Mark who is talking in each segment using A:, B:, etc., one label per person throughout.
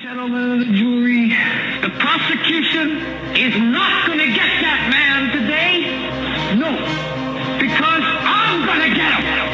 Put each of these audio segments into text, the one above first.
A: Gentlemen of the jury, the prosecution is not going to get that man today. No, because I'm going to get him.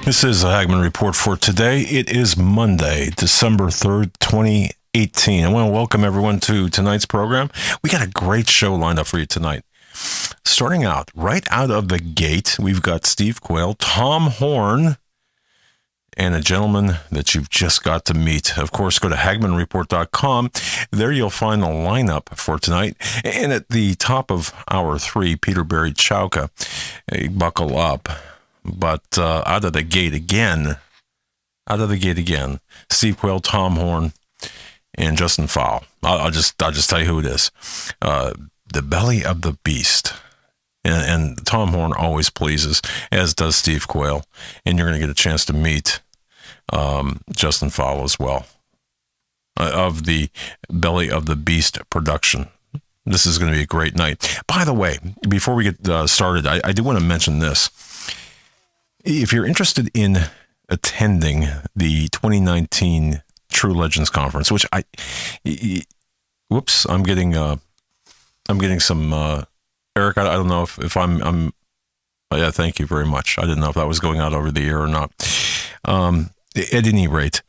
B: This is a Hagmann Report for today. It is Monday, December 3rd, 2018. I want to welcome everyone to tonight's program. We got a great show lined up for you tonight. Starting out, right out of the gate, we've got Steve Quayle, Tom Horn, and a gentleman that you've just got to meet. Of course, go to HagmannReport.com. There you'll find the lineup for tonight. And at the top of hour 3, Peter Barry Chowka. Hey, buckle up. But out of the gate again, Steve Quayle, Tom Horn, and Justin Fowle. I'll just tell you who it is. The belly of the beast. And Tom Horn always pleases, as does Steve Quayle. And you're going to get a chance to meet Justin Fowle as well, of the Belly of the Beast production. This is going to be a great night. By the way, before we get started, I do want to mention this. If you're interested in attending the 2019 True Legends Conference, which I'm getting some, Eric, I don't know if I'm yeah, thank you very much. I didn't know if that was going out over the air or not. At any rate,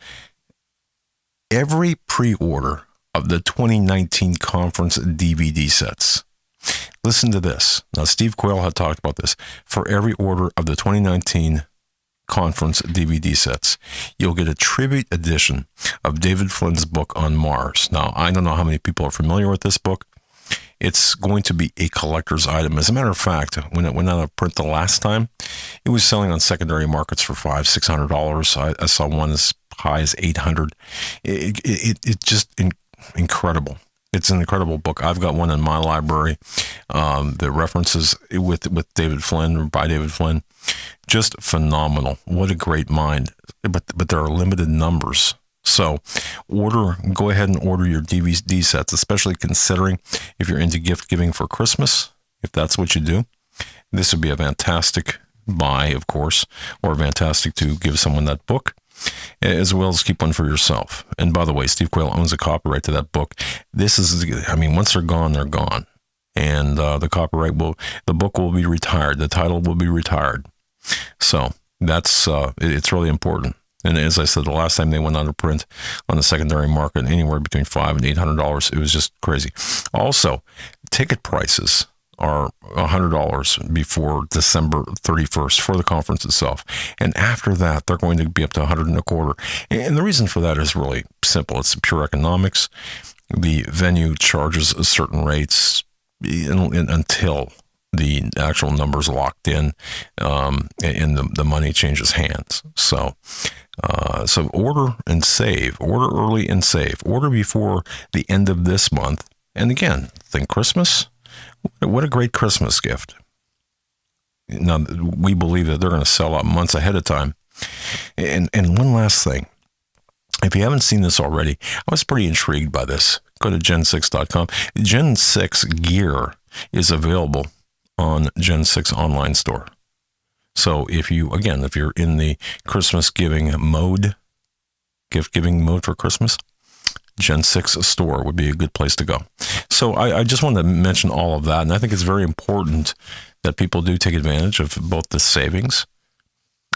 B: every pre-order of the 2019 conference DVD sets, listen to this. Now, Steve Quayle had talked about this. For every order of the 2019 conference DVD sets, you'll get a tribute edition of David Flynn's book on Mars. Now, I don't know how many people are familiar with this book. It's going to be a collector's item. As a matter of fact, when it went out of print the last time, it was selling on secondary markets for $500-$600. I saw one as high as $800. It's just incredible. It's an incredible book. I've got one in my library. The references with David Flynn, or by David Flynn, just phenomenal. What a great mind. But there are limited numbers. So go ahead and order your DVD sets, especially considering if you're into gift giving for Christmas, if that's what you do. This would be a fantastic buy, of course, or fantastic to give someone that book, as well as keep one for yourself. And by the way, Steve Quayle owns a copyright to that book. Once they're gone, they're gone. And the book will be retired. The title will be retired. So that's, it's really important. And as I said, the last time they went out of print on the secondary market, anywhere between $500 and $800, it was just crazy. Also, ticket prices are $100 before December 31st for the conference itself. And after that, they're going to be up to $125. And the reason for that is really simple. It's pure economics. The venue charges certain rates until the actual numbers locked in, and the money changes hands. So order and save. Order early and save. Order before the end of this month. And again, think Christmas. What a great Christmas gift. Now, we believe that they're going to sell out months ahead of time. And one last thing. If you haven't seen this already, I was pretty intrigued by this. Go to Gen6.com. Gen 6 gear is available on Gen 6 online store. So if you're in the Christmas giving mode, gift giving mode for Christmas, Gen 6 store would be a good place to go. So I just wanted to mention all of that. And I think it's very important that people do take advantage of both the savings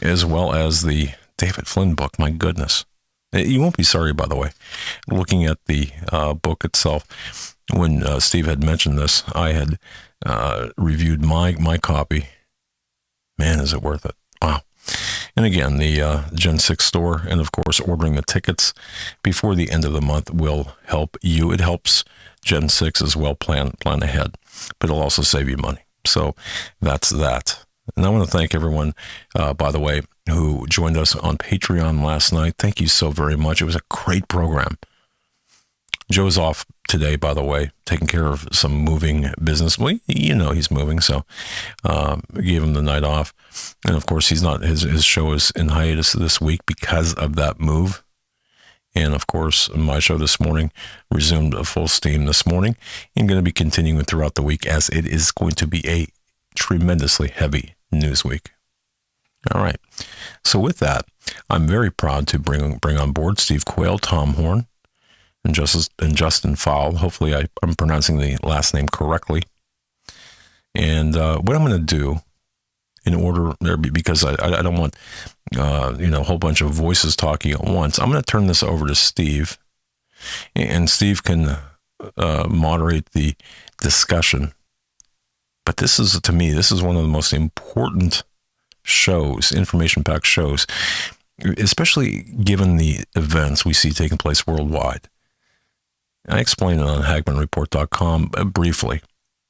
B: as well as the David Flynn book. My goodness. You won't be sorry, by the way. Looking at the book itself, when Steve had mentioned this, I had reviewed my copy. Man, is it worth it. Wow. And again, the Gen 6 store, and of course, ordering the tickets before the end of the month will help you. It helps Gen 6 as well plan ahead, but it'll also save you money. So that's that. And I want to thank everyone, by the way, who joined us on Patreon last night. Thank you so very much. It was a great program. Joe's off today, by the way, taking care of some moving business. Well, he's moving, so gave him the night off. And of course, he's not. His show is in hiatus this week because of that move. And of course, my show this morning resumed full steam this morning, and going to be continuing throughout the week, as it is going to be a tremendously heavy news week. All right. So with that, I'm very proud to bring on board Steve Quayle, Tom Horn, and Justin Fowle. Hopefully I'm pronouncing the last name correctly. And what I'm going to do, in order there, because I don't want a whole bunch of voices talking at once, I'm going to turn this over to Steve, and Steve can moderate the discussion. But to me, this is one of the most important shows, information-packed shows, especially given the events we see taking place worldwide. I explained it on HagmannReport.com briefly,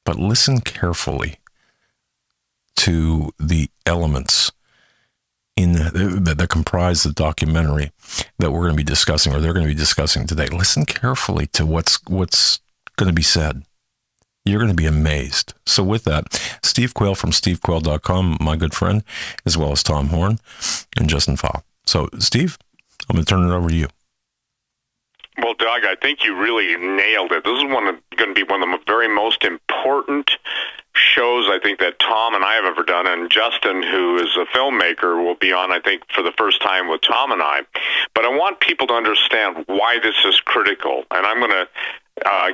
B: but listen carefully to the elements that comprise the documentary that we're going to be discussing, or they're going to be discussing today. Listen carefully to what's going to be said. You're going to be amazed. So with that, Steve Quayle from stevequayle.com, my good friend, as well as Tom Horn and Justin Fowle. So, Steve, I'm going to turn it over to you.
C: Well, Doug, I think you really nailed it. This is going to be one of the very most important shows I think that Tom and I have ever done, and Justin, who is a filmmaker, will be on, I think, for the first time with Tom and I. But I want people to understand why this is critical, and I'm going to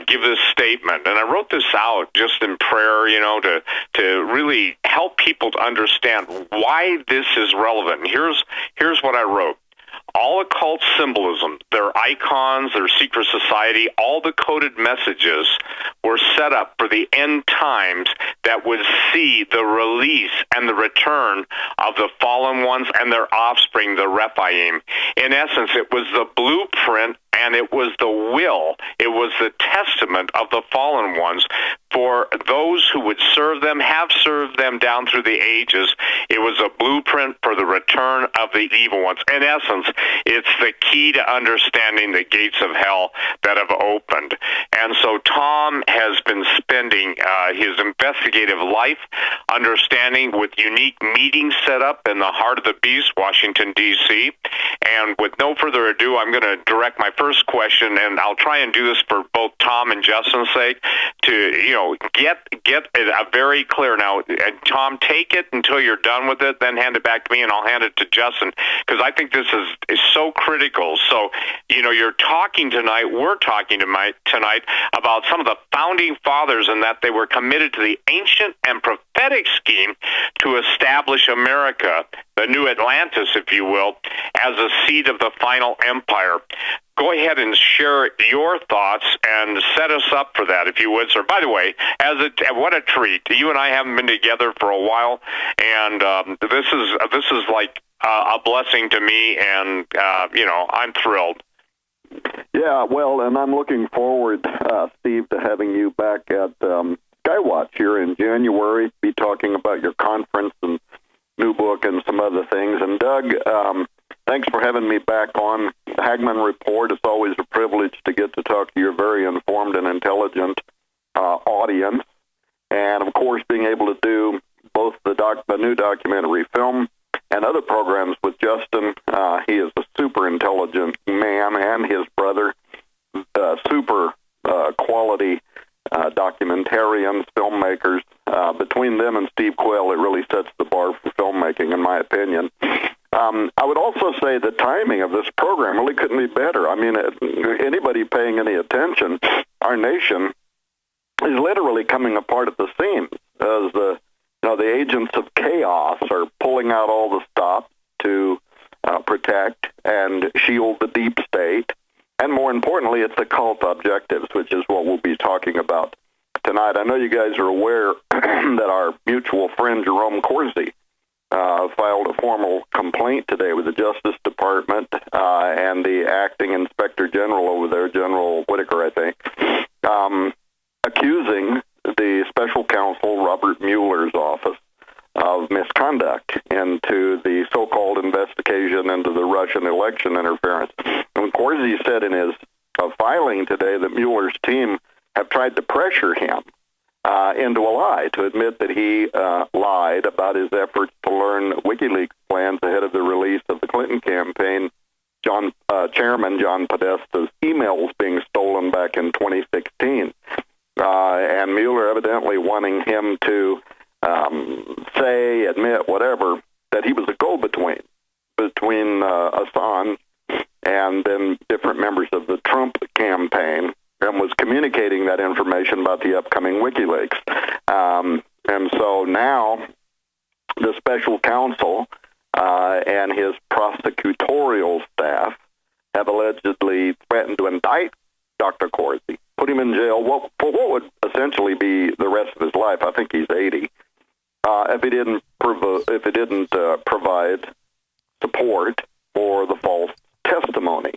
C: give this statement. And I wrote this out just in prayer, to really help people to understand why this is relevant. And here's what I wrote. All occult symbolism, their icons, their secret society, all the coded messages were set up for the end times that would see the release and the return of the fallen ones and their offspring, the Rephaim. In essence, it was the blueprint and it was the will, it was the testament of the fallen ones for those who would serve them, have served them down through the ages. It was a blueprint for the return of the evil ones. In essence, it's the key to understanding the gates of hell that have opened. And so Tom has been spending his investigative life understanding with unique meetings set up in the heart of the beast, Washington, D.C. And with no further ado, I'm going to direct my first question, and I'll try and do this for both Tom and Justin's sake, to get it very clear. Now, Tom, take it until you're done with it, then hand it back to me, and I'll hand it to Justin, because I think this is so critical. So, we're talking tonight about some of the founding fathers, and that they were committed to the ancient and prophetic scheme to establish America, the new Atlantis, if you will, as a seat of the final empire. Go ahead and share your thoughts and set us up for that, if you would, sir. By the way, what a treat! You and I haven't been together for a while, and this is like a blessing to me, and I'm thrilled.
D: Yeah, well, and I'm looking forward, Steve, to having you back at Skywatch here in January. Be talking about your conference and new book and some other things. And Doug, thanks for having me back on Hagmann Report. It's always a privilege to get to talk to your very informed and intelligent audience. And, of course, being able to do both the new documentary film and other programs with Justin. He is a super intelligent man, and his brother, super quality documentarians, filmmakers. Between them and Steve Quayle, it really sets the bar for filmmaking, in my opinion. I would also say the timing of this program really couldn't be better. I mean, anybody paying any attention, our nation is literally coming apart at the seams as the agents of chaos are pulling out all the stops to protect and shield the deep state. And more importantly, it's the cult objectives, which is what we'll be talking about tonight. I know you guys are aware that our mutual friend Jerome Corsi filed a formal complaint today with the Justice Department and the acting Inspector General over there, General Whitaker, I think, accusing the special counsel, Robert Mueller's office, of misconduct into the so-called investigation into the Russian election interference. And Corsi said in his filing today that Mueller's team have tried to pressure him into a lie, to admit that he lied about his efforts to learn WikiLeaks plans ahead of the release of the Clinton campaign, Chairman John Podesta's emails being stolen back in 2016. And Mueller evidently wanting him to say, admit, whatever, that he was a go-between between Assange and then different members of the Trump campaign, and was communicating that information about the upcoming WikiLeaks. And so now the special counsel and his prosecutorial staff have allegedly threatened to indict Dr. Corsi, put him in jail for what would essentially be the rest of his life. I think he's 80. If he didn't provide support for the false testimony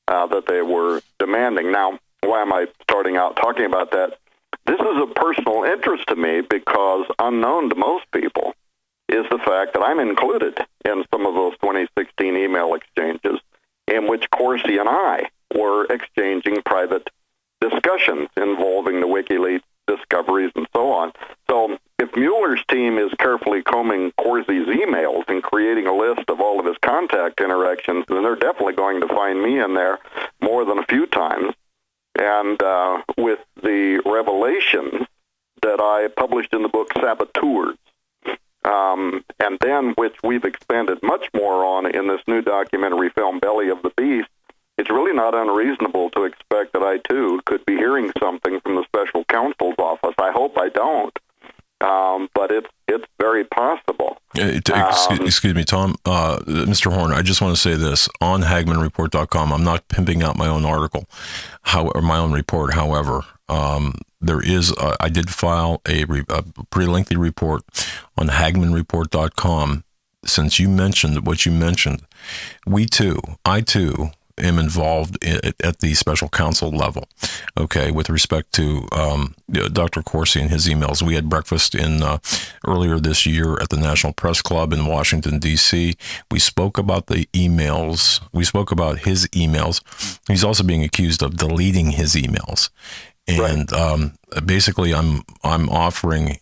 D: that they were demanding. Now, why am I starting out talking about that? This is a personal interest to me because unknown to most people is the fact that I'm included in some of those 2016 email exchanges in which Corsi and I were exchanging private discussions involving the WikiLeaks discoveries and so on. So if Mueller's team is carefully combing Corsi's emails and creating a list of all of his contact interactions, then they're definitely going to find me in there more than a few times. And with the revelations that I published in the book Saboteurs, and then which we've expanded much more on in this new documentary film Belly of the Beast, it's really not unreasonable to expect that I, too, could be hearing something from the special counsel's office. I hope I don't, but it's very possible.
B: Excuse me, Tom. Mr. Horn, I just want to say this. On HagmannReport.com, I'm not pimping out my own article, or my own report. However, there is, I did file a pretty lengthy report on HagmannReport.com. Since you mentioned what you mentioned, I too, am involved at the special counsel level. Okay, with respect to Dr. Corsi and his emails, we had breakfast in earlier this year at the National Press Club in Washington, D.C. We spoke about the emails. We spoke about his emails. He's also being accused of deleting his emails, and basically, I'm offering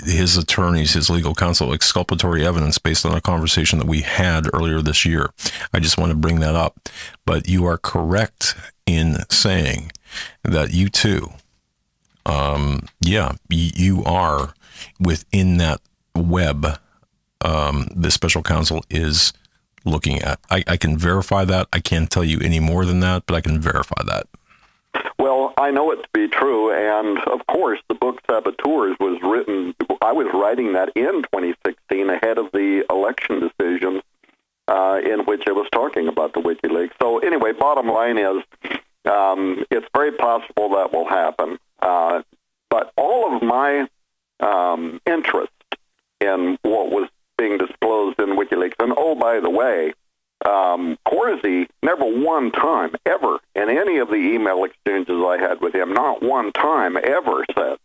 B: his attorneys, his legal counsel, exculpatory evidence based on a conversation that we had earlier this year. I just want to bring that up. But you are correct in saying that you too, you are within that web the special counsel is looking at. I can verify that. I can't tell you any more than that, but I can verify that.
D: Well, I know it to be true, and of course, the book Saboteurs was written, I was writing that in 2016 ahead of the election decisions in which I was talking about the WikiLeaks. So anyway, bottom line is, it's very possible that will happen, but all of my interest in what was being disclosed in WikiLeaks, and oh, by the way, Corsi never one time ever in any of the email exchanges I had with him, not one time ever said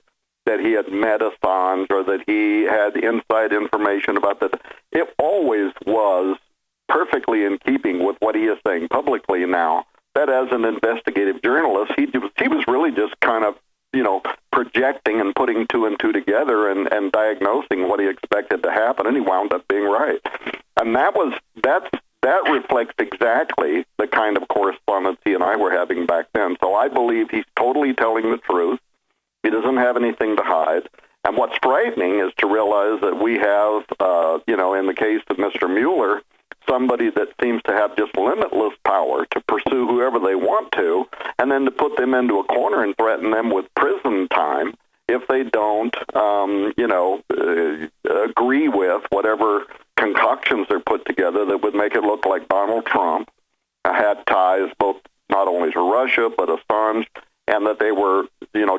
D: that he had met Assange or that he had inside information about that. It always was perfectly in keeping with what he is saying publicly now, that as an investigative journalist, he was really just kind of, projecting and putting two and two together and diagnosing what he expected to happen, and he wound up being right. And that reflects exactly the kind of correspondence he and I were having back then. So I believe he's totally telling the truth. He doesn't have anything to hide. And what's frightening is to realize that we have, in the case of Mr. Mueller, somebody that seems to have just limitless power to pursue whoever they want to, and then to put them into a corner and threaten them with prison time if they don't, agree with whatever concoctions are put together that would make it look like Donald Trump had ties both not only to Russia but Assange, and that they were,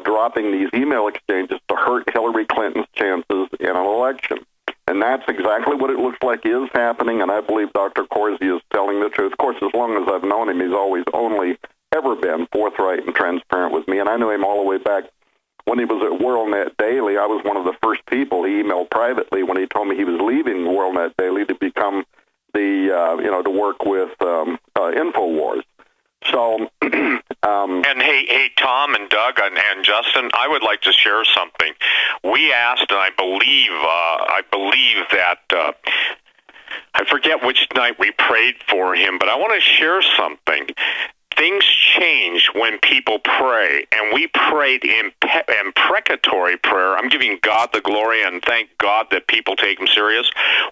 D: dropping these email exchanges to hurt Hillary Clinton's chances in an election. And that's exactly what it looks like is happening, and I believe Dr. Corsi is telling the truth. Of course, as long as I've known him, he's always only ever been forthright and transparent with me, and I knew him all the way back when he was at WorldNet Daily. I was one of the first people he emailed privately when he told me he was leaving WorldNet Daily to become the, to work with InfoWars. So
C: And hey, Tom and Doug and Justin, I would like to share something. We asked, and I believe that I forget which night we prayed for him, but I want to share something. Things change when people pray, and we prayed imprecatory prayer. I'm giving God the glory, and thank God that people take him serious.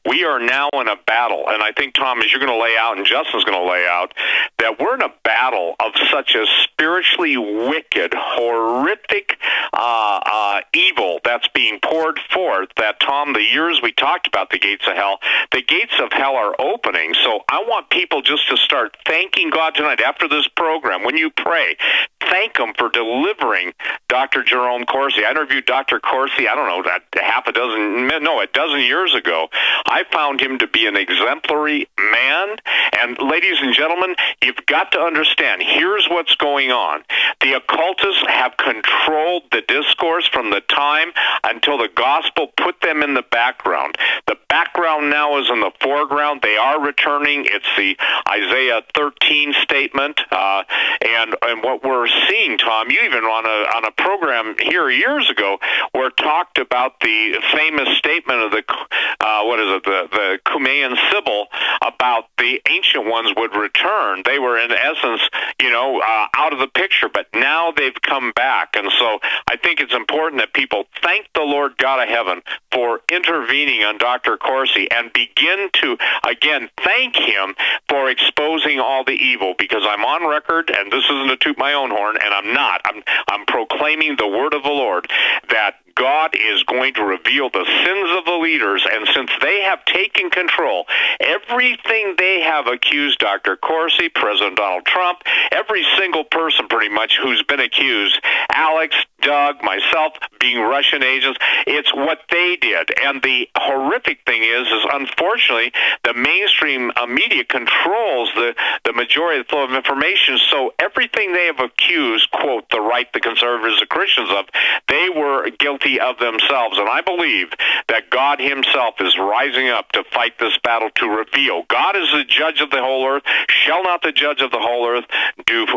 C: We are now in a battle, and I think, Tom, as you're going to lay out, and Justin's going to lay out, that we're in a battle of such a spiritually wicked, horrific evil that's being poured forth that, Tom, the years we talked about the gates of hell are opening. So I want people just to start thanking God tonight after this program. When you pray, thank him for delivering Dr. Jerome Corsi. I interviewed Dr. Corsi, I don't know, a dozen years ago. I found him to be an exemplary man. And ladies and gentlemen, you've got to understand, here's what's going on. The occultists have controlled the discourse from the time until the gospel put them in the background. The background now is in the foreground. They are returning. It's the Isaiah 13 statement. And what we're seeing, Tom, you even on a program here years ago where it talked about the famous statement of the Cumaean Sibyl about the ancient ones would return. They were in essence, out of the picture, but now they've come back. And so I think it's important that people thank the Lord God of heaven for intervening on Dr. Corsi and begin to, again, thank him for exposing all the evil, because I'm on record, and this isn't to toot my own horn, and I'm not. I'm proclaiming the word of the Lord that God is going to reveal the sins of the leaders, and since they have taken control, everything they have accused Dr. Corsi, President Donald Trump, every single person pretty much who's been accused, Alex, Doug, myself, being Russian agents, it's what they did. And the horrific thing is unfortunately, the mainstream media controls the majority of the flow of information, so everything they have accused, quote, the right, the conservatives, the Christians of, they were guilty of themselves. And I believe that God himself is rising up to fight this battle, to reveal. God is the judge of the whole earth. Shall not the judge of the whole earth do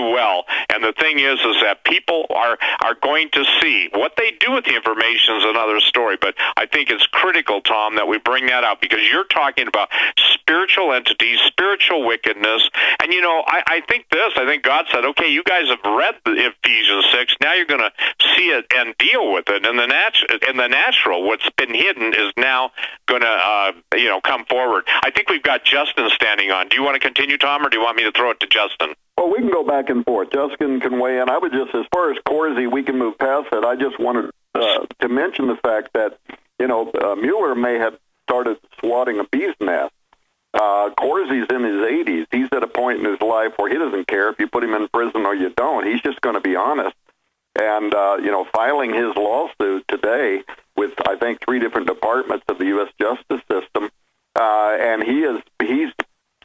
C: well? And the thing is that people are going to see. What they do with the information is another story, but I think it's critical, Tom, that we bring that out, because you're talking about spiritual entities, spiritual wickedness, and I think God said, okay, you guys have read Ephesians 6, now you're going to see it and deal with it. In the natural, what's been hidden is now going to come forward. I think we've got Justin standing on. Do you want to continue, Tom, or do you want me to throw it to Justin?
D: Well, we can go back and forth. Justin can weigh in. I would just, as far as Corsi, we can move past it. I just wanted to mention the fact that, Mueller may have started swatting a bee's nest. Corsi's in his 80s. He's at a point in his life where he doesn't care if you put him in prison or you don't. He's just going to be honest. And, filing his lawsuit today with, I think, 3 different departments of the U.S. justice system, and he's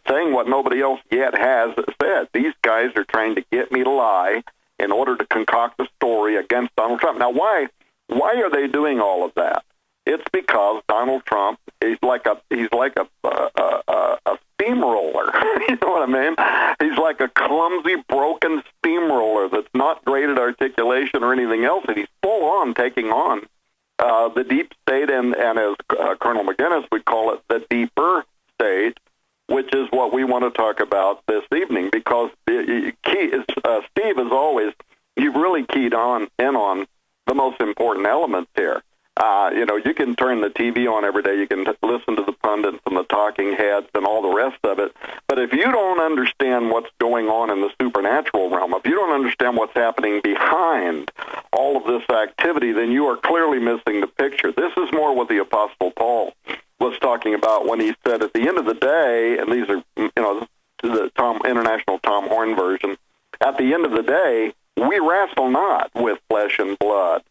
D: saying what nobody else yet has said. These guys are trying to get me to lie in order to concoct a story against Donald Trump. Now, why are they doing all of that? It's because Donald Trump is like a steamroller. You know what I mean? He's like a clumsy, broken steamroller that's not great at articulation or anything else, and he's full on taking on the deep state, and as Colonel McGinnis would call it, the deeper state, which is what we want to talk about this evening, because the key is, Steve, as always, you've really keyed in on the most important elements here. You can turn the TV on every day, you can listen to the pundits and the talking heads and all the rest of it, but if you don't understand what's going on in the supernatural realm, if you don't understand what's happening behind all of this activity, then you are clearly missing the picture. This is more what the Apostle Paul was talking about when he said, at the end of the day, and these are, the International Tom Horn version, at the end of the day, we wrestle not with flesh and blood,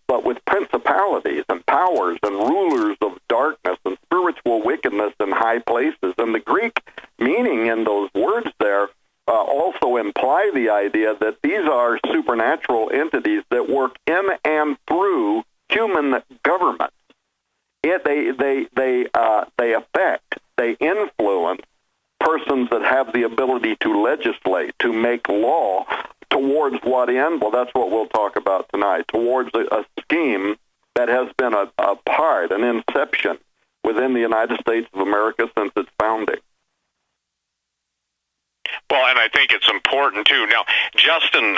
D: but with principalities and powers and rulers of darkness and spiritual wickedness in high places. And the Greek meaning in those words there also imply the idea that these are supernatural entities that work in and through human government. They affect, they influence persons that have the ability to legislate, to make law, towards what end? Well, that's what we'll talk about tonight, towards a scheme that has been a part, an inception within the United States of America since its founding.
C: Well, and I think it's important, too. Now, Justin,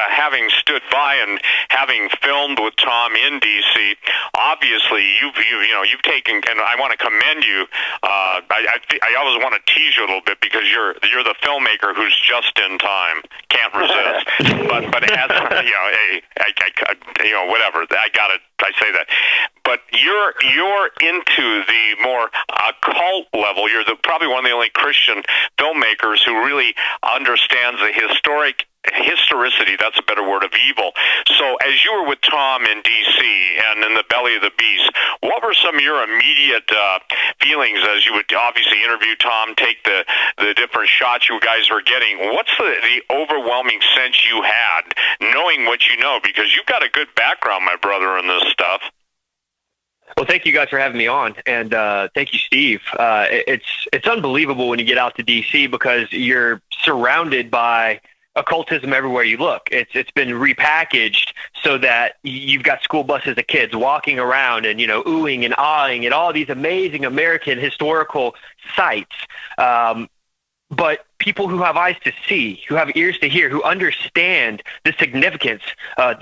C: having stood by and having filmed with Tom in D.C., obviously you've taken, and I want to commend you. I always want to tease you a little bit because you're the filmmaker who's just in time. Can't resist. but as whatever. I say that. But you're into the more occult level. You're probably one of the only Christian filmmakers who really understands the historicity, that's a better word, of evil. So as you were with Tom in D.C. and in the belly of the beast, what were some of your immediate feelings as you would obviously interview Tom, take the different shots you guys were getting? What's the overwhelming sense you had knowing what you know? Because you've got a good background, my brother, in this stuff.
E: Well, thank you guys for having me on, and thank you, Steve. It's unbelievable when you get out to D.C. because you're surrounded by occultism everywhere you look. It's been repackaged so that you've got school buses of kids walking around and oohing and aahing at all these amazing American historical sites. But people who have eyes to see, who have ears to hear, who understand the significance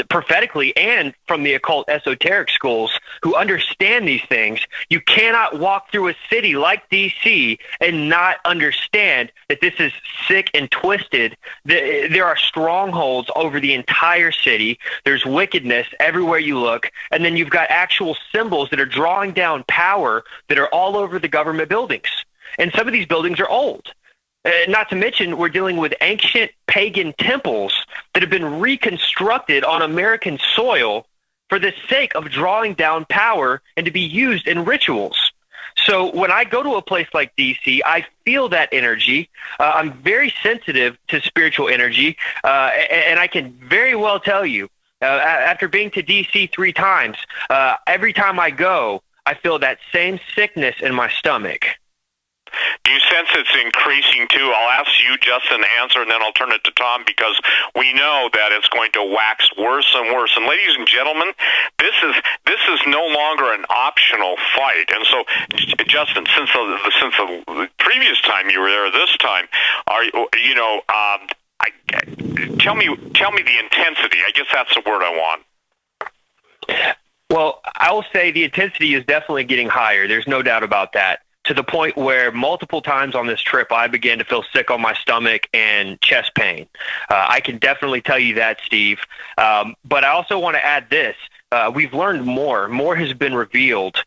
E: prophetically and from the occult esoteric schools, who understand these things, you cannot walk through a city like D.C. and not understand that this is sick and twisted. There are strongholds over the entire city. There's wickedness everywhere you look. And then you've got actual symbols that are drawing down power that are all over the government buildings. And some of these buildings are old. Not to mention, we're dealing with ancient pagan temples that have been reconstructed on American soil for the sake of drawing down power and to be used in rituals. So when I go to a place like D.C., I feel that energy. I'm very sensitive to spiritual energy, and I can very well tell you, after being to D.C. 3 times, every time I go, I feel that same sickness in my stomach.
C: Do you sense it's increasing too? I'll ask you, Justin, to answer, and then I'll turn it to Tom, because we know that it's going to wax worse and worse. And ladies and gentlemen, this is no longer an optional fight. And so, Justin, since the previous time you were there, this time, tell me the intensity. I guess that's the word I want.
E: Well, I will say the intensity is definitely getting higher. There's no doubt about that. To the point where multiple times on this trip, I began to feel sick on my stomach and chest pain. I can definitely tell you that, Steve. But I also want to add this. We've learned more. More has been revealed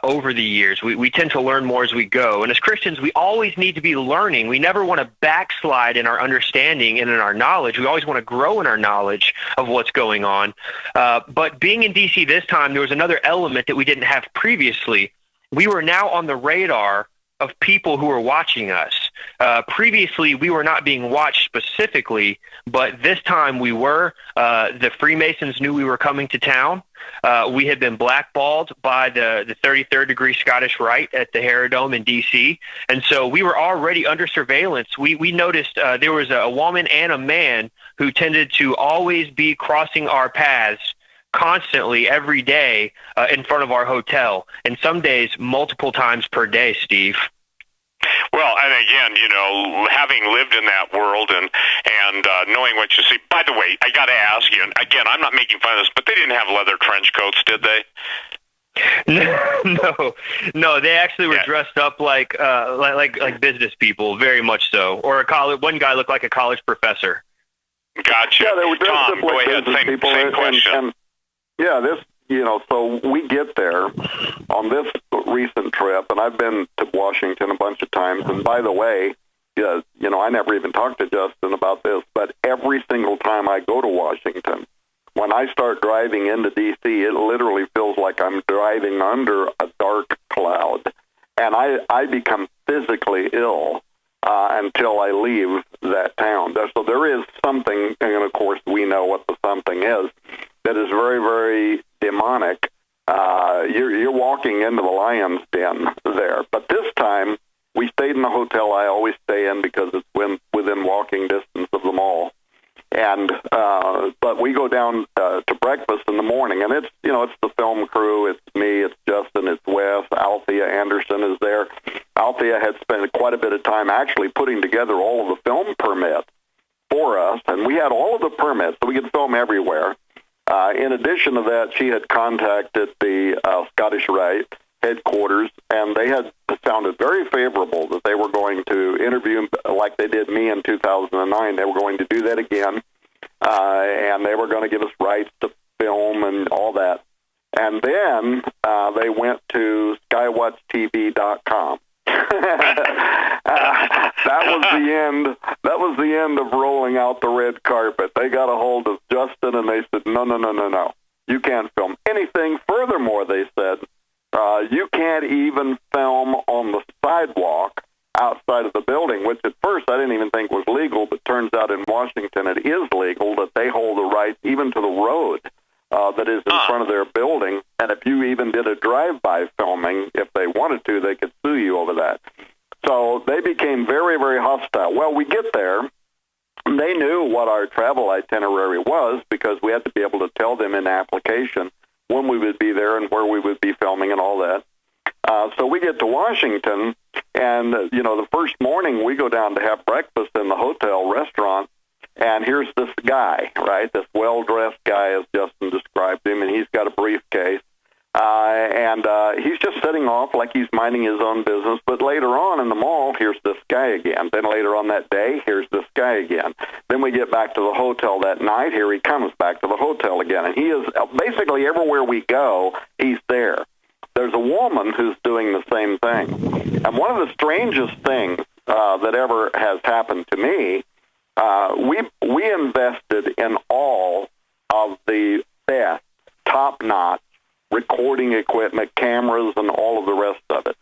E: over the years. We tend to learn more as we go. And as Christians, we always need to be learning. We never want to backslide in our understanding and in our knowledge. We always want to grow in our knowledge of what's going on. But being in D.C. this time, there was another element that we didn't have previously. We were now on the radar of people who were watching us. Previously, we were not being watched specifically, but this time we were. The Freemasons knew we were coming to town. We had been blackballed by the 33rd degree Scottish Rite at the Herodome in D.C., and so we were already under surveillance. We noticed there was a woman and a man who tended to always be crossing our paths constantly every day in front of our hotel, and some days multiple times per day, Steve.
C: Well, and again, having lived in that world and knowing what you see. By the way, I got to ask you, and again, I'm not making fun of this, but they didn't have leather trench coats, did they?
E: No, they actually were dressed up like business people, very much so. Or one guy looked like a college professor.
C: Gotcha.
D: Yeah, they were dressed
C: Tom,
D: up like
C: go ahead.
D: business people.
C: Same question.
D: Yeah, so we get there on this recent trip, and I've been to Washington a bunch of times. And by the way, I never even talked to Justin about this, but every single time I go to Washington, when I start driving into D.C., it literally feels like I'm driving under a dark cloud. And I become physically ill until I leave that town. So there is something, and of course we know what the something is, that is very, very demonic. You're walking into the lion's den there. But this time, we stayed in the hotel I always stay in because it's within walking distance of the mall. And but we go down to breakfast in the morning, and it's the film crew. It's me, it's Justin, it's Wes. Althea Anderson is there. Althea had spent quite a bit of time actually putting together all of the film permits for us, and we had all of the permits, so we could film everywhere. In addition to that, she had contacted the Scottish Rite headquarters, and they had sounded very favorable that they were going to interview like they did me in 2009. They were going to do that again, and they were going to give us rights to film and all that. And then they went to skywatchtv.com. That was the end of rolling out the red carpet. They got a hold of Justin, and they said, no. You can't film anything. Furthermore, they said, you can't even film on the sidewalk outside of the building, which at first I didn't even think was legal, but turns out in Washington it is legal, that they hold the rights even to the road that is in front of their building. And if you even did a drive-by filming, if they wanted to, they could sue you over that. So they became very, very hostile. Well, we get there. They knew what our travel itinerary was because we had to be able to tell them in the application when we would be there and where we would be filming and all that. So we get to Washington, and, the first morning we go down to have breakfast in the hotel restaurant, and here's this guy, right, this well-dressed guy, as Justin described him, and he's got a briefcase. And he's just sitting off like he's minding his own business. But later on in the mall, here's this guy again. Then later on that day, here's this guy again. Then we get back to the hotel that night. Here he comes back to the hotel again. And he is basically everywhere we go, he's there. There's a woman who's doing the same thing. And one of the strangest things that ever has happened to me, we invested in all of the best, top-notch recording equipment, cameras, and all of the rest of it.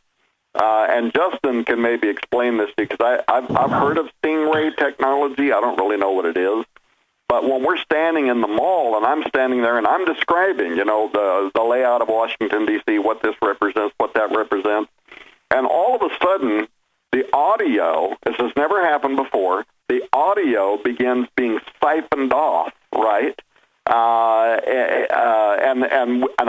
D: And Justin can maybe explain this because I've heard of Stingray technology. I don't really know what it is. But when we're standing in the mall and I'm standing there and I'm describing, the layout of Washington, D.C., what this represents, what that represents, and all of a sudden the audio, this has never happened before, the audio begins being siphoned off, right? And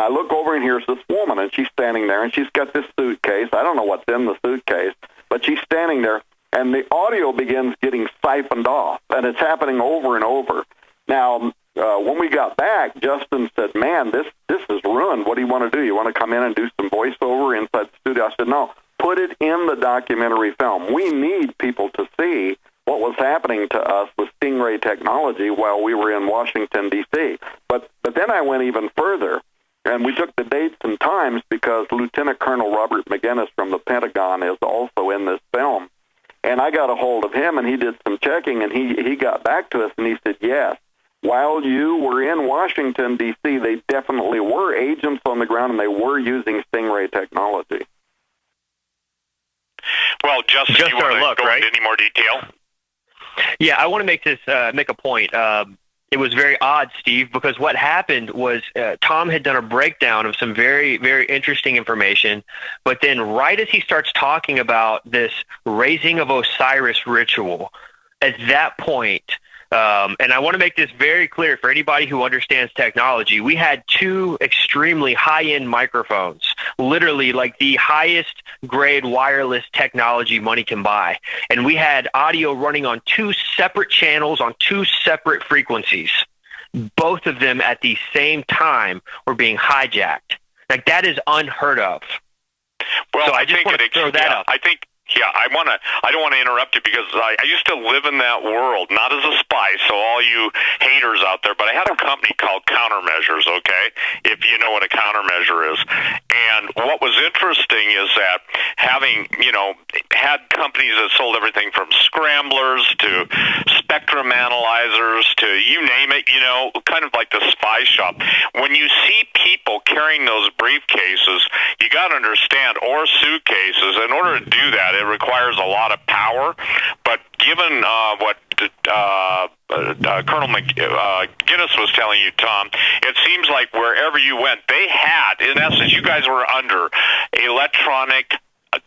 D: I look over and here's this woman, and she's standing there, and she's got this suitcase. I don't know what's in the suitcase, but she's standing there, and the audio begins getting siphoned off, and it's happening over and over. Now, when we got back, Justin said, man, this is ruined. What do you want to do? You want to come in and do some voiceover inside the studio? I said, no, put it in the documentary film. We need people to see what was happening to us with Stingray technology while we were in Washington, D.C. But then I went even further, and we took the dates and times because Lieutenant Colonel Robert McGinnis from the Pentagon is also in this film. And I got a hold of him, and he did some checking, and he got back to us, and he said, yes, while you were in Washington, D.C., they definitely were agents on the ground, and they were using Stingray technology.
C: Well, Justin, you want to go into any more detail?
E: Yeah, I want to make a point. It was very odd, Steve, because what happened was Tom had done a breakdown of some very, very interesting information, but then right as he starts talking about this raising of Osiris ritual, at that point, and I want to make this very clear for anybody who understands technology, we had two extremely high-end microphones, literally like the highest grade wireless technology money can buy. And we had audio running on two separate channels on two separate frequencies. Both of them at the same time were being hijacked. Like, that is unheard of.
C: Well,
E: so I just want to throw that up.
C: I don't want to interrupt you because I used to live in that world, not as a spy, so all you haters out there, but I had a company called Countermeasures, okay, if you know what a countermeasure is. And what was interesting is that having, had companies that sold everything from scramblers to spectrum analyzers to you name it, kind of like the spy shop. When you see people carrying those briefcases, you got to understand, or suitcases, in order to do that, it requires a lot of power, but given what Colonel McGinnis was telling you, Tom, it seems like wherever you went, they had, in essence, you guys were under electronic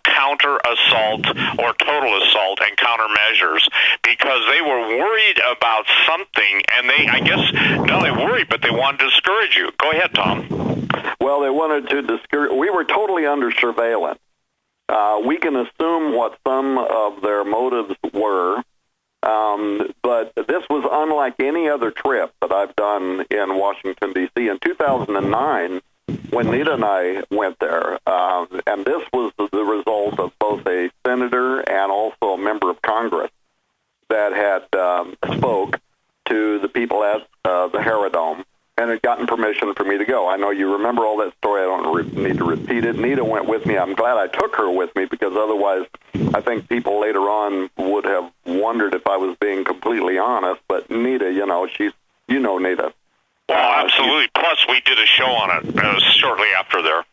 C: counter-assault or total assault and countermeasures, because they were worried about something, and I guess not only worried, but they wanted to discourage you. Go ahead, Tom.
D: Well, they wanted to discourage. We were totally under surveillance. We can assume what some of their motives were, but this was unlike any other trip that I've done in Washington, D.C. In 2009, when Nita and I went there, and this was the result of both a senator and also a member of Congress that had spoke to the people at the Harrah and had gotten permission for me to go. I know you remember all that story. I don't need to repeat it. Nita went with me. I'm glad I took her with me, because otherwise I think people later on would have wondered if I was being completely honest. But Nita, Nita.
C: Well, absolutely. Plus, we did a show on it shortly after there.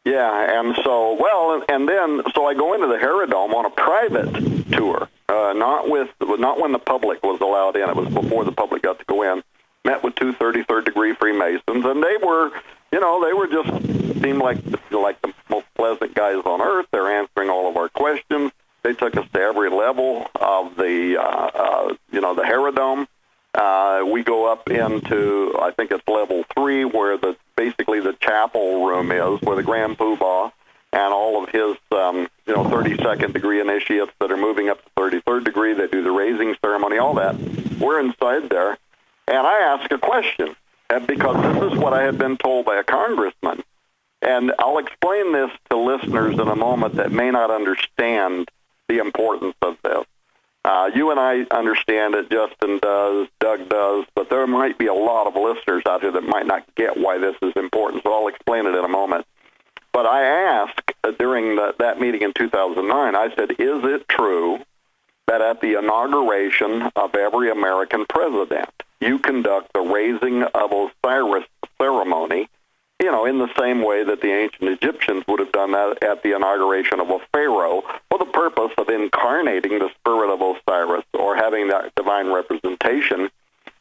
D: Yeah, and so, so I go into the Harrah on a private tour, not when the public was allowed in. It was before the public got to go in. Met with two 33rd degree Freemasons, and they were just seemed like the most pleasant guys on earth. They're answering all of our questions. They took us to every level of the the Harrah. We go up into, I think it's level 3, where basically the chapel room is, where the Grand Poobah and all of his 32nd degree initiates that are moving up to 33rd degree. They do the raising ceremony, all that. We're inside there. And I ask a question, because this is what I had been told by a congressman. And I'll explain this to listeners in a moment that may not understand the importance of this. You and I understand it, Justin does, Doug does, but there might be a lot of listeners out here that might not get why this is important, so I'll explain it in a moment. But I asked during that meeting in 2009, I said, is it true that at the inauguration of every American president, you conduct the raising of Osiris ceremony, in the same way that the ancient Egyptians would have done that at the inauguration of a pharaoh, for the purpose of incarnating the spirit of Osiris, or having that divine representation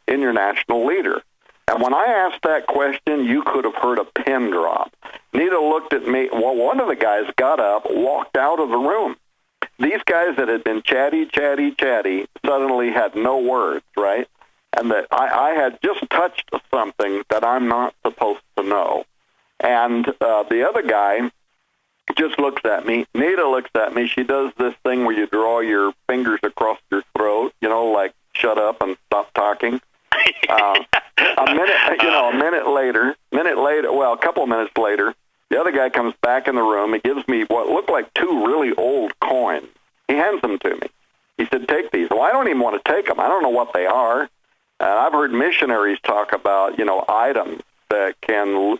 D: in your national leader? And when I asked that question, you could have heard a pin drop. Nita looked at me. Well, one of the guys got up, walked out of the room. These guys that had been chatty, suddenly had no words, right? And that I had just touched something that I'm not supposed to know. And the other guy just looks at me. Nita looks at me. She does this thing where you draw your fingers across your throat, like shut up and stop talking. A couple of minutes later, the other guy comes back in the room. He gives me what looked like 2 really old coins. He hands them to me. He said, take these. Well, I don't even want to take them. I don't know what they are. I've heard missionaries talk about, items that can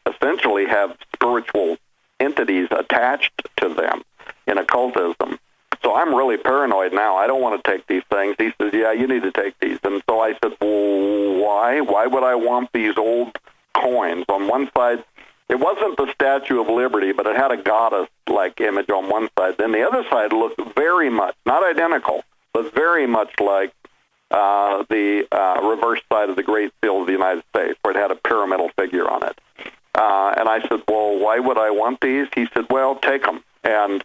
D: essentially have spiritual entities attached to them in occultism. So I'm really paranoid now. I don't want to take these things. He says, yeah, you need to take these. And so I said, well, why? Why would I want these old coins? On one side, it wasn't the Statue of Liberty, but it had a goddess-like image on one side. Then the other side looked very much, not identical, but very much like the reverse side of the Great Seal of the United States, where it had a pyramidal figure on it. And I said, well, why would I want these? He said, well, take them. And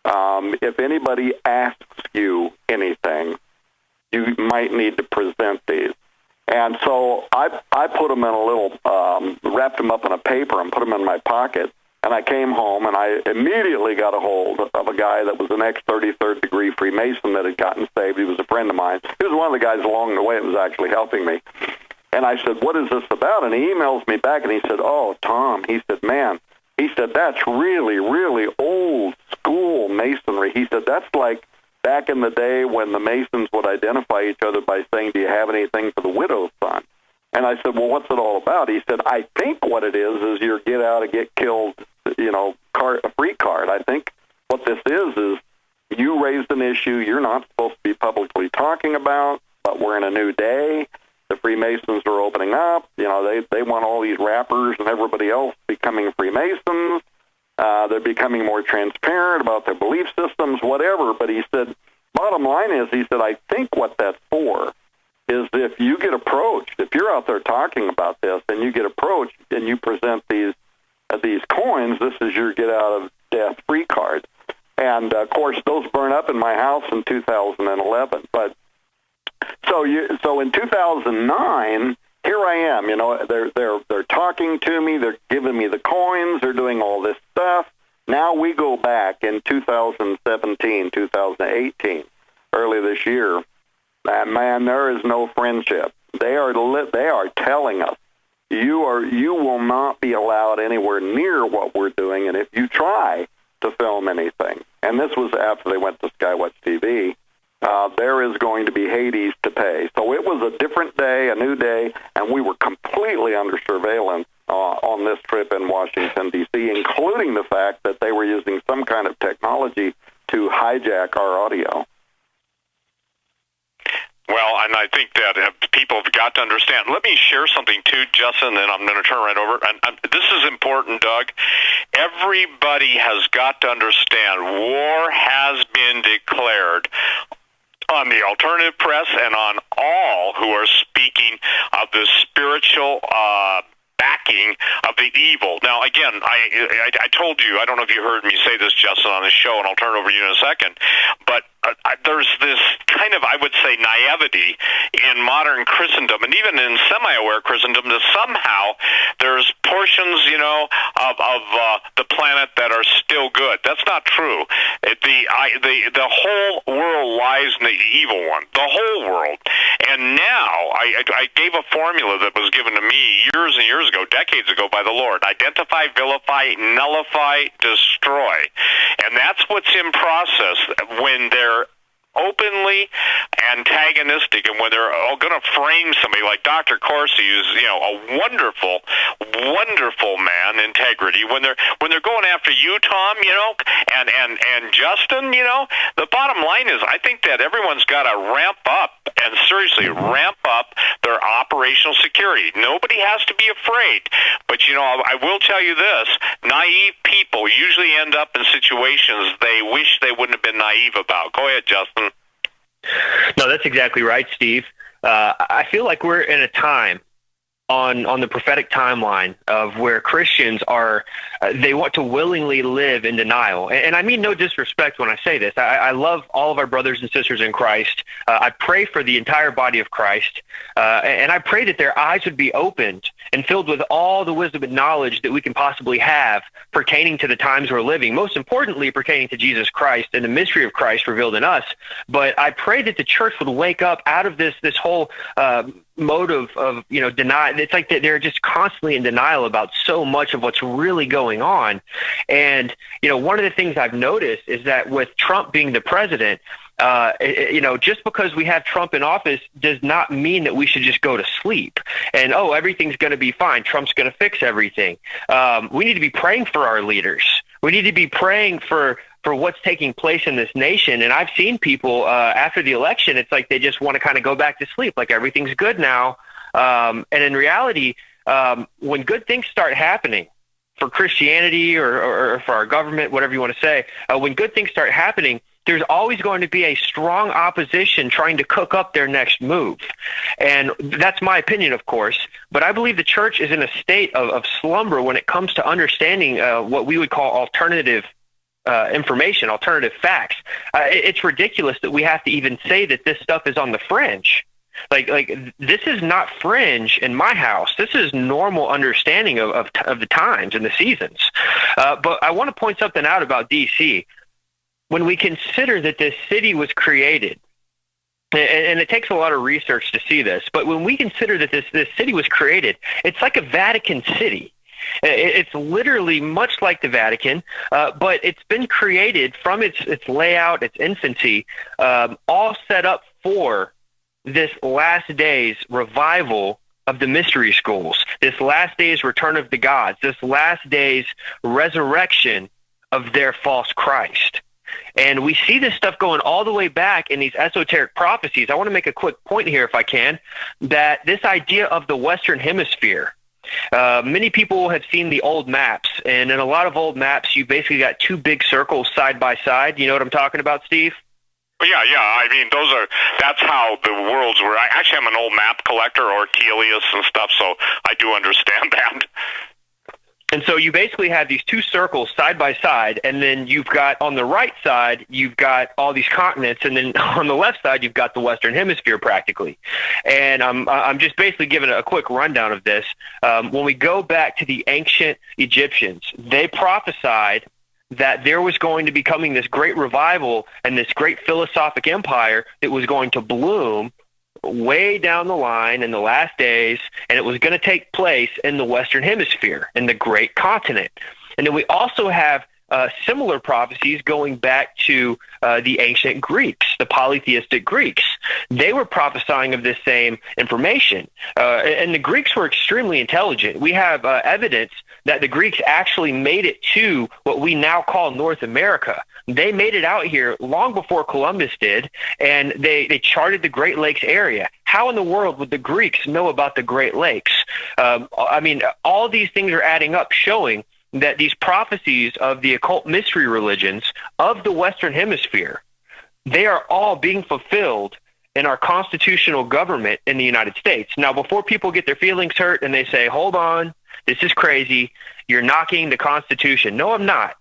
D: if anybody asks you anything, you might need to present these. And so I put them in a little, wrapped them up in a paper and put them in my pocket. And I came home, and I immediately got a hold of a guy that was an ex-33rd degree Freemason that had gotten saved. He was a friend of mine. He was one of the guys along the way that was actually helping me. And I said, what is this about? And he emails me back, and he said, oh, Tom, he said, man, he said, that's really, really old school Masonry. He said, that's like back in the day when the Masons would identify each other by saying, do you have anything for the widow's son? And I said, well, what's it all about? He said, I think what it is your get out or get killed, a free card. I think what this is you raised an issue you're not supposed to be publicly talking about, but we're in a new day. The Freemasons are opening up. They want all these rappers and everybody else becoming Freemasons. They're becoming more transparent about their belief systems, whatever. But he said, bottom line is, he said, I think what that's for is if you get approached, if you're out there talking about this and you get approached and you present these coins, this is your get out of death free card. And, of course, those burned up in my house in 2011. But so in 2009, here I am. You know, they're talking to me. They're giving me the coins. They're doing all this stuff. Now we go back in 2017, 2018, early this year. And man, there is no friendship. They are telling us you will not be allowed anywhere near what we're doing, and if you try to film anything, and this was after they went to Skywatch TV, there is going to be Hades to pay. So it was a different day, a new day, and we were completely under surveillance on this trip in Washington, D.C., including the fact that they were using some kind of technology to hijack our audio.
C: Well, and I think that people have got to understand. Let me share something too, Justin, then I'm going to turn right over. And this is important, Doug. Everybody has got to understand war has been declared on the alternative press and on all who are speaking of the spiritual backing of the evil. Now, again, I told you, I don't know if you heard me say this, Justin, on the show, and I'll turn it over to you in a second, but there's this kind of, I would say, naivety in modern Christendom, and even in semi-aware Christendom, that somehow there's portions, you know, of the planet that are still good. That's not true. The whole world lies in the evil one, the whole world. And now, I gave a formula that was given to me years and years ago, decades ago by the Lord. Identify, vilify, nullify, destroy. And that's what's in process when they're openly antagonistic, and when they're all going to frame somebody like Dr. Corsi, who's, you know, a wonderful, wonderful man, integrity. When they're going after you, Tom, you know, and Justin, you know, the bottom line is, I think that everyone's got to ramp up and seriously ramp up their operational security. Nobody has to be afraid, but you know, I will tell you this: naive people usually end up in situations they wish they wouldn't have been naive about. Go ahead, Justin.
E: No, that's exactly right, Steve. I feel like we're in a time on the prophetic timeline of where Christians are, they want to willingly live in denial. And I mean no disrespect when I say this. I love all of our brothers and sisters in Christ. I pray for the entire body of Christ. And I pray that their eyes would be opened and filled with all the wisdom and knowledge that we can possibly have pertaining to the times we're living, most importantly pertaining to Jesus Christ and the mystery of Christ revealed in us. But I pray that the church would wake up out of this whole mode of you know, deny. It's like they're just constantly in denial about so much of what's really going on. And you know, one of the things I've noticed is that with Trump being the president, you know, just because we have Trump in office does not mean that we should just go to sleep and, oh, everything's going to be fine. Trump's going to fix everything. We need to be praying for our leaders. We need to be praying for what's taking place in this nation. And I've seen people after the election, it's like they just want to kind of go back to sleep, like everything's good now. And in reality, when good things start happening for Christianity or for our government, whatever you want to say, when good things start happening, there's always going to be a strong opposition trying to cook up their next move. And that's my opinion, of course. But I believe the church is in a state of slumber when it comes to understanding what we would call alternative information, alternative facts. It's ridiculous that we have to even say that this stuff is on the fringe. Like this is not fringe in my house. This is normal understanding of the times and the seasons. But I want to point something out about D.C. When we consider that this city was created, and it takes a lot of research to see this, but when we consider that this city was created, it's like a Vatican City. It's literally much like the Vatican, but it's been created from its layout, its infancy, all set up for this last days revival of the mystery schools, this last days return of the gods, this last days resurrection of their false Christ. And we see this stuff going all the way back in these esoteric prophecies. I want to make a quick point here, if I can, that this idea of the Western Hemisphere, many people have seen the old maps, and in a lot of old maps, you basically got two big circles side by side. You know what I'm talking about, Steve?
C: Yeah. I mean, that's how the worlds were. I actually am an old map collector, Ortelius and stuff, so I do understand that.
E: And so you basically have these two circles side by side, and then you've got on the right side, you've got all these continents, and then on the left side, you've got the Western Hemisphere practically. And I'm just basically giving a quick rundown of this. When we go back to the ancient Egyptians, they prophesied that there was going to be coming this great revival and this great philosophic empire that was going to bloom way down the line in the last days, and it was going to take place in the Western Hemisphere, in the great continent. And then we also have similar prophecies going back to the ancient Greeks, the polytheistic Greeks. They were prophesying of this same information. And the Greeks were extremely intelligent. We have evidence that the Greeks actually made it to what we now call North America. They made it out here long before Columbus did, and they charted the Great Lakes area. How in the world would the Greeks know about the Great Lakes? I mean, all these things are adding up, showing that these prophecies of the occult mystery religions of the Western Hemisphere, they are all being fulfilled in our constitutional government in the United States. Now, before people get their feelings hurt and they say, hold on, this is crazy, you're knocking the Constitution. No, I'm not.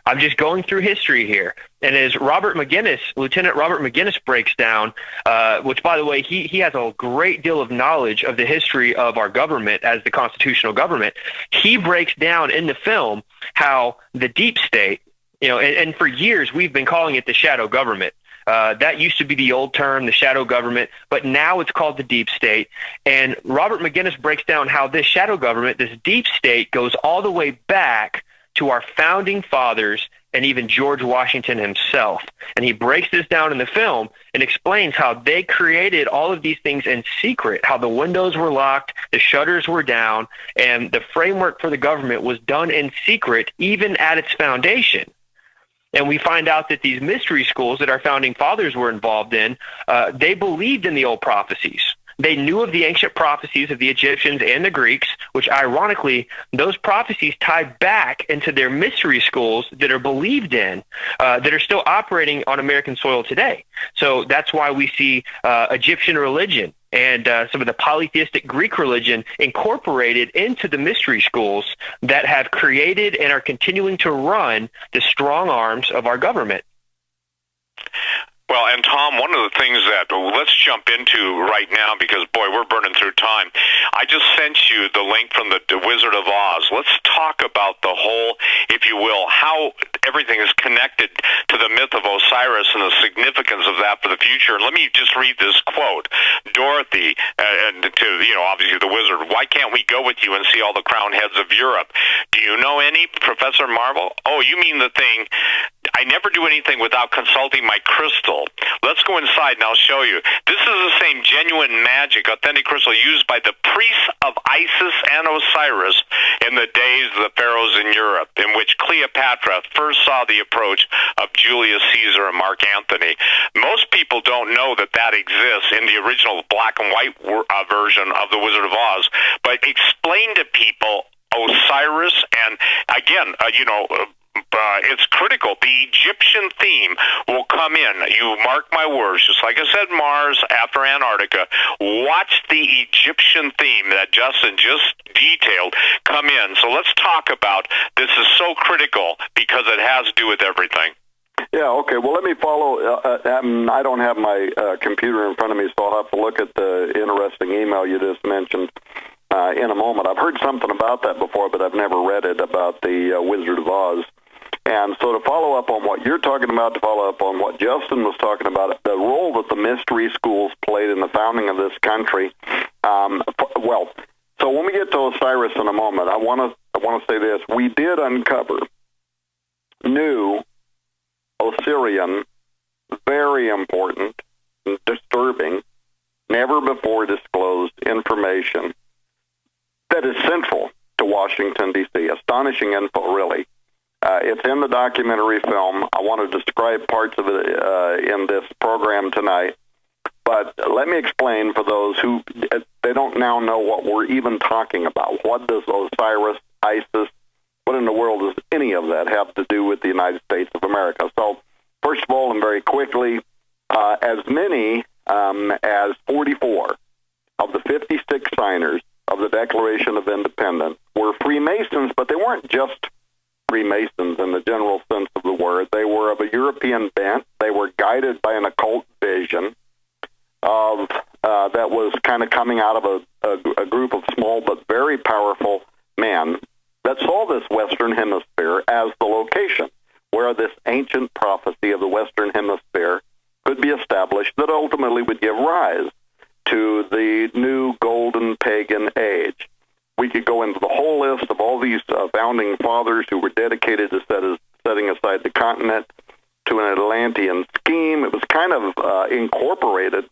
E: I'm just going through history here. And as Lieutenant Robert McGinnis breaks down, which, by the way, he has a great deal of knowledge of the history of our government as the constitutional government, he breaks down in the film how the deep state, and for years we've been calling it the shadow government. That used to be the old term, the shadow government, but now it's called the deep state. And Robert McGinnis breaks down how this shadow government, this deep state, goes all the way back to our founding fathers and even George Washington himself. And he breaks this down in the film and explains how they created all of these things in secret, how the windows were locked, the shutters were down, and the framework for the government was done in secret, even at its foundation. And we find out that these mystery schools that our founding fathers were involved in, they believed in the old prophecies. They knew of the ancient prophecies of the Egyptians and the Greeks, which ironically, those prophecies tie back into their mystery schools that are believed in, that are still operating on American soil today. So that's why we see Egyptian religion and some of the polytheistic Greek religion incorporated into the mystery schools that have created and are continuing to run the strong arms of our government.
C: Well, and Tom, one of the things that let's jump into right now, because, boy, we're burning through time. I just sent you the link from the Wizard of Oz. Let's talk about the whole, if you will, how everything is connected to the myth of Osiris and the significance of that for the future. And let me just read this quote. Dorothy, and to, obviously the wizard, why can't we go with you and see all the crowned heads of Europe? Do you know any, Professor Marvel? Oh, you mean the thing, I never do anything without consulting my crystal. Let's go inside and I'll show you. This is the same genuine magic, authentic crystal used by the priests of Isis and Osiris in the days of the pharaohs in Europe, in which Cleopatra first saw the approach of Julius Caesar and Mark Antony. Most people don't know that that exists in the original black and white version of The Wizard of Oz, but explain to people Osiris, and again, it's critical. The Egyptian theme will come in. You mark my words, just like I said, Mars after Antarctica. Watch the Egyptian theme that Justin just detailed come in. So let's talk about this. Is so critical because it has to do with everything.
D: Yeah, okay. Well, let me follow. I don't have my computer in front of me, so I'll have to look at the interesting email you just mentioned in a moment. I've heard something about that before, but I've never read it, about the Wizard of Oz. And so to follow up on what you're talking about, to follow up on what Justin was talking about, the role that the mystery schools played in the founding of this country, so when we get to Osiris in a moment, I want to say this. We did uncover new Osirian, very important, disturbing, never before disclosed information that is central to Washington, D.C. Astonishing info, really. It's in the documentary film. I want to describe parts of it in this program tonight. But let me explain for those who they don't now know what we're even talking about. What does Osiris, Isis, what in the world does any of that have to do with the United States of America? So, first of all, and very quickly, as many as 44 of the 56 signers of the Declaration of Independence were Freemasons, but they weren't just Freemasons in the general sense of the word. They were of a European bent. They were guided by an occult vision of that was kind of coming out of a group of small but very powerful men that saw this Western Hemisphere as the location where this ancient prophecy of the Western Hemisphere could be established that ultimately would give rise to the new golden pagan age. We could go into the whole list of all these founding fathers who were dedicated to setting aside the continent to an Atlantean scheme. It was kind of incorporated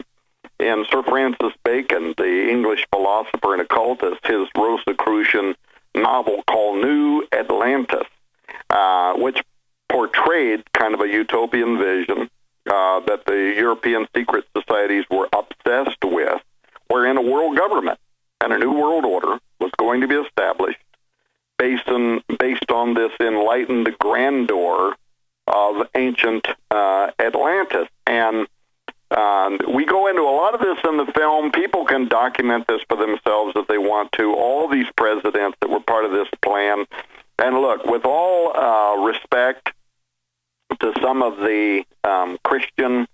D: in Sir Francis Bacon, the English philosopher and occultist, his Rosicrucian novel called New Atlantis, which portrayed kind of a utopian vision that the European secret societies were obsessed with, wherein a world government and a new world order was going to be established based on this enlightened grandeur of ancient Atlantis. And we go into a lot of this in the film. People can document this for themselves if they want to. All these presidents that were part of this plan. And look, with all respect to some of the Christian,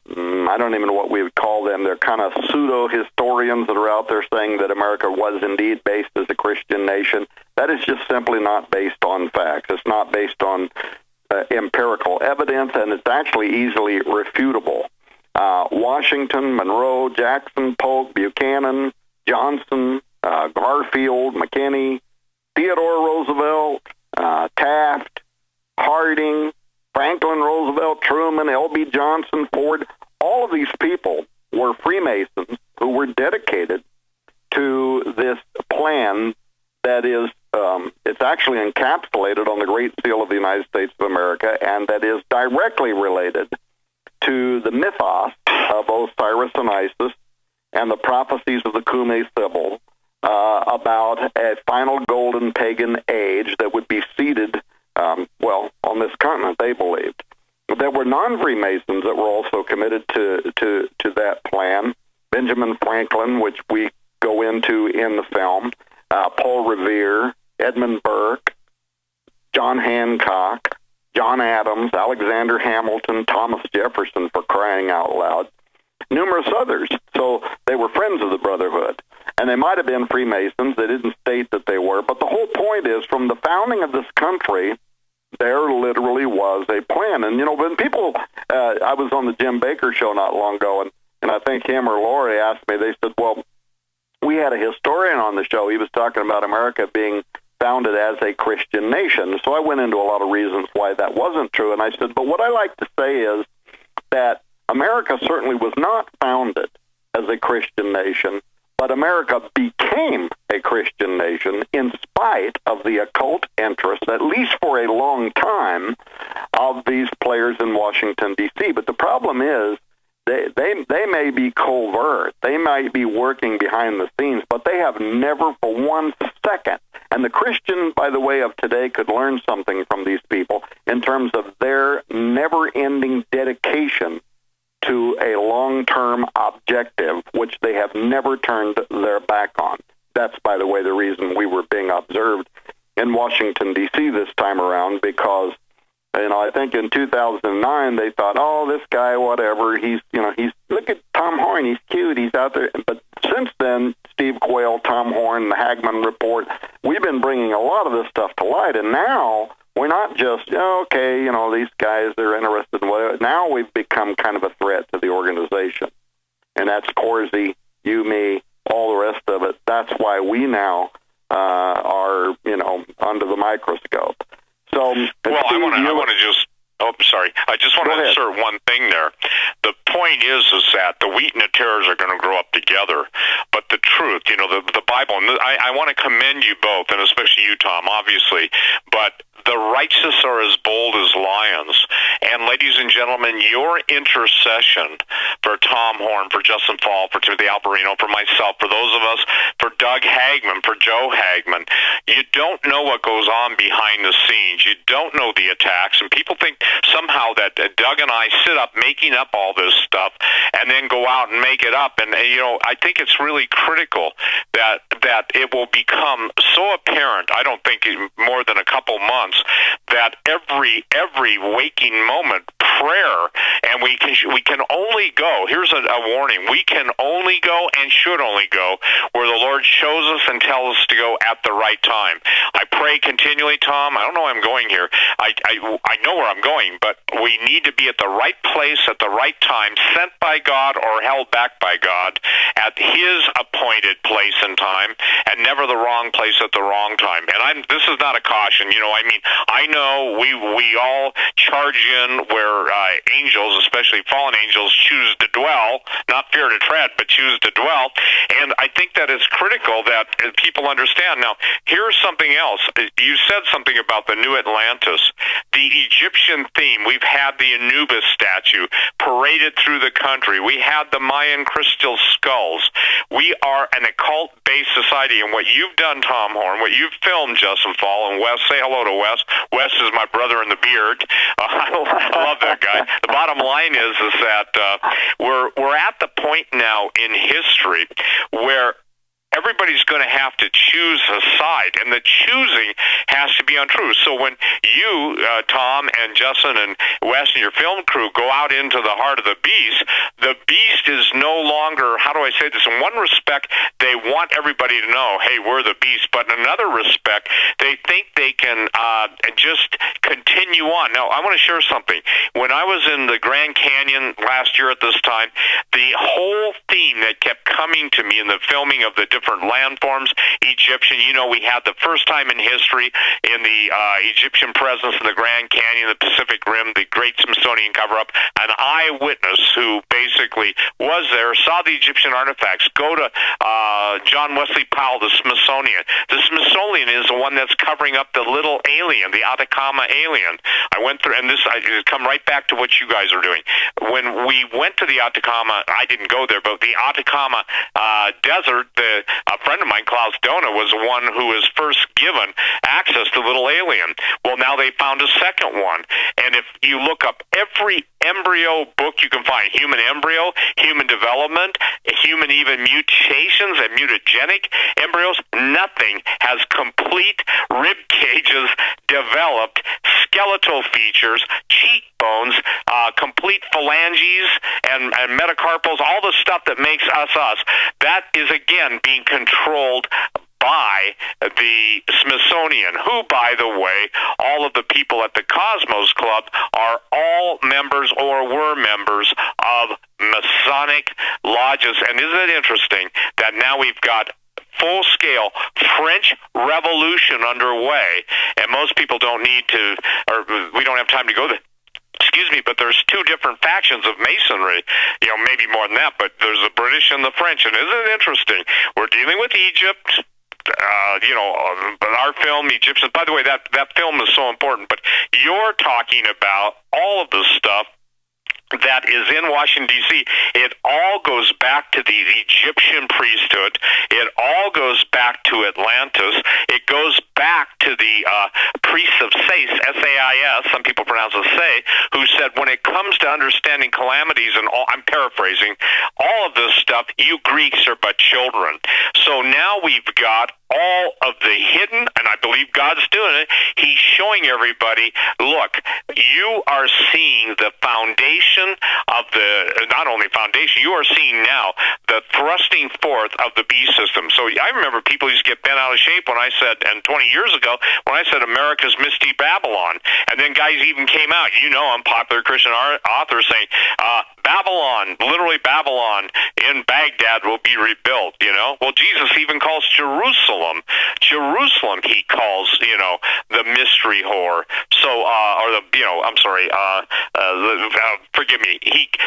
D: I don't even know what we would call them. They're kind of pseudo-historians that are out there saying that America was indeed based as a Christian nation. That is just simply not based on facts. It's not based on empirical evidence, and it's actually easily refutable. Washington, Monroe, Jackson, Polk, Buchanan, Johnson, Garfield, McKinney, Theodore Roosevelt, Taft, Harding, Franklin Roosevelt, Truman, L.B. Johnson, Ford, all of these people were Freemasons who were dedicated to this plan that is, it's actually encapsulated on the Great Seal of the United States of America, and that is directly related to the mythos of Osiris and Isis and the prophecies of the Kume Sibyl about a final golden pagan age that would be seated on this continent, they believed. There were non-Freemasons that were also committed to that plan. Benjamin Franklin, which we go into in the film, Paul Revere, Edmund Burke, John Hancock, John Adams, Alexander Hamilton, Thomas Jefferson, for crying out loud, numerous others. So they were friends of the Brotherhood. And they might have been Freemasons. They didn't state that they were. But the whole point is, from the founding of this country, there literally was a plan. And, when people, I was on the Jim Baker show not long ago, and I think him or Lori asked me, they said, well, we had a historian on the show. He was talking about America being founded as a Christian nation. So I went into a lot of reasons why that wasn't true. And I said, but what I like to say is that America certainly was not founded as a Christian nation, but America became a Christian nation in spite of the occult interest, at least for a long time, of these players in Washington, D.C. But the problem is they may be covert. They might be working behind the scenes, but they have never for 1 second. And the Christian, by the way, of today could learn something from these people in terms of their never-ending dedication to a long-term objective, which they have never turned their back on. That's, by the way, the reason we were being observed in Washington, D.C. this time around, because, I think in 2009 they thought, oh, this guy, whatever, he's look at Tom Horn, he's cute, he's out there. But since then, Steve Quayle, Tom Horn, the Hagman Report, we've been bringing a lot of this stuff to light, and now we're not just, these guys, they're interested in whatever. Now we've become kind of a threat to the organization. And that's Corsi, you, me, all the rest of it. That's why we now are, under the microscope. So,
C: well, I just want to insert one thing there. The point is that the wheat and the tares are going to grow up together. But the truth, the Bible, and I want to commend you both, and especially you, Tom, obviously, but the righteous are as bold as lions. And ladies and gentlemen, your intercession for Tom Horn, for Justin Fall, for Timothy Alberino, for myself, for those of us, for Doug Hagman, for Joe Hagman, you don't know what goes on behind the scenes. You don't know the attacks. And people think somehow that Doug and I sit up making up all this stuff and then go out and make it up. And, I think it's really critical that it will become so apparent, I don't think more than a couple months, that every waking moment, prayer, and we can only go, here's a warning, we can only go and should only go where the Lord shows us and tells us to go at the right time. I pray continually, Tom. I don't know where I'm going here. I know where I'm going, but we need to be at the right place at the right time, sent by God or held back by God at His appointed place and time, and never the wrong place at the wrong time. And this is not a caution. I know we all charge in where angels, especially fallen angels, choose to dwell, not fear to tread, but choose to dwell. And I think that it's critical that people understand. Now, here's something else. You said something about the New Atlantis, the Egyptian theme. We've had the Anubis statue paraded through the country. We had the Mayan crystal skulls. We are an occult-based society, and what you've done, Tom Horn, what you've filmed, Justin Fall, and Wes, say hello to Wes. Wes is my brother in the beard. I love that guy. The bottom line is that we're at the point now in history where everybody's going to have to choose a side, and the choosing has to be untrue. So when you, Tom and Justin and Wes and your film crew go out into the heart of the beast is no longer, how do I say this? In one respect, they want everybody to know, hey, we're the beast. But in another respect, they think they can just continue on. Now, I want to share something. When I was in the Grand Canyon last year at this time, the whole theme that kept coming to me in the filming of the different landforms, Egyptian, we had the first time in history in the Egyptian presence in the Grand Canyon, the Pacific Rim, the Great Smithsonian cover-up, an eyewitness who basically was there, saw the Egyptian artifacts, go to John Wesley Powell, the Smithsonian. The Smithsonian is the one that's covering up the little alien, the Atacama alien. I went through, and I come right back to what you guys are doing. When we went to the Atacama, I didn't go there, but the Atacama desert, a friend of mine, Klaus Dona, was the one who was first given access to little alien. Well, now they found a second one. And if you look up every embryo book you can find, human embryo, human development, human even mutations and mutagenic embryos, nothing has complete rib cages developed, skeletal features, cheekbones, complete phalanges and metacarpals, all the stuff that makes us us. That is, again, being controlled by the Smithsonian, who, by the way, all of the people at the Cosmos Club are all members or were members of Masonic lodges. And isn't it interesting that now we've got full-scale French Revolution underway, and most people don't need to, or we don't have time to go there. Excuse me, but there's two different factions of Masonry, maybe more than that, but there's the British and the French. And isn't it interesting? We're dealing with Egypt, but our film, Egyptian, by the way, that film is so important, but you're talking about all of the stuff that is in Washington, D.C. It all goes back to the Egyptian priesthood. It all goes back to Atlantis. It goes back to the priests of Sais, S-A-I-S, some people pronounce it Say, who said when it comes to understanding calamities and all, I'm paraphrasing, all of this stuff, you Greeks are but children. So now we've got all of the hidden, and I believe God's doing it. He's showing everybody, look, you are seeing the foundation of the, not only foundation, you are seeing now the thrusting forth of the beast system. So I remember people used to get bent out of shape when I said, and 20 years ago, when I said America's Misty Babylon, and then guys even came out, I'm popular Christian author saying, Babylon Babylon, literally Babylon in Baghdad will be rebuilt, you know? Well, Jesus even calls Jerusalem, he calls, you know, the mystery whore. So, forgive me.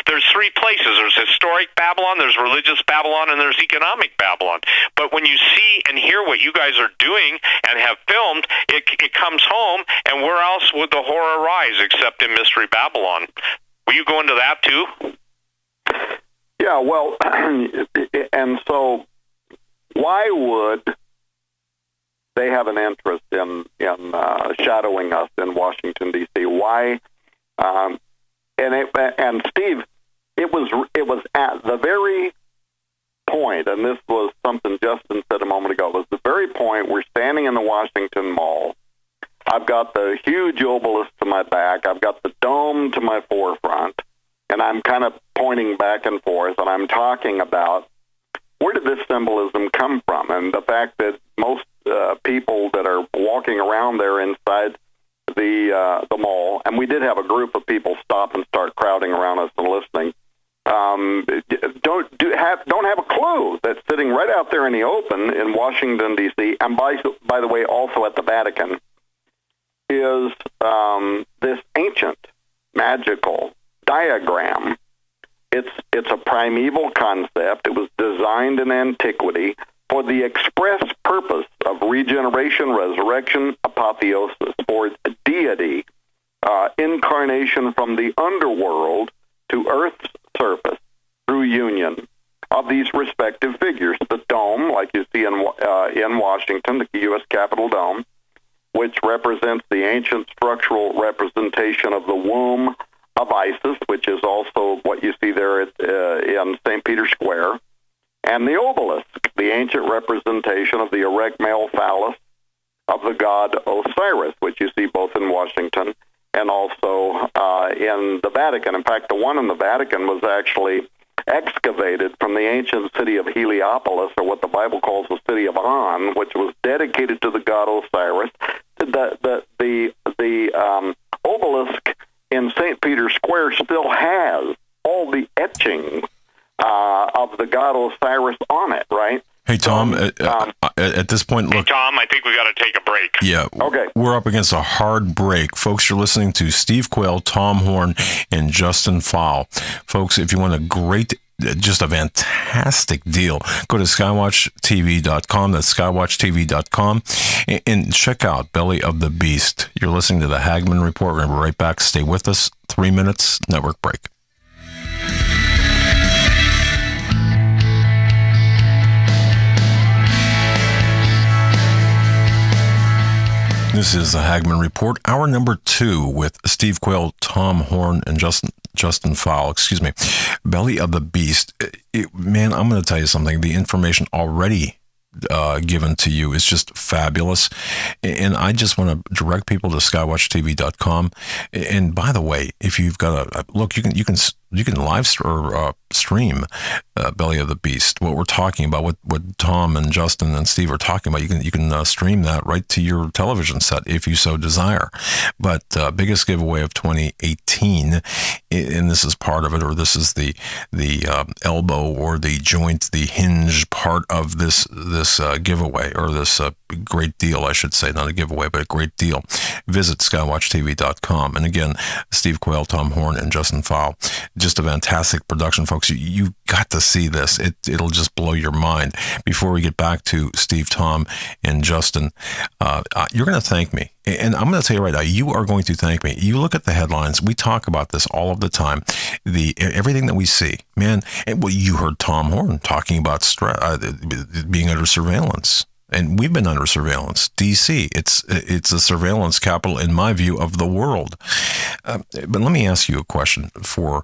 C: There's three places. There's historic Babylon, there's religious Babylon, and there's economic Babylon. But when you see and hear what you guys are doing and have filmed, it comes home, and where else would the horror rise except in Mystery Babylon? Will you go into that too?
D: Yeah, well, and so why would they have an interest in shadowing us in Washington, D.C.? Why? And Steve, it was at the very point, and this was something Justin said a moment ago, it was the very point we're standing in the Washington Mall. I've got the huge obelisk to my back. I've got the dome to my forefront, and I'm kind of pointing back and forth, and I'm talking about where did this symbolism come from, and the fact that most people that are walking around there inside the mall, and we did have a group of people stop and start crowding around us and listening, don't have a clue that sitting right out there in the open in Washington, D.C., and by the way, also at the Vatican, is this ancient magical diagram. It's a primeval concept. It was designed in antiquity for the express purpose of regeneration, resurrection, apotheosis, for deity, incarnation from the underworld to Earth's surface through union of these respective figures. The dome, like you see in Washington, the U.S. Capitol dome, which represents the ancient structural representation of the womb of Isis, which is also what you see there in St. Peter's Square, and the obelisk, the ancient representation of the erect male phallus of the god Osiris, which you see both in Washington and also in the Vatican. In fact, the one in the Vatican was actually excavated from the ancient city of Heliopolis, or what the Bible calls the city of On, which was dedicated to the god Osiris. The obelisk in St. Peter's Square still has all the etchings of the god Osiris on it, right?
B: Hey, Tom, at this point, look.
C: Hey, Tom, I think we got to take a break.
B: Yeah.
D: Okay.
B: We're up against a hard break. Folks, you're listening to Steve Quayle, Tom Horn, and Justin Faul. Folks, if you want just a fantastic deal, go to skywatchtv.com. That's skywatchtv.com, and check out Belly of the Beast. You're listening to the Hagmann Report. We're going to be right back. Stay with us. 3 minutes, network break. This is the Hagmann Report, hour number 2 with Steve Quayle, Tom Horn, and Justin Faul. Excuse me. Belly of the Beast. Man, I'm going to tell you something. The information already given to you is just fabulous, and I just want to direct people to skywatchtv.com. And by the way, if you've got a look, you can live stream Belly of the Beast. What we're talking about, what Tom and Justin and Steve are talking about, you can stream that right to your television set if you so desire. But biggest giveaway of 2018, and this is part of it, or this is the elbow or the joint, the hinge part of this giveaway, or this great deal, I should say, not a giveaway, but a great deal. Visit skywatchtv.com. And again, Steve Quayle, Tom Horn, and Justin Faul. Just a fantastic production, folks. You got to see this. It'll just blow your mind. Before we get back to Steve, Tom, and Justin, you're going to thank me. And I'm going to tell you right now, you are going to thank me. You look at the headlines. We talk about this all of the time. Everything that we see, man. Well, you heard Tom Horn talking about being under surveillance. And we've been under surveillance. D.C., it's a surveillance capital, in my view, of the world. But let me ask you a question for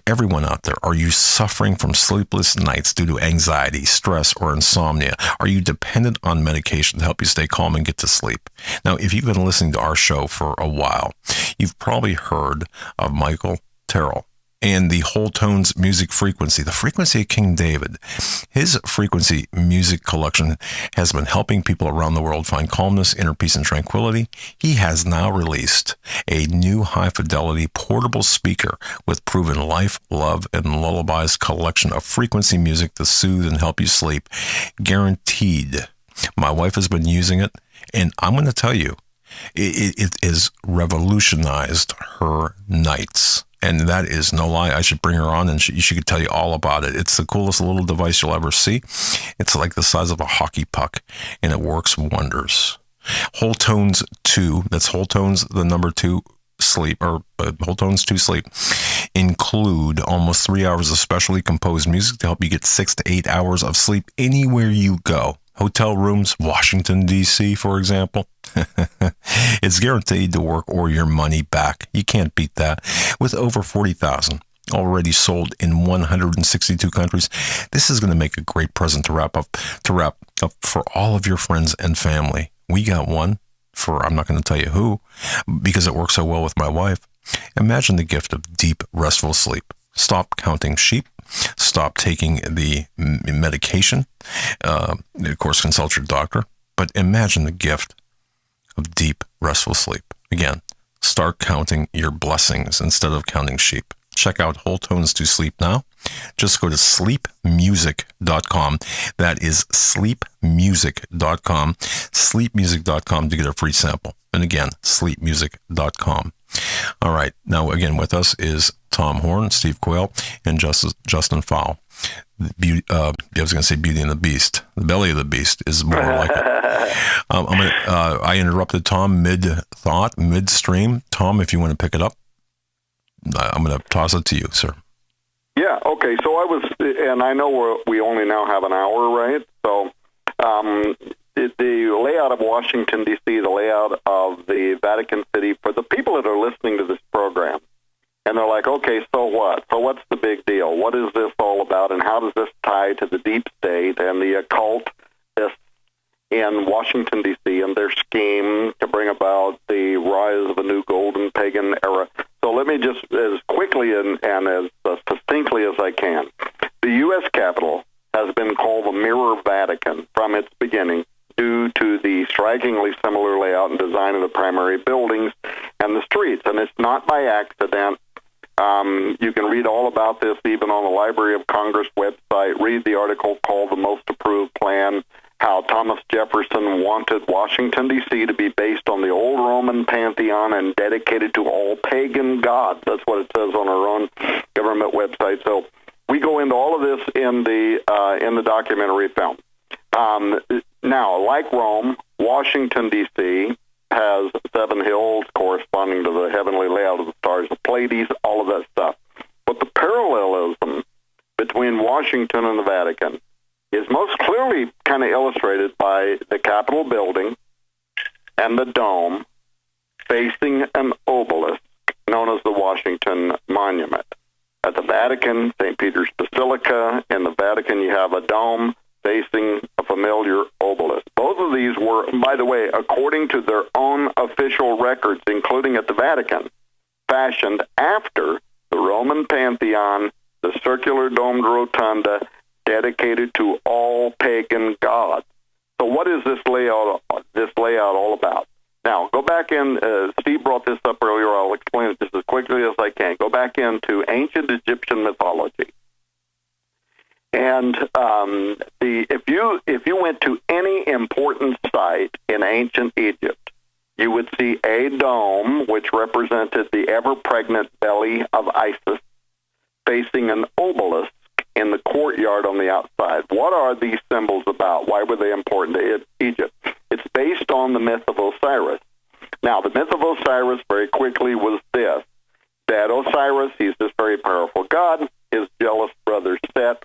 B: everyone out there. Are you suffering from sleepless nights due to anxiety, stress, or insomnia? Are you dependent on medication to help you stay calm and get to sleep? Now, if you've been listening to our show for a while, you've probably heard of Michael Terrell. and the Whole Tones music frequency, the frequency of King David. His frequency music collection has been helping people around the world find calmness, inner peace, and tranquility. He has now released a new high-fidelity portable speaker with proven life, love, and lullabies collection of frequency music to soothe and help you sleep. Guaranteed. My wife has been using it, and I'm going to tell you, it has revolutionized her nights. And that is no lie. I should bring her on and she could tell you all about it. It's the coolest little device you'll ever see. It's like the size of a hockey puck, and it works wonders. Whole Tones 2, that's Whole Tones, the number 2 sleep, or Whole Tones 2 sleep, include almost 3 hours of specially composed music to help you get 6 to 8 hours of sleep anywhere you go. Hotel rooms, Washington, D.C., for example. It's guaranteed to work or your money back. You can't beat that. With over 40,000 already sold in 162 countries, this is going to make a great present to wrap up for all of your friends and family. We got one for, I'm not going to tell you who, because it works so well with my wife. Imagine the gift of deep, restful sleep. Stop counting sheep. Stop taking the medication. Of course, consult your doctor. But imagine the gift of deep, restful sleep. Again, start counting your blessings instead of counting sheep. Check out Whole Tones to Sleep now. Just go to sleepmusic.com. That is sleepmusic.com. Sleepmusic.com to get a free sample. And again, sleepmusic.com. All right. Now, again, with us is Tom Horn, Steve Quayle, and Justin Fowle. I was going to say Beauty and the Beast. The belly of the beast is more like it. I interrupted Tom mid-thought, midstream. Tom, if you want to pick it up, I'm going to toss it to you, sir.
D: Yeah, okay. So and I know we only now have an hour, right? So the layout of Washington, D.C., the layout of the Vatican City, for the people that are listening to this program, and they're like, okay, so what? So what's the big deal? What is this all about, and how does this tie to the deep state and the occult in Washington, D.C., and their scheme to bring about the rise of a new golden pagan era? So let me just, as quickly and as succinctly as I can, the U.S. Capitol has been called the Mirror Vatican from its beginning due to the strikingly similar layout and design of the primary buildings and the streets. And it's not by accident. You can read all about this even on the Library of Congress website. Read the article called The Most Approved Plan, how Thomas Jefferson wanted Washington, D.C. to be based on the old Roman pantheon and dedicated to all pagan gods. That's what it says on our own government website. So we go into all of this in the documentary film. Now, like Rome, Washington, D.C. has 7 hills corresponding to the heavenly layout of the stars of Pleiades, all of that stuff. But the parallelism between Washington and the Vatican is most clearly kind of illustrated by the Capitol building and the dome facing an obelisk known as the Washington Monument. At the Vatican, St. Peter's Basilica, in the Vatican you have a dome facing a familiar obelisk. Both of these were, by the way, according to their own official records, including at the Vatican, fashioned after the Roman Pantheon, the circular domed rotunda, dedicated to all pagan gods. So what is this layout all about? Now, go back in, Steve brought this up earlier, I'll explain it just as quickly as I can. Go back into ancient Egyptian mythology. And if you went to any important site in ancient Egypt, you would see a dome, which represented the ever-pregnant belly of Isis, facing an obelisk in the courtyard on the outside. What are these symbols about? Why were they important to Egypt? It's based on the myth of Osiris. Now, the myth of Osiris, very quickly, was this, that Osiris, he's this very powerful god, his jealous brother Seth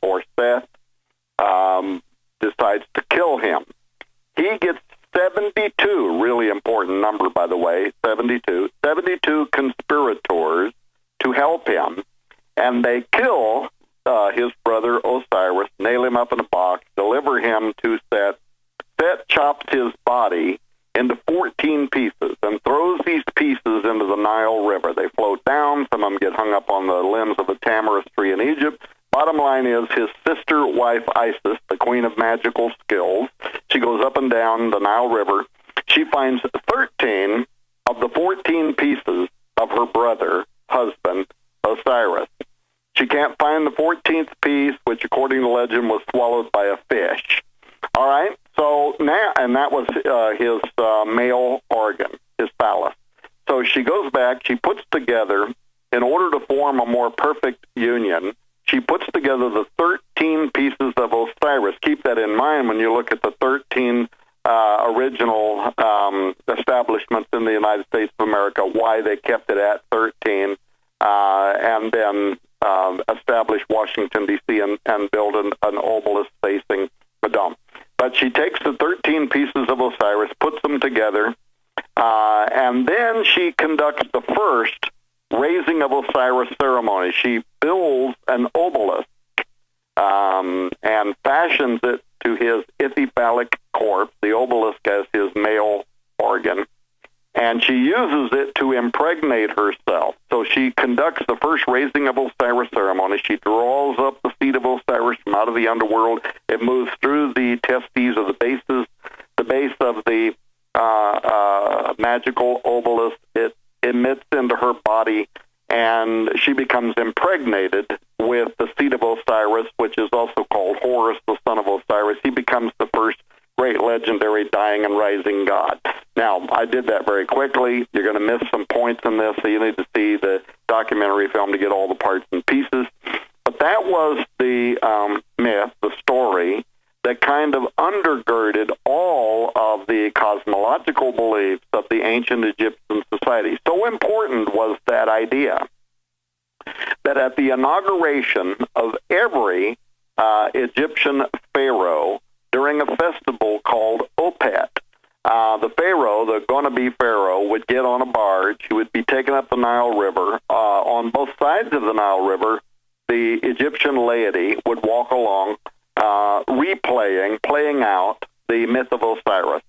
D: decides to kill him. He gets 72, really important number, by the way, 72 conspirators to help him, and they kill his brother Osiris, nail him up in a box, deliver him to Seth. Seth chops his body into 14 pieces and throws these pieces into the Nile River. They float down. Some of them get hung up on the limbs of the tamarisk tree in Egypt. Bottom line is his sister wife, Isis, the queen of magical skills, she goes up and down the Nile River. She finds 13 of the 14 pieces of her brother, husband, Osiris. She can't find the 14th piece, which according to legend was swallowed by a fish. All right, so now, and that was his male organ, his phallus. So she goes back, she puts together, in order to form a more perfect union, she puts together the 13 pieces of Osiris. Keep that in mind when you look at the 13 original establishments in the United States of America, why they kept it at 13, and then established Washington, D.C., and build an obelisk facing the dome. But she takes the 13 pieces of Osiris, puts them together, and then she conducts the first raising of Osiris ceremony. She builds an obelisk and fashions it to his ithyphallic corpse, the obelisk as his male organ, and she uses it to impregnate herself. So she conducts the first raising of Osiris ceremony. She draws up the seed of Osiris from out of the underworld. It moves through the testes of the base of the magical obelisk. It emits into her body, and she becomes impregnated with the seed of Osiris, which is also called Horus, the son of Osiris. He becomes the first great legendary dying and rising god. Now, I did that very quickly. You're going to miss some points in this, so you need to see the documentary film to get all the parts and pieces. But that was the myth, the story, that kind of undergirded all of the cosmological beliefs of the ancient Egyptian society. So important was that idea that at the inauguration of every Egyptian pharaoh during a festival called Opet, the pharaoh, the gonna-be pharaoh, would get on a barge. He would be taken up the Nile River. On both sides of the Nile River, the Egyptian laity would walk along, playing out the myth of Osiris.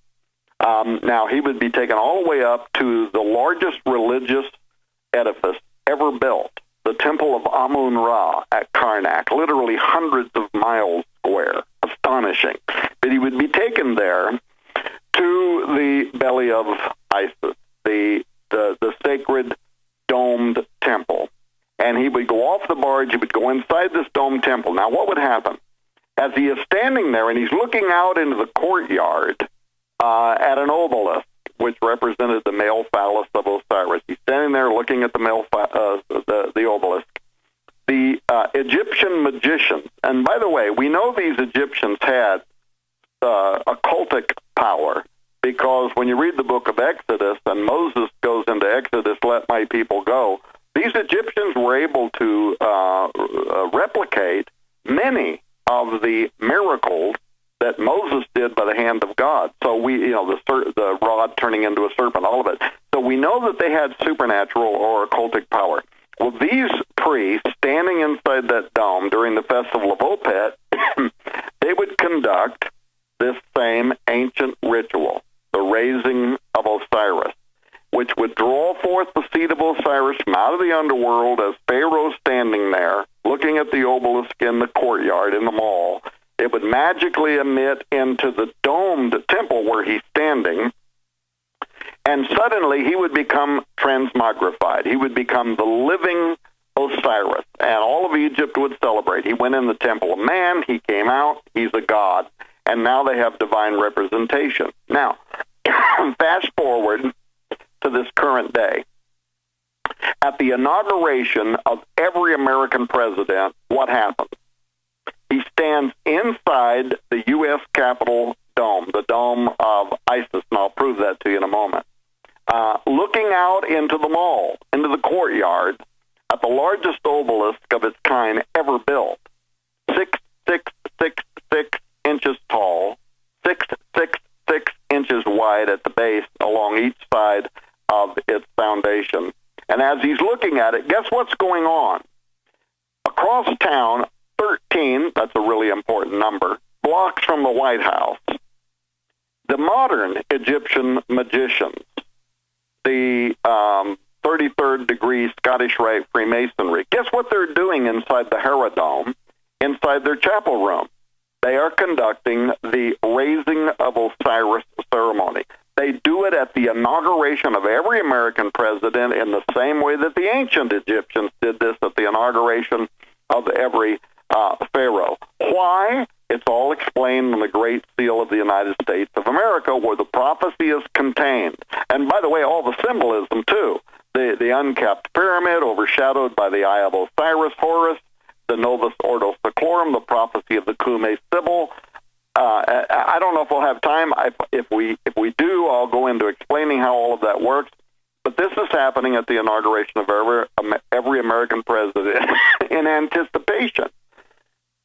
D: Now, he would be taken all the way up to the largest religious edifice ever built, the Temple of Amun-Ra at Karnak, literally hundreds of miles square. Astonishing. But he would be taken there to the belly of Isis, the sacred domed temple. And he would go off the barge, he would go inside this domed temple. Now, what would happen? As he is standing there and he's looking out into the courtyard at an obelisk, which represented the male phallus of Osiris. He's standing there looking at the male the obelisk. The Egyptian magicians, and by the way, we know these Egyptians had occultic power, because when you read the book of Exodus and Moses goes into Exodus, let my people go, these Egyptians were able to replicate many of the miracles that Moses did by the hand of God. So the rod turning into a serpent, all of it. So we know that they had supernatural or occultic power. Well, these priests standing inside that dome during the festival of Opet, they would conduct this same ancient ritual, the raising of Osiris, which would draw forth the seed of Osiris from out of the underworld as Pharaoh standing there, looking at the obelisk in the courtyard in the mall. It would magically emit into the domed temple where he's standing, and suddenly he would become transmogrified. He would become the living Osiris, and all of Egypt would celebrate. He went in the temple of man, he came out, he's a god, and now they have divine representation. Now, fast forward to this current day. At the inauguration of every American president, what happens? He stands inside the U.S. Capitol dome, the dome of Isis, and I'll prove that to you in a moment, looking out into the mall, into the courtyard, at the largest obelisk of its kind ever built, 6 inches tall, 6 inches wide at the base along each side of its foundation. And as he's looking at it, guess what's going on? Across town, 13, that's a really important number, blocks from the White House, The modern Egyptian magicians, the 33rd degree Scottish Rite Freemasonry, guess what they're doing inside the Haradome, inside their chapel room? They are conducting the raising of Osiris ceremony. They do it at the inauguration of every American president in the same way that the ancient Egyptians did this at the inauguration of every pharaoh. Why? It's all explained in the Great Seal of the United States of America, where the prophecy is contained. And by the way, all the symbolism, too. The uncapped pyramid overshadowed by the Eye of Osiris, Horus, the Novus Ordo Seclorum, the prophecy of the Cumae Sibyl. I don't know if we'll have time. If we do, I'll go into explaining how all of that works. But this is happening at the inauguration of every American president in anticipation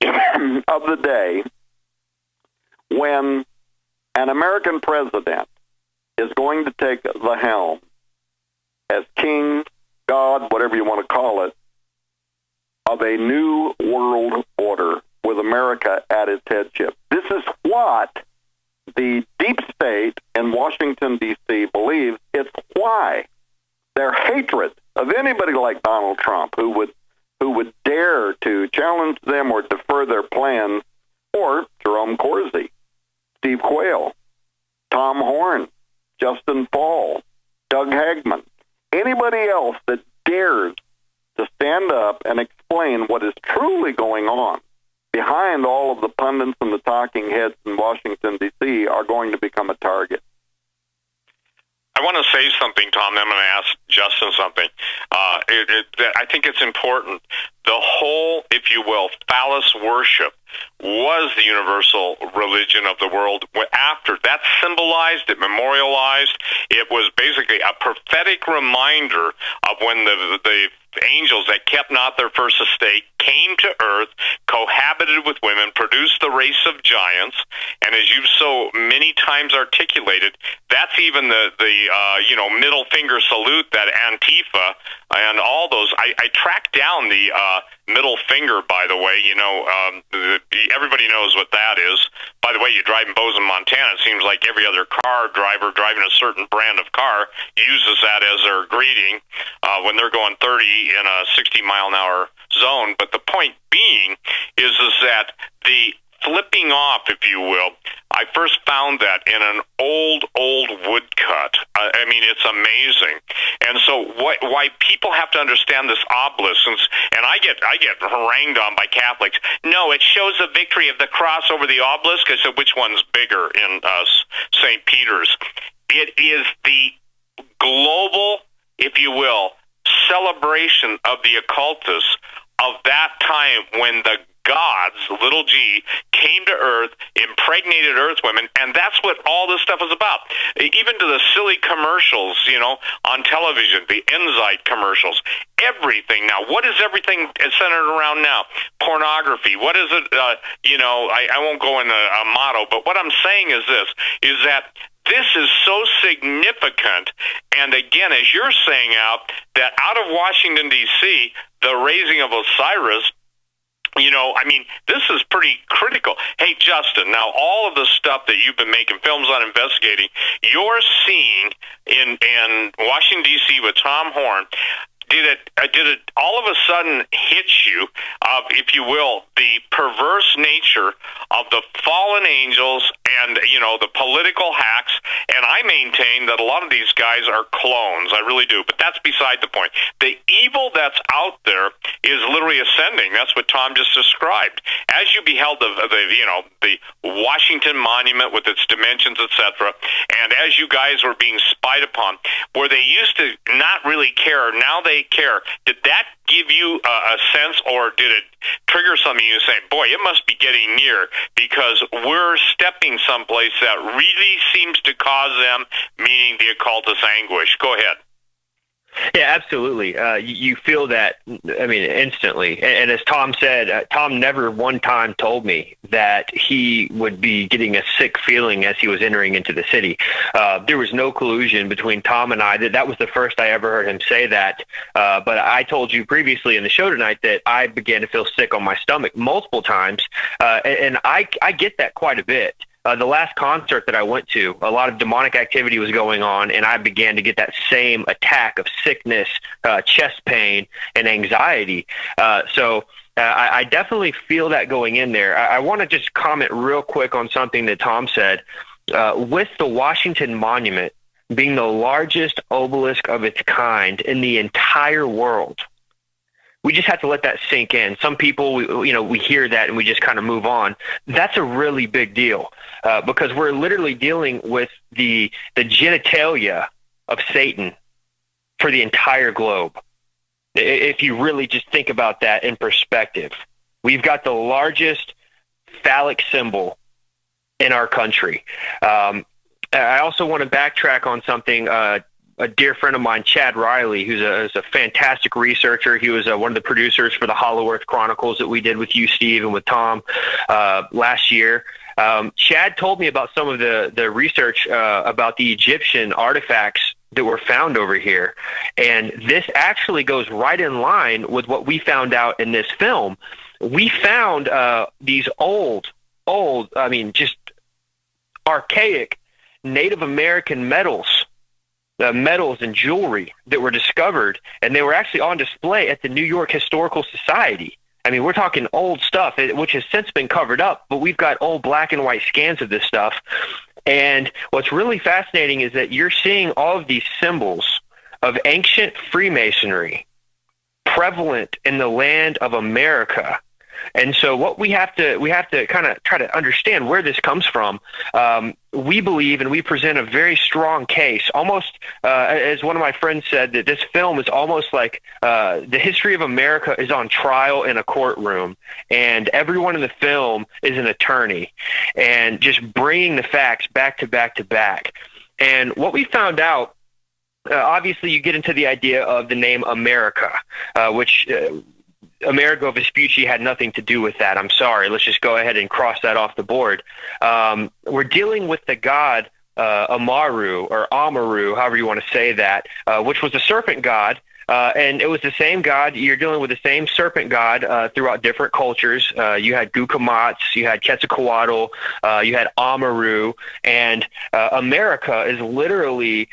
D: of the day when an American president is going to take the helm as king, God, whatever you want to call it, of a new world order with America at its headship. This is what the deep state in Washington, D.C. believes. It's why their hatred of anybody like Donald Trump, who would dare to challenge them or defer their plans, or Jerome Corsi, Steve Quayle, Tom Horn, Justin Fall, Doug Hagman, anybody else that dares to stand up and explain what is truly going on behind all of the pundits and the talking heads in Washington, D.C. are going to become a target.
C: I want to say something, Tom, then I'm going to ask Justin something. I think it's important. The whole, if you will, phallus worship was the universal religion of the world. After that symbolized, it memorialized, it was basically a prophetic reminder of when the angels that kept not their first estate came to earth, cohabited with women, produced the race of giants, and as you've so many times articulated, that's even the middle finger salute that Antifa and all those. I tracked down the middle finger, by the way. Everybody knows what that is. By the way, you drive in Bozeman, Montana, it seems like every other car driver driving a certain brand of car uses that as their greeting when they're going 30 in a 60-mile-an-hour zone. But the point being is that the flipping off, if you will, I first found that in an old woodcut. I mean, it's amazing. And so why people have to understand this obelisk, and I get harangued on by Catholics. No, it shows the victory of the cross over the obelisk. I said, which one's bigger in St. Peter's? It is the global, if you will, celebration of the occultists of that time when the gods, little g, came to earth, impregnated earth women, and that's what all this stuff is about. Even to the silly commercials, on television, the Enzyte commercials, everything. Now, what is everything centered around now? Pornography. What is it? I won't go into a motto, but what I'm saying is this, is that this is so significant, and again, as you're saying that out of Washington, D.C., the raising of Osiris, this is pretty critical. Hey, Justin, now all of the stuff that you've been making films on, investigating, you're seeing in Washington, D.C. with Tom Horn, did it all of a sudden hit you of, if you will, the perverse nature of the fallen angels and, the political hacks? And I maintain that a lot of these guys are clones. I really do. But that's beside the point. The evil that's out there is literally ascending. That's what Tom just described. As you beheld the Washington Monument with its dimensions, etc., and as you guys were being spied upon, where they used to not really care, now they care. Did that give you a sense, or did it trigger something you say, boy, it must be getting near, because we're stepping someplace that really seems to cause them, meaning the occultist anguish? Go ahead.
E: Yeah, absolutely. You feel that, instantly. And as Tom said, Tom never one time told me that he would be getting a sick feeling as he was entering into the city. There was no collusion between Tom and I. That was the first I ever heard him say that. But I told you previously in the show tonight that I began to feel sick on my stomach multiple times. And I get that quite a bit. the last concert that I went to, a lot of demonic activity was going on, and I began to get that same attack of sickness, chest pain, and anxiety. So I definitely feel that going in there. I want to just comment real quick on something that Tom said. With the Washington Monument being the largest obelisk of its kind in the entire world, we just have to let that sink in. Some people, we hear that and we just kind of move on. That's a really big deal because we're literally dealing with the genitalia of Satan for the entire globe. If you really just think about that in perspective, we've got the largest phallic symbol in our country. I also want to backtrack on something. A dear friend of mine, Chad Riley, who's a fantastic researcher. He was one of the producers for the Hollow Earth Chronicles that we did with you, Steve, and with Tom last year. Chad told me about some of the research about the Egyptian artifacts that were found over here. And this actually goes right in line with what we found out in this film. We found these old, just archaic Native American medals and jewelry that were discovered, and they were actually on display at the New York Historical Society. I mean, we're talking old stuff, which has since been covered up, but we've got old black and white scans of this stuff. And what's really fascinating is that you're seeing all of these symbols of ancient Freemasonry prevalent in the land of America. And so what we have to kind of try to understand where this comes from. We believe and we present a very strong case, almost as one of my friends said, that this film is almost like the history of America is on trial in a courtroom, and everyone in the film is an attorney, and just bringing the facts back to back to back. And what we found out, obviously you get into the idea of the name America, which Amerigo Vespucci had nothing to do with that. I'm sorry. Let's just go ahead and cross that off the board. We're dealing with the god Amaru, or Amaru, however you want to say that, which was a serpent god. And it was the same god. You're dealing with the same serpent god throughout different cultures. You had Gukamats, you had Quetzalcoatl, you had Amaru, and America is literally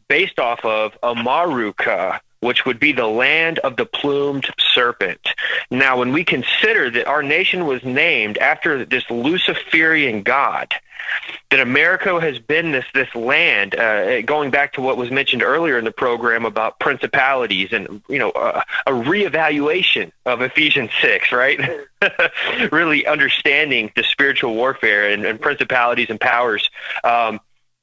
E: based off of Amaruka, which would be the land of the plumed serpent. Now, when we consider that our nation was named after this Luciferian god, that America has been this land, going back to what was mentioned earlier in the program about principalities and, a reevaluation of Ephesians 6, right? Really understanding the spiritual warfare and principalities and powers.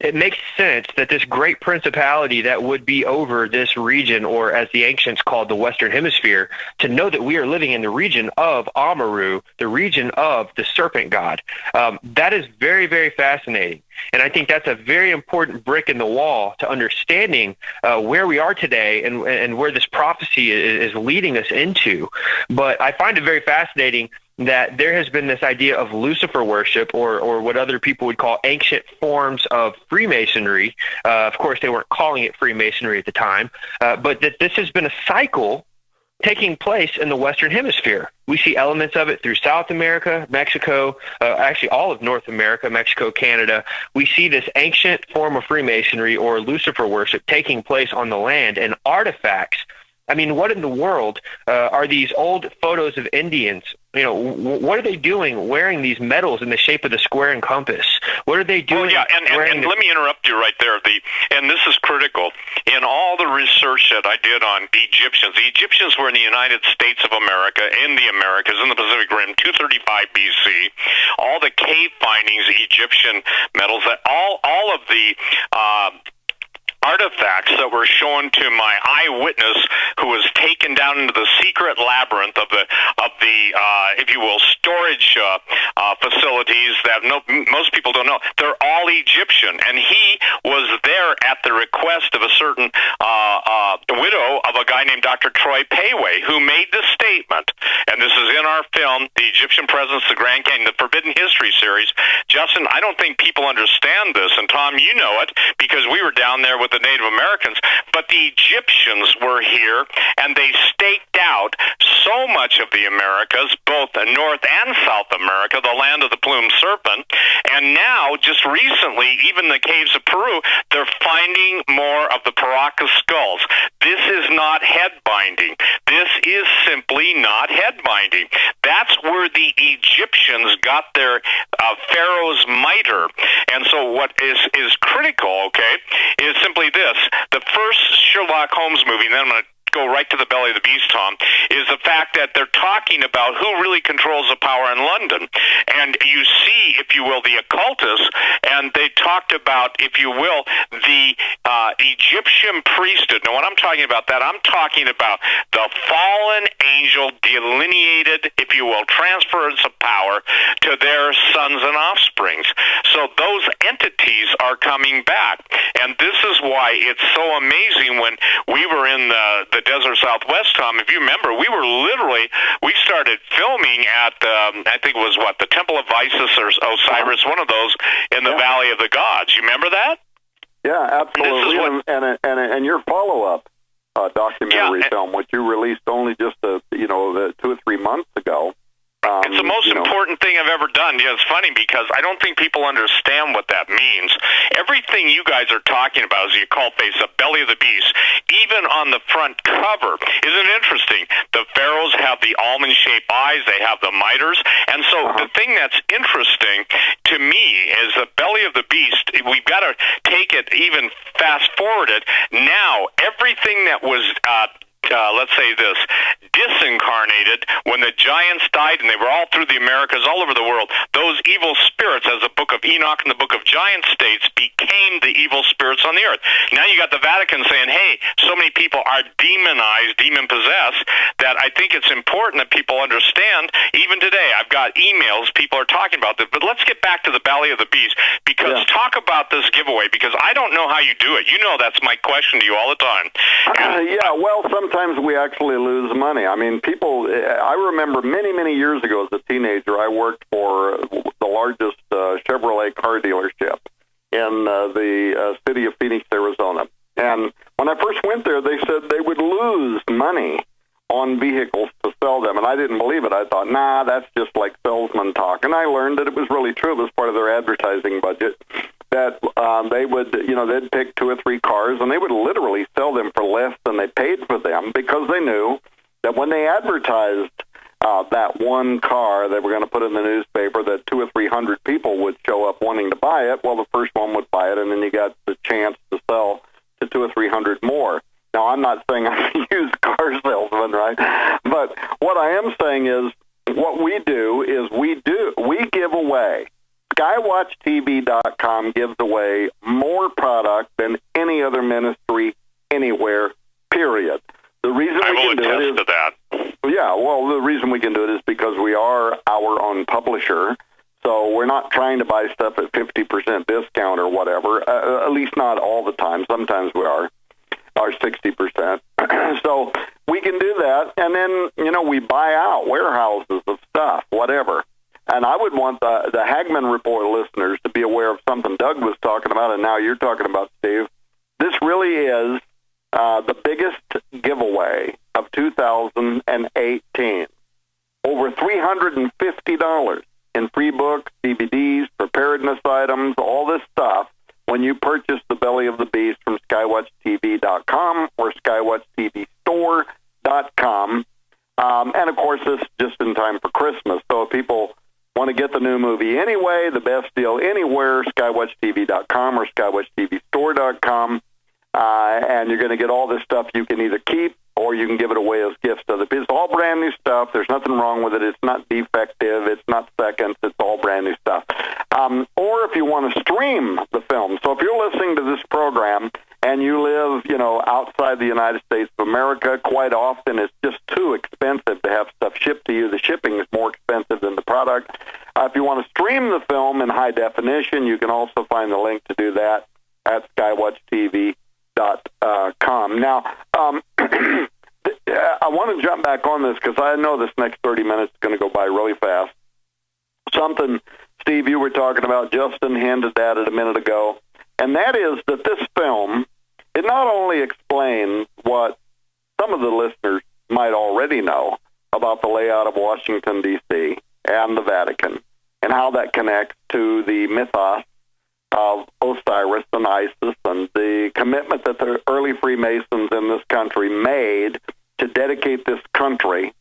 E: It makes sense that this great principality that would be over this region, or as the ancients called the Western Hemisphere, to know that we are living in the region of Amaru, the region of the serpent god. That is very, very fascinating. And I think that's a very important brick in the wall to understanding where we are today and where this prophecy is leading us into. But I find it very fascinating that there has been this idea of Lucifer worship, or what other people would call ancient forms of Freemasonry. Of course, they weren't calling it Freemasonry at the time, but that this has been a cycle taking place in the Western Hemisphere. We see elements of it through South America, Mexico, actually all of North America, Mexico, Canada. We see this ancient form of Freemasonry or Lucifer worship taking place on the land, and artifacts. I mean, what in the world are these old photos of Indians? What are they doing wearing these medals in the shape of the square and compass? What are they doing?
C: Well, yeah, and let me interrupt you right there. And this is critical. In all the research that I did on the Egyptians were in the United States of America, in the Americas, in the Pacific Rim, 235 BC. All the cave findings, Egyptian medals, all of the artifacts that were shown to my eyewitness, who was taken down into the secret labyrinth of the if you will, storage facilities that most people don't know. They're all Egyptian, and he was there at the request of a certain widow of a guy named Dr. Troy Payway, who made the statement, and this is in our film, the Egyptian Presence, the Grand Canyon, the Forbidden History series, Justin, I don't think people understand this, and Tom, you know it, because we were down there with the Native Americans, but the Egyptians were here, and they staked out so much of the Americas, both North and South America, the land of the plumed serpent, and now, just recently, even the caves of Peru, they're finding more of the Paracas skulls. This is not head binding. This is simply not head binding. That's where the Egyptians got their pharaoh's mitre. And so what is critical, okay, is simply this. The first Sherlock Holmes movie, and then I'm going to go right to the belly of the beast, Tom, is the fact that they're talking about who really controls the power in London. And you see, if you will, the occultists, and they talked about, if you will, the Egyptian priesthood. Now, when I'm talking about that, I'm talking about the fallen angel delineated, if you will, transference of power to their sons and offsprings. So those entities are coming back. And this is why it's so amazing when we were in the desert Southwest, Tom. If you remember, we started filming at, I think it was the Temple of Isis or Osiris, one of those in the Valley of the Gods. You remember that?
D: Yeah, absolutely. And your follow-up documentary film, which you released only just 2 or 3 months ago.
C: It's the most important thing I've ever done. Yeah, it's funny because I don't think people understand what that means. Everything you guys are talking about is the occult face, the belly of the beast, even on the front cover. Isn't it interesting? The pharaohs have the almond-shaped eyes. They have the mitres. And so the thing that's interesting to me is the belly of the beast. We've got to take it even fast-forwarded. Now, everything that was let's say this, disincarnated when the giants died, and they were all through the Americas, all over the world. Those evil spirits, as the book of Enoch and the book of Giant states, became the evil spirits on the earth. Now you got the Vatican saying, hey, so many people are demonized, demon-possessed, that I think it's important that people understand. Even today, I've got emails, people are talking about this, but let's get back to the belly of the beast, because talk about this giveaway, because I don't know how you do it. You know that's my question to you all the time.
D: Well, sometimes we actually lose money. I mean, I remember many years ago as a teenager, I worked for the largest Chevrolet car dealership in the city of Phoenix, Arizona. And when I first went there, they said they would lose money on vehicles to sell them. And I didn't believe it. I thought, nah, that's just like salesman talk. And I learned that it was really true. It was part of their advertising budget, that they would, they'd pick 2 or 3 cars, and they would literally sell them for less than they paid for them, because they knew that when they advertised that one car they were going to put in the newspaper, that 200 or 300 people would show up wanting to buy it. Well, the first one would buy it, and then you got the chance to sell to 200 or 300 more. Now, I'm not saying I'm a used car salesman, right? But what I am saying is, what we do is we give away. SkywatchTV.com gives away more product than any other ministry anywhere, period. The reason we can do it is,
C: to that.
D: Yeah, well, the reason we can do it is because we are our own publisher. So we're not trying to buy stuff at 50% discount or whatever, at least not all the time. Sometimes we are, or 60%. So we can do that, and then, we buy out warehouses of stuff, whatever. And I would want the Hagmann Report listeners to be aware of something Doug was talking about, and now you're talking about, Steve. This really is the biggest giveaway of 2018. Over $350 in free books, DVDs, preparedness items, all this stuff when you purchase The Belly of the Beast from SkywatchTV.com or SkywatchTVStore.com. And, of course, this is just in time for Christmas. So if people want to get the new movie anyway, the best deal anywhere, SkywatchTV.com or SkywatchTVStore.com. And you're going to get all this stuff you can either keep or you can give it away as gifts to other people. It's all brand new stuff. There's nothing wrong with it. It's not defective. It's not seconds. It's all brand new stuff. Or if you want to stream the film. So if you're listening to this program and you live, outside the United States of America, quite often it's just too expensive to have stuff shipped to you. The shipping is more expensive than the product. If you want to stream the film in high definition, you can also find the link to do that at SkywatchTV.com. Now, I want to jump back on this because I know this next 30 minutes is going to go by really fast. Something, Steve, you were talking about, Justin hinted at it a minute ago, and that is that this film, it not only explains what some of the listeners might already know about the layout of Washington, D.C. and the Vatican, and how that connects to the mythos of Osiris and Isis and the commitment that the early Freemasons in this country made to dedicate this country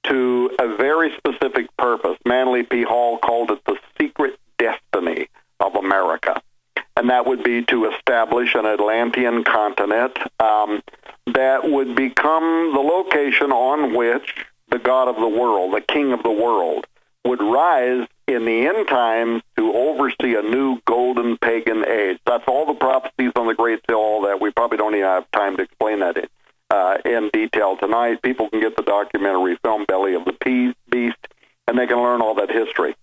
D: to a very specific purpose. Manly P. Hall called it the secret destiny of America. And that would be to establish an Atlantean continent that would become the location on which the God of the world, the King of the world, would rise in the end times to oversee a new golden pagan age. That's all the prophecies on the Great Seal, all that. We probably don't even have time to explain that in detail tonight. People can get the documentary film Belly of the Beast, and they can learn all that history.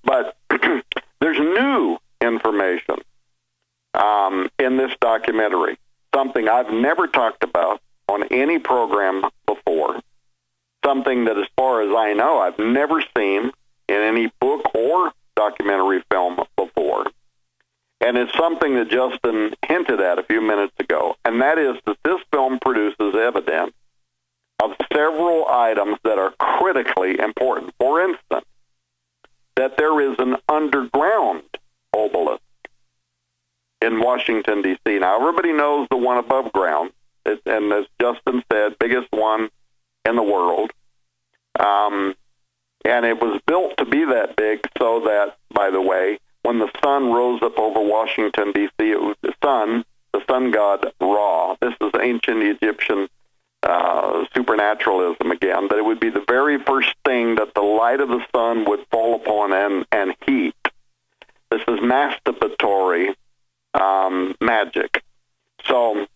D: But there's new information in this documentary, something I've never talked about on any program before, something that, as far as I know, I've never seen in any book or documentary film before. And it's something that Justin hinted at a few minutes ago, and that is that this film produces evidence of several items that are critically important. For instance, that there is an underground obelisk in Washington, D.C. Now, everybody knows the one above ground, and as Justin said, biggest one in the world. And it was built to be that big so that, by the way, when the sun rose up over Washington, D.C., it was the sun god Ra. This is ancient Egyptian supernaturalism again, that it would be the very first thing that the light of the sun would fall upon and heat. This is masturbatory magic. So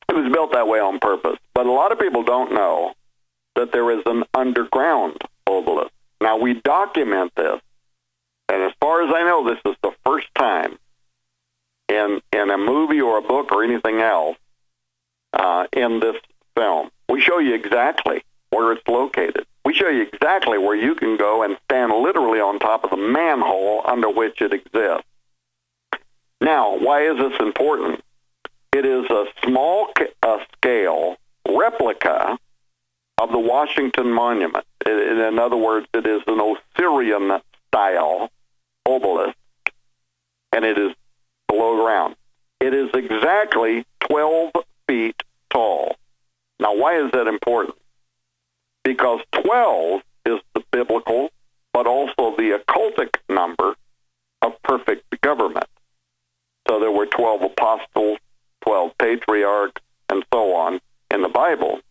D: it was built that way on purpose. But a lot of people don't know that there is an underground obelisk. Now, we document this, and as far as I know, this is the first time in a movie or a book or anything else in this film. We show you exactly where it's located. We show you exactly where you can go and stand literally on top of the manhole under which it exists. Now, why is this important? It is a small scale replica of the Washington Monument. In other words, it is an Osirian-style obelisk, and it is below ground. It is exactly 12 feet tall. Now, why is that important? Because 12 is the biblical, but also the occultic number of perfect government. So there were 12 apostles, 12 patriarchs, and so on in the Bible.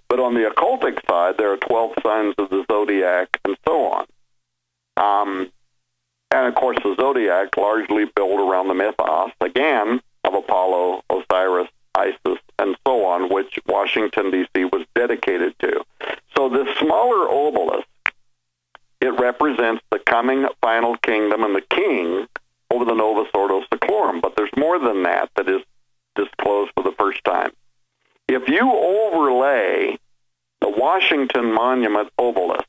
D: But on the occultic side, there are 12 signs of the zodiac and so on. And of course, the zodiac largely built around the mythos, again, of Apollo, Osiris, Isis, and so on, which Washington, D.C. was dedicated to. So this smaller obelisk, it represents the coming final kingdom and the king over the Novus Ordo Seclorum. But there's more than that is disclosed for the first time. If you overlay the Washington Monument obelisk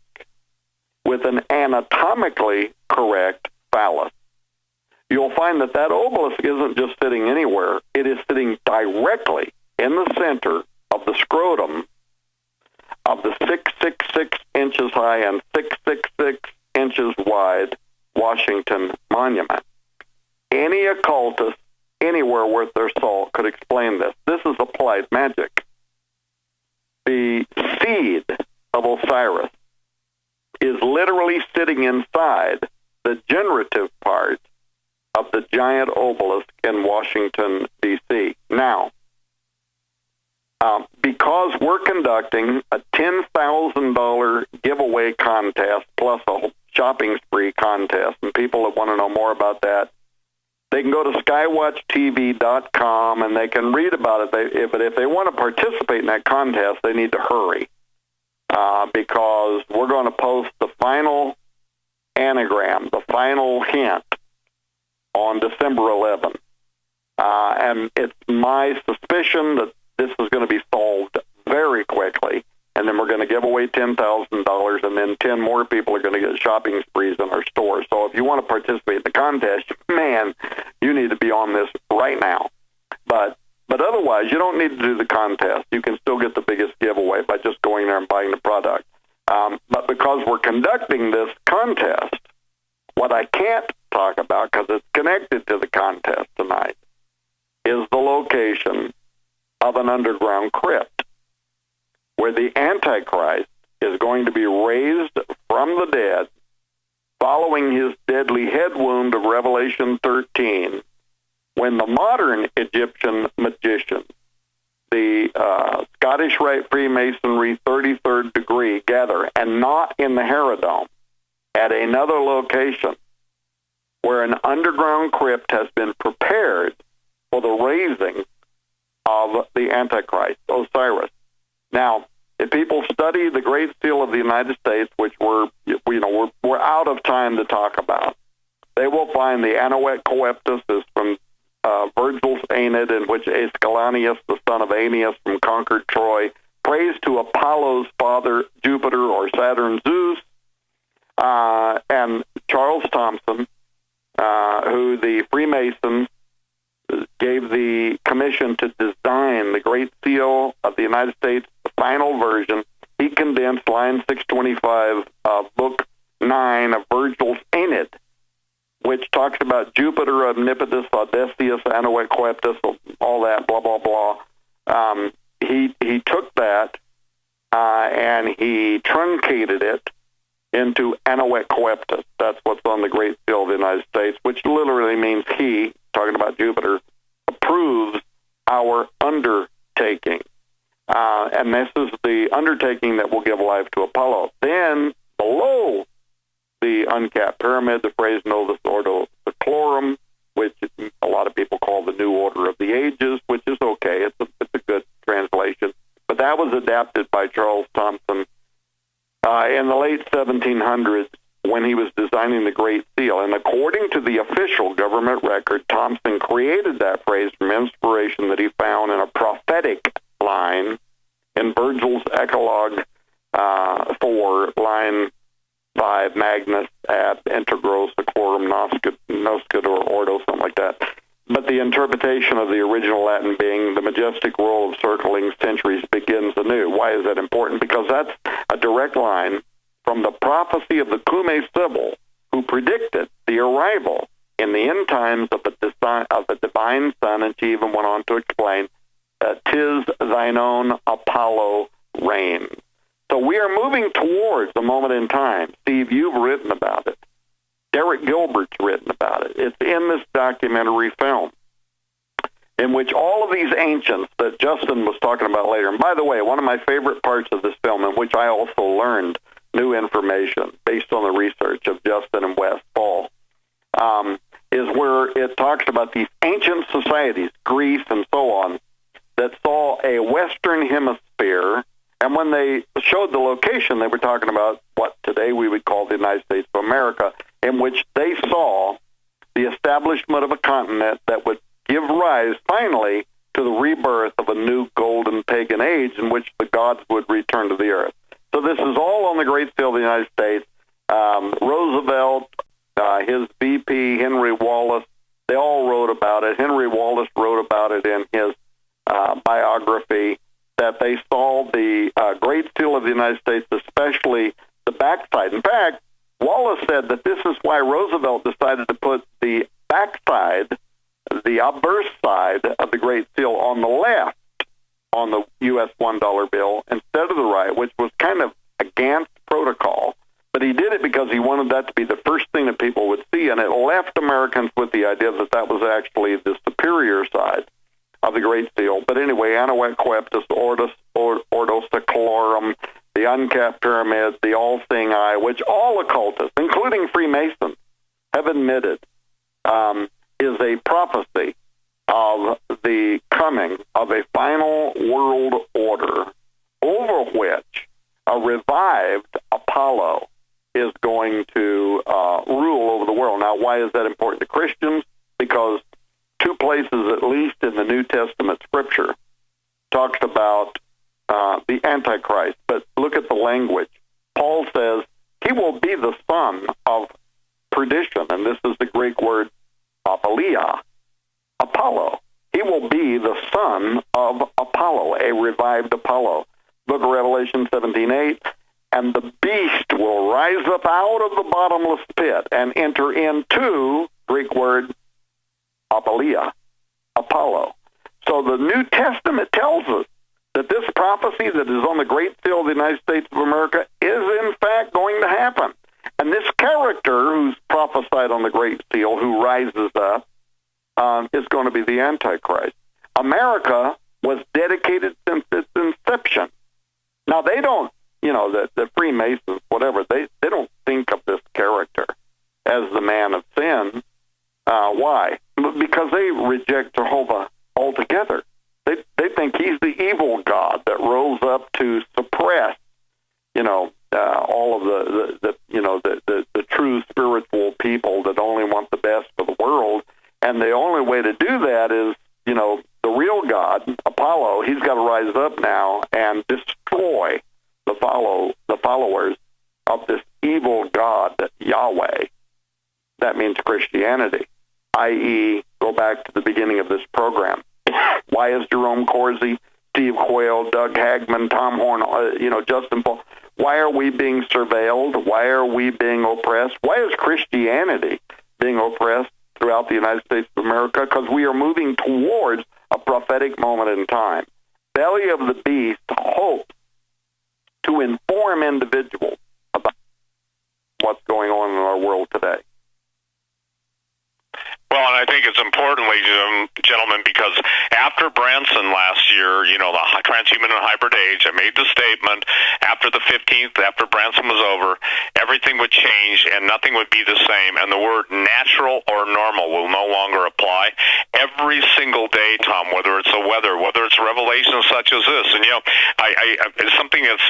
D: with an anatomically correct phallus, you'll find that that obelisk isn't just sitting anywhere. It is sitting directly in the center of the scrotum of the 666 inches high and 666 inches wide Washington Monument. Any occultist anywhere worth their salt could explain this. This is applied magic. The seed of Osiris is literally sitting inside the generative part of the giant obelisk in Washington, D.C. Now, because we're conducting a $10,000 giveaway contest plus a shopping spree contest, and people that want to know more about that, they can go to skywatchtv.com and they can read about it. But if they want to participate in that contest, they need to hurry because we're going to post the final anagram, the final hint, on December 11th. And it's my suspicion that this is going to be solved very quickly, and then we're going to give away $10,000, and then 10 more people are going to get shopping sprees in our store. So if you want to participate in the contest, man, you need to be on this right now. But otherwise, you don't need to do the contest. You can still get the biggest giveaway by just going there and buying the product. But because we're conducting this contest, what I can't talk about, because it's connected to the contest tonight, is the location of an underground crypt where the Antichrist is going to be raised from the dead following his deadly head wound of Revelation 13, when the modern Egyptian magician, the Scottish Rite Freemasonry 33rd degree, gather, and not in the Herodome, at another location where an underground crypt has been prepared for the raising of the Antichrist, Osiris. Now, if people study the Great Seal of the United States, which we're out of time to talk about, they will find the Anuet Coeptus is from Virgil's Aeneid, in which Aeschylanius, the son of Aeneas from conquered Troy, prays to Apollo's father, Jupiter, or Saturn, Zeus, and Charles Thompson, who the Freemasons gave the commission to design the Great Seal of the United States, the final version. He condensed line 625 of Book 9 of Virgil's Aeneid, which talks about Jupiter, Omnipotence, Odysseus, Anuet Coeptus, all that, blah, blah, blah. He took that and he truncated it into Anuet Coeptus. That's what's on the Great Seal of the United States, which literally means he, talking about Jupiter, approves our undertaking. And this is the undertaking that will give life to Apollo. Then, below the uncapped pyramid, the phrase Novus Ordo Seclorum, which a lot of people call the New Order of the Ages, which is okay. It's a good translation. But that was adapted by Charles Thompson in the late 1700s when he was designing the Great Seal. And according to the official government record, Thompson created that phrase from inspiration that he found in a prophetic line in Virgil's Eclogue 4, line 5, Magnus ab integro seclorum noscit or ordo, something like that. But the interpretation of the original Latin being the majestic roll of circling centuries begins anew. Why is that important? Because that's a direct line from the prophecy of the Cumae Sibyl, who predicted the arrival in the end times of the divine Son, and she even went on to explain that 'tis thine own Apollo reigns. So we are moving towards a moment in time. Steve, you've written about it. Derek Gilbert's written about it. It's in this documentary film in which all of these ancients that Justin was talking about later, and by the way, one of my favorite parts of this film, in which I also learned new information based on the research of Justin and Wes Paul, is where it talks about these ancient societies, Greece and so on, that saw a Western Hemisphere. And when they showed the location, they were talking about what today we would call the United States of America, in which they saw the establishment of a continent that would give rise, finally, to the rebirth of a new golden pagan age in which the gods would return to the earth. So this is all on the Great Seal of the United States. Roosevelt, his VP, Henry Wallace, they all wrote about it. Henry Wallace wrote about it in his biography, that they saw the Great Seal of the United States, especially the backside. In fact, Wallace said that this is why Roosevelt decided to put the backside, the obverse side of the Great Seal on the left on the U.S. $1 bill instead of the right, which was kind of against protocol. But he did it because he wanted that to be the first thing that people would see, and it left Americans with the idea that that was actually the superior side of the Great Seal. But anyway, Anuet Coeptus, Ordo Seclorum, the uncapped pyramids, the all-seeing eye, which all occultists, including Freemasons, have admitted is a prophecy of the coming of a final world order over which a revived Apollo is going to rule over the world. Now, why is that important to Christians? Because two places, at least in the New Testament Scripture, talks about the Antichrist. But look at the language. Paul says he will be the son of perdition, and this is the Greek word Apollo. He will be the son of Apollo, a revived Apollo. Book of Revelation 17:8, and the beast will rise up out of the bottomless pit and enter into, Greek word Apollo. So the New Testament tells us that this prophecy that is on the Great Seal of the United States of America is in fact going to happen. And this character who's prophesied on the Great Seal, who rises up, is going to be the Antichrist. America was dedicated since its inception. Now, they don't, the Freemasons, whatever, they don't think of this character as the man of sin. Why? Because they reject Jehovah altogether. They think he's the evil God that rose up to suppress, all of the true spiritual people that only want the best for the world. And the only way to do that is, the real God, Apollo, he's got to rise up now and destroy the followers of this evil God, Yahweh. That means Christianity, i.e., go back to the beginning of this program. Why is Jerome Corsi, Steve Quayle, Doug Hagman, Tom Horn, Justin Paul, why are we being surveilled? Why are we being oppressed? Why is Christianity being oppressed throughout the United States of America? Because we are moving towards a prophetic moment in time. Belly of the Beast hopes to inform individuals about what's going on in our world today.
C: Well, and I think it's important, ladies and gentlemen, because after Branson last year, the transhuman and hybrid age, I made the statement, after the 15th, after Branson was over, everything would change and nothing would be the same, and the word natural or normal will no longer apply. Every single day, Tom, whether it's the weather, whether it's revelations such as this, and it's something that's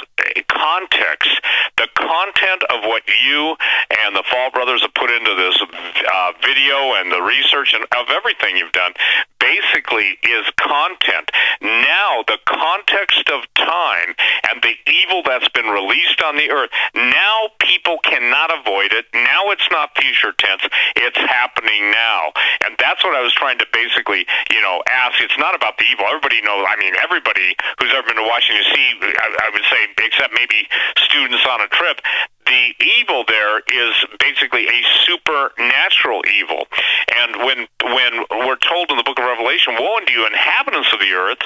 C: context. The content of what you and the Fall Brothers have put into this video and the research and of everything you've done basically is content. Now, the context of time and the evil that's been released on the earth, now people cannot avoid it. Now it's not future tense. It's happening now. And that's what I was trying to basically, ask. It's not about the evil. Everybody knows, everybody who's ever been to Washington, D.C., I would say, except maybe students on a trip, the evil there is basically a supernatural evil. And when we're told in the book of Revelation, woe unto you, inhabitants of the earth,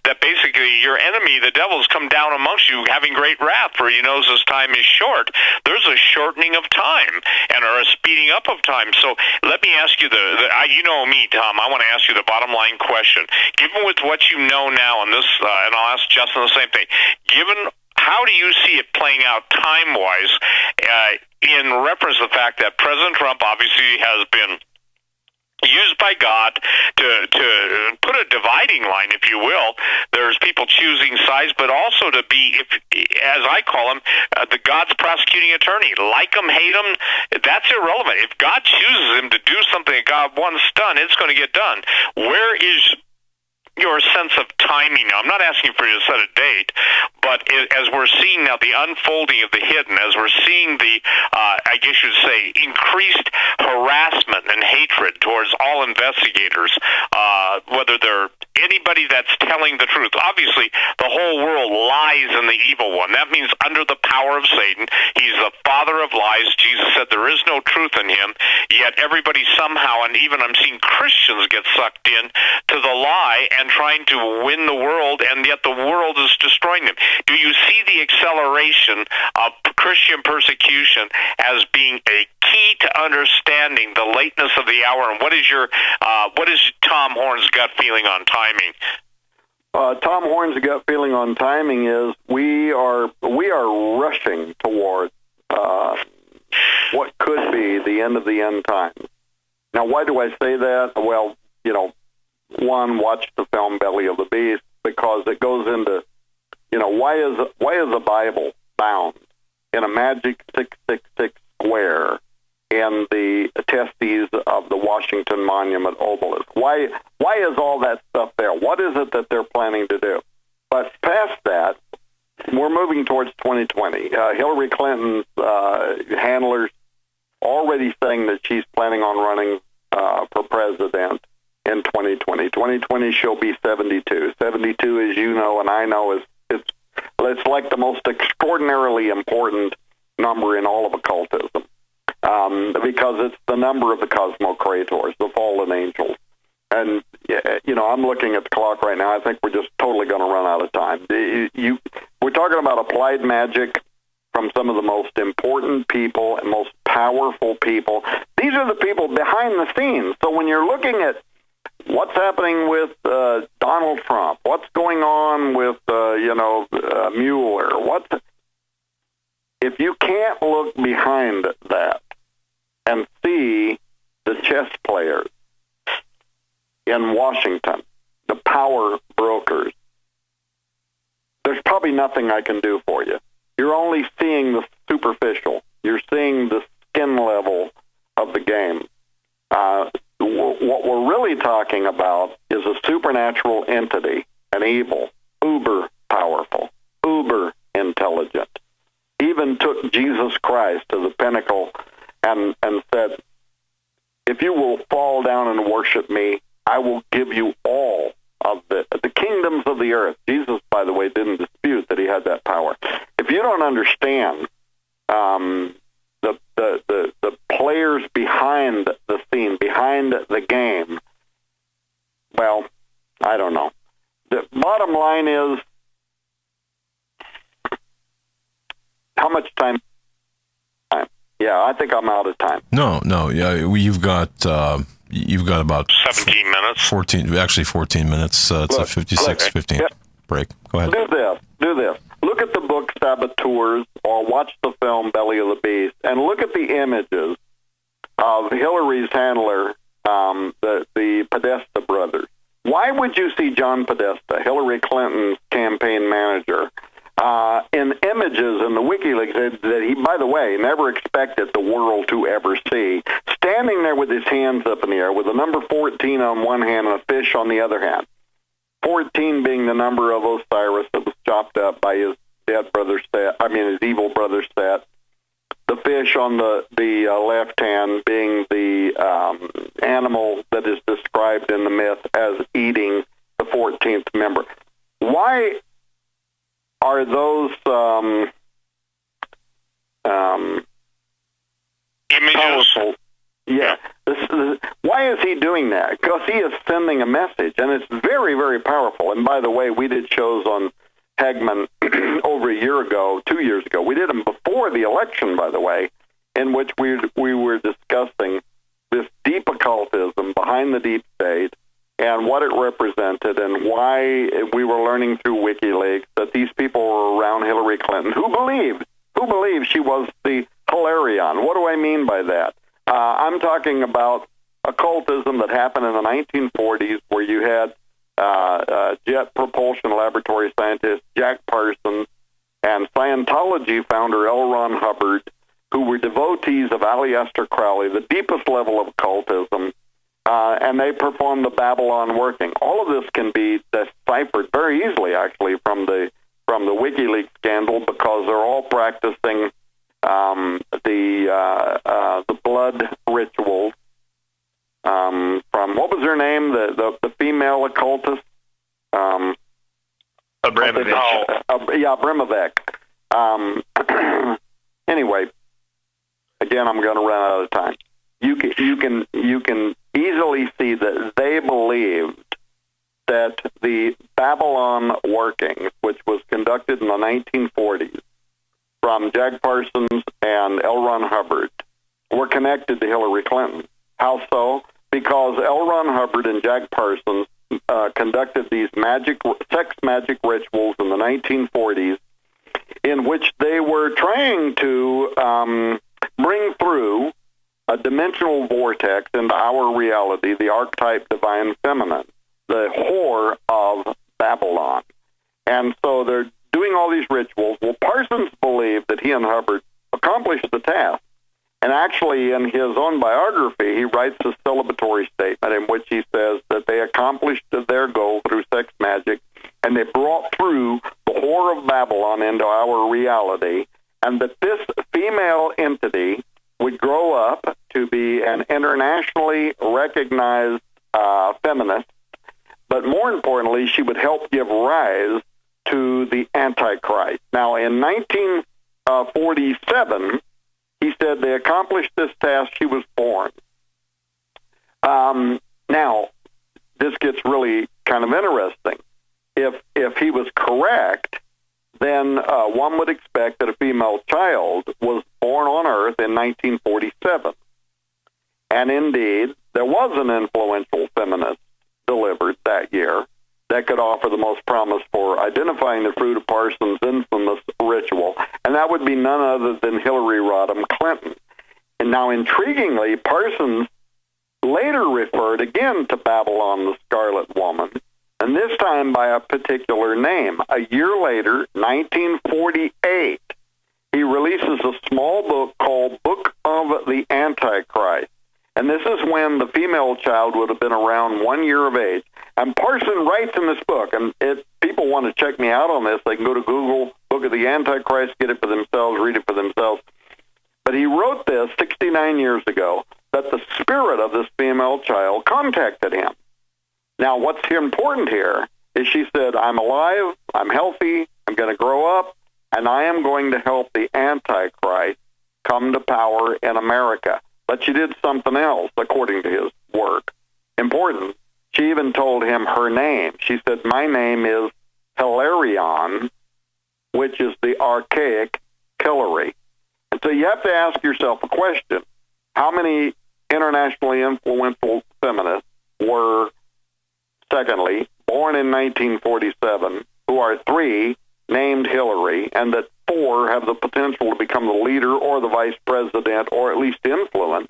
C: that basically your enemy, the devil, has come down amongst you having great wrath, for he knows his time is short. There's a shortening of time and a speeding up of time. So let me ask you you know me, Tom, I want to ask you the bottom line question. Given with what you know now on this, and I'll ask Justin the same thing, how do you see it playing out time-wise in reference to the fact that President Trump obviously has been used by God to put a dividing line, if you will? There's people choosing sides, but also to be, as I call him, the God's prosecuting attorney. Like him, hate him, that's irrelevant. If God chooses him to do something that God wants done, it's going to get done. Where is your sense of timing now? I'm not asking for you to set a date, but as we're seeing now the unfolding of the hidden, as we're seeing the, I guess you'd say, increased harassment and hatred towards all investigators, whether they're anybody that's telling the truth. Obviously, the whole world lies in the evil one. That means under the power of Satan. He's the father of lies. Jesus said there is no truth in him, yet everybody somehow, and even I'm seeing Christians get sucked in to the lie and trying to win the world, and yet the world is destroying them. Do you see the acceleration of Christian persecution as being a key to understanding the lateness of the hour? And what is Tom Horn's gut feeling on timing?
D: Tom Horn's gut feeling on timing is we are rushing toward what could be the end of the end times. Now, why do I say that? Well, one, watch the film Belly of the Beast, because it goes into, why is the Bible bound in a magic 666 square in the testes of the Washington Monument obelisk? Why is all that stuff there? What is it that they're planning to do? But past 2020. Hillary Clinton's handlers already saying that she's planning on running for president in 2020. 2020 she'll be 72. 72, as you know and I know, it's like the most extraordinarily important number in all of occultism, because it's the number of the cosmocrators, the fallen angels. And, I'm looking at the clock right now. I think we're just totally going to run out of time. We're talking about applied magic from some of the most important people and most powerful people. These are the people behind the scenes. So when you're looking at what's happening with Donald Trump, what's going on with, Mueller, if you can't look behind that and see the chess players in Washington, the power brokers, there's probably nothing I can do for you. You're only seeing the superficial. You're seeing the skin level of the game. What we're really talking about is a supernatural entity, an evil, uber powerful, uber intelligent. Even took Jesus Christ to the pinnacle and said, if you will fall down and worship me, I will give you all of the kingdoms of the earth. Jesus, by the way, didn't dispute that he had that power. If you don't understand the players behind the scene, behind the game, well, I don't know. The bottom line is, how much time? Yeah, I think I'm out of time.
B: No. Yeah, you've got about
C: 17 minutes.
B: 14 minutes. It's a 15 break. Go ahead.
D: Do this. Look at the book Saboteurs, or watch the film Belly of the Beast, and look at the images of Hillary's handler, the Podesta brothers. Why would you see John Podesta, Hillary Clinton's campaign manager, in images in the WikiLeaks that he, by the way, never expected the world to ever see, standing there with his hands up in the air, with the number 14 on one hand and a fish on the other hand. 14 being the number of Osiris that was chopped up by his dead brother Set. His evil brother Set. The fish on the left hand being the animal that is described in the myth as eating the 14th member. Why are those
C: images?
D: Powerful? Yeah. Why is he doing that? Because he is sending a message, and it's very, very powerful. And by the way, we did shows on Hegman over a year ago, 2 years ago. We did them before the election, by the way, in which we were discussing this deep occultism behind the deep state and what it represented, and why we were learning through WikiLeaks that these people were around Hillary Clinton who believed she was the Hilarion. What do I mean by that? I'm talking about occultism that happened in the 1940s, where you had Jet Propulsion Laboratory scientist Jack Parsons and Scientology founder L. Ron Hubbard, who were devotees of Aleister Crowley, the deepest level of occultism, and they performed the Babylon working. All of this can be deciphered very easily, actually, from the WikiLeaks scandal, because they're all practicing the blood rituals from, what was her name, the female occultist?
E: Abramovich.
D: Abramovich. Anyway, again, I'm going to run out of time. You can easily see that they believed that the Babylon workings, which was conducted in the 1940s from Jack Parsons and L. Ron Hubbard, were connected to Hillary Clinton. How so? Because L. Ron Hubbard and Jack Parsons conducted these sex magic rituals in the 1940s, in which they were trying to bring through a dimensional vortex into our reality, the archetype divine feminine, the whore of Babylon. And so they're doing all these rituals. Well, Parsons believed that he and Hubbard accomplished the task. And actually, in his own biography, he writes a celebratory statement in which he says that they accomplished their goal through sex magic and they brought through the Whore of Babylon into our reality, and that this female entity would grow up to be an internationally recognized feminist, but more importantly, she would help give rise to the Antichrist. Now, in 1947, he said they accomplished this task, she was born. Now, this gets really kind of interesting. If he was correct, then one would expect that a female child was born on Earth in 1947. And indeed, there was an influential feminist delivered that year that could offer the most promise for identifying the fruit of Parsons' infamous ritual, and that would be none other than Hillary Rodham Clinton. And now, intriguingly, Parsons later referred again to Babylon the Scarlet Woman, and this time by a particular name. A year later, 1948, he releases a small book called Book of the Antichrist. And this is when the female child would have been around 1 year of age. And Parson writes in this book, and if people want to check me out on this, they can go to Google, Book of the Antichrist, get it for themselves, read it for themselves. But he wrote this 69 years ago, that the spirit of this female child contacted him. Now, what's important here is she said, I'm alive, I'm healthy, I'm going to grow up, and I am going to help the Antichrist come to power in America. But she did something else, according to his work. Important. She even told him her name. She said, my name is Hilarion, which is the archaic Hillary. And so you have to ask yourself a question. How many internationally influential feminists were, secondly, born in 1947, who are 3 named Hillary, and that 4 have the potential to become the leader or the vice president, or at least influence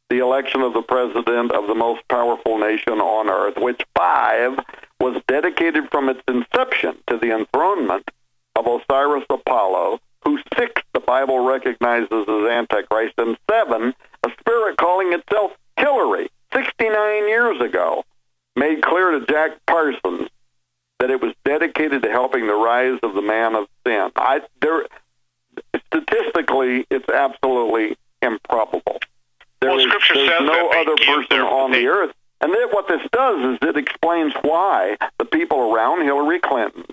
D: the election of the president of the most powerful nation on earth, which 5 was dedicated from its inception to the enthronement of Osiris Apollo, who 6 the Bible recognizes as Antichrist, and 7, a spirit calling itself Hillary, 69 years ago, made clear to Jack Parsons that it was dedicated to helping the rise of the man of sin. Statistically, it's absolutely improbable. There's no other person on the earth. And then what this does is it explains why the people around Hillary Clinton,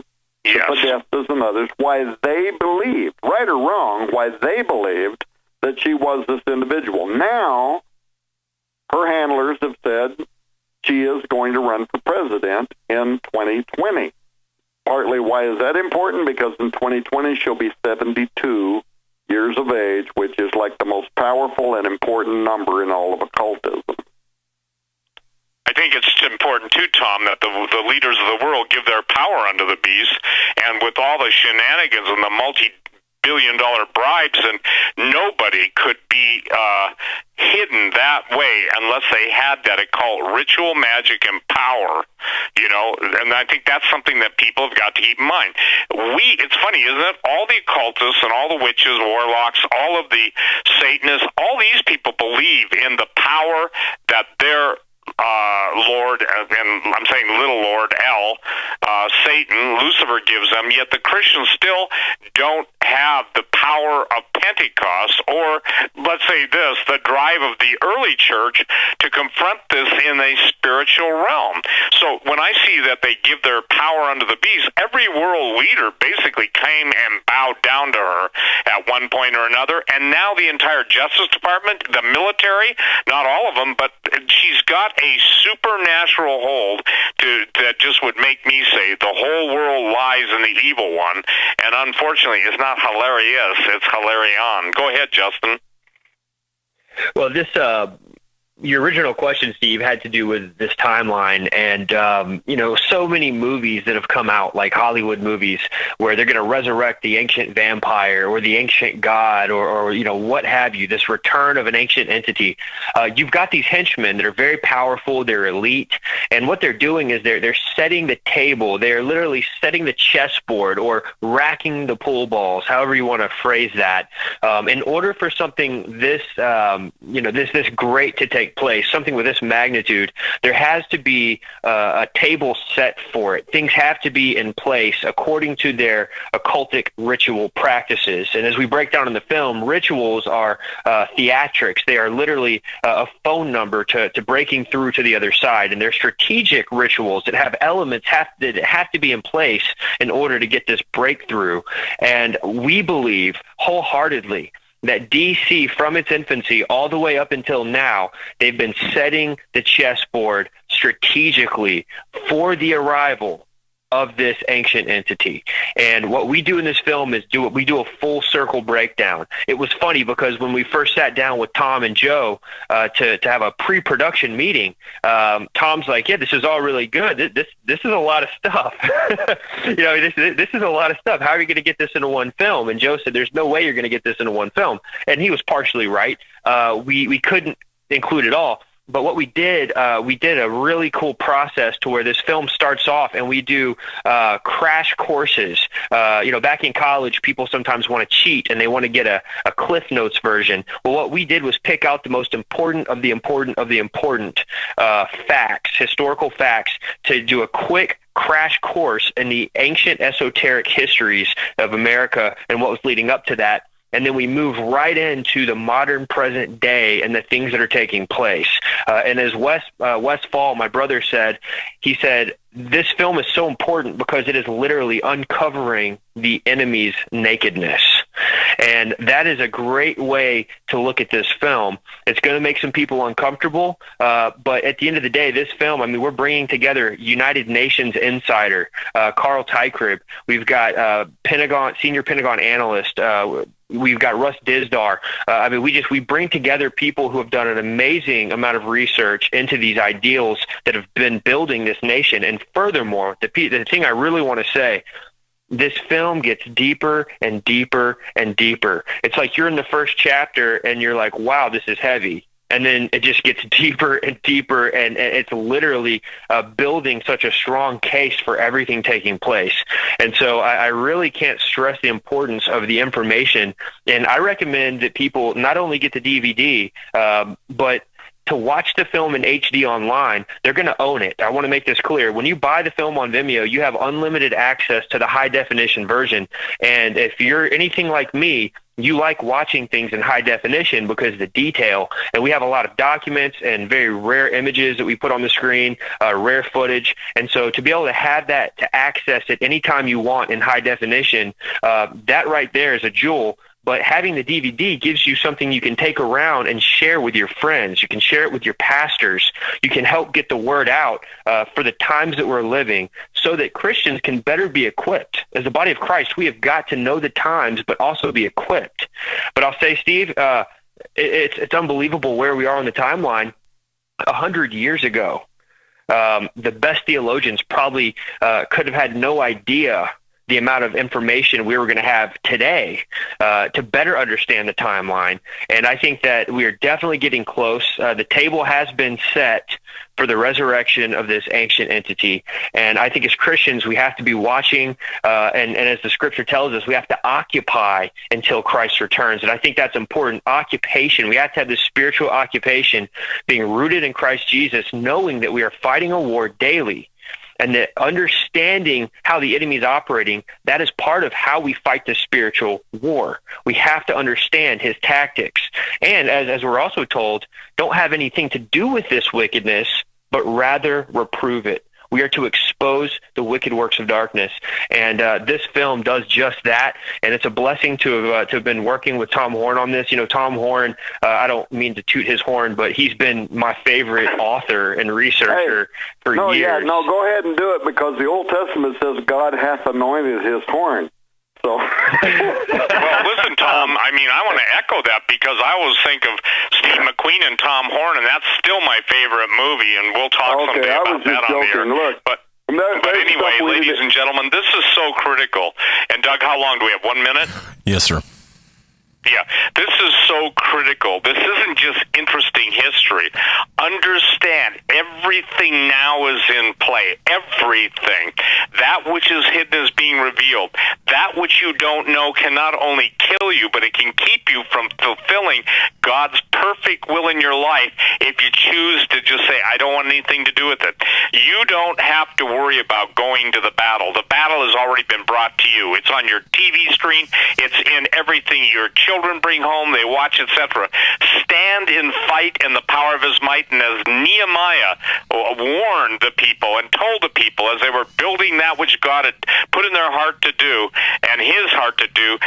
D: the Podestas and others, why they believed, right or wrong, why they believed that she was this individual. Now, her handlers have said she is going to run for president in 2020. Partly why is that important? Because in 2020 she'll be 72 years of age, which is like the most powerful and important number in all of occultism.
C: I think it's important, too, Tom, that the leaders of the world give their power unto the beast, and with all the shenanigans and the multi-billion-dollar bribes, and nobody could be hidden that way unless they had that occult ritual, magic, and power, you know, and I think that's something that people have got to keep in mind. It's funny, isn't it? All the occultists and all the witches, warlocks, all of the Satanists, all these people believe in the power that their Lord, and I'm saying little Lord, Satan, Lucifer gives them, yet the Christians still don't have the power of Pentecost, or let's say this, the drive of the early church to confront this in a spiritual realm. So when I see that they give their power unto the beast, every world leader basically came and bowed down to her at one point or another, and now the entire Justice Department, the military, not all of them, but she's got a supernatural hold that just would make me say the whole world lies in the evil one, and unfortunately it's not hilarious, it's Hilarion. Go ahead, Justin.
E: Well, this your original question, Steve, had to do with this timeline, and you know, so many movies that have come out, like Hollywood movies, where they're going to resurrect the ancient vampire or the ancient god, or you know, what have you, this return of an ancient entity. You've got these henchmen that are very powerful, they're elite, and what they're doing is they're setting the table, they're literally setting the chessboard or racking the pool balls, however you want to phrase that, in order for something this you know, this great to take take place, something with this magnitude, there has to be a table set for it. Things have to be in place according to their occultic ritual practices. And as we break down in the film, rituals are theatrics. They are literally a phone number to breaking through to the other side. And they're strategic rituals that have elements that have to be in place in order to get this breakthrough. And we believe wholeheartedly that DC, from its infancy all the way up until now, they've been setting the chessboard strategically for the arrival of this ancient entity. And what we do in this film is we do a full circle breakdown. It was funny because when we first sat down with Tom and Joe to have a pre-production meeting, Tom's like, yeah, this is all really good. This is a lot of stuff. This is a lot of stuff. How are you going to get this into one film? And Joe said, there's no way you're going to get this into one film. And he was partially right. We couldn't include it all. But what we did a really cool process to where this film starts off and we do crash courses. Back in college, people sometimes want to cheat and they want to get a Cliff Notes version. Well, what we did was pick out the most important of the important facts, historical facts, to do a quick crash course in the ancient esoteric histories of America and what was leading up to that. And then we move right into the modern present day and the things that are taking place. And as Wes Fall, my brother, said, he said, this film is so important because it is literally uncovering the enemy's nakedness. And that is a great way to look at this film. It's going to make some people uncomfortable, but at the end of the day, this film, we're bringing together United Nations insider, Carl Teichrieb. We've got senior Pentagon analyst, we've got Russ Dizdar. We bring together people who have done an amazing amount of research into these ideals that have been building this nation. And furthermore, the thing I really want to say, this film gets deeper and deeper and deeper. It's like you're in the first chapter and you're like, wow, this is heavy. And then it just gets deeper and deeper, and it's literally building such a strong case for everything taking place. And so I really can't stress the importance of the information. And I recommend that people not only get the DVD, but to watch the film in HD online. They're going to own it. I want to make this clear. When you buy the film on Vimeo, you have unlimited access to the high-definition version. And if you're anything like me, you like watching things in high definition because of the detail. And we have a lot of documents and very rare images that we put on the screen, rare footage. And so to be able to have that, to access it anytime you want in high definition, that right there is a jewel. But having the DVD gives you something you can take around and share with your friends. You can share it with your pastors. You can help get the word out for the times that we're living so that Christians can better be equipped. As the body of Christ, we have got to know the times, but also be equipped. But I'll say, Steve, it's unbelievable where we are on the timeline. 100 years ago, the best theologians probably could have had no idea the amount of information we were going to have today to better understand the timeline. And I think that we are definitely getting close. The table has been set for the resurrection of this ancient entity. And I think as Christians, we have to be watching, and as the scripture tells us, we have to occupy until Christ returns. And I think that's important. Occupation. We have to have this spiritual occupation, being rooted in Christ Jesus, knowing that we are fighting a war daily. And that understanding how the enemy is operating, that is part of how we fight the spiritual war. We have to understand his tactics. And as we're also told, don't have anything to do with this wickedness, but rather reprove it. We are to expose the wicked works of darkness. And this film does just that. And it's a blessing to have been working with Tom Horn on this. You know, Tom Horn, I don't mean to toot his horn, but he's been my favorite author and researcher for years.
D: Go ahead and do it, because the Old Testament says God hath anointed his horn. So,
C: well, listen, Tom, I want to echo that, because I always think of Steve McQueen and Tom Horn, and that's still my favorite movie, and we'll talk someday about that on the air.
D: Look,
C: but anyway, ladies and gentlemen, this is so critical. And Doug, how long do we have? 1 minute?
B: Yes, sir.
C: Yeah, this is so critical. This isn't just interesting history. Understand, every everything now is in play. Everything. That which is hidden is being revealed. That which you don't know can not only kill you, but it can keep you from fulfilling God's perfect will in your life if you choose to just say, I don't want anything to do with it. You don't have to worry about going to the battle. The battle has already been brought to you. It's on your TV screen. It's in everything your children bring home, they watch, etc. Stand and fight in the power of his might. And as Nehemiah warned the people and told the people as they were building that which God had put in their heart to do and his heart to do,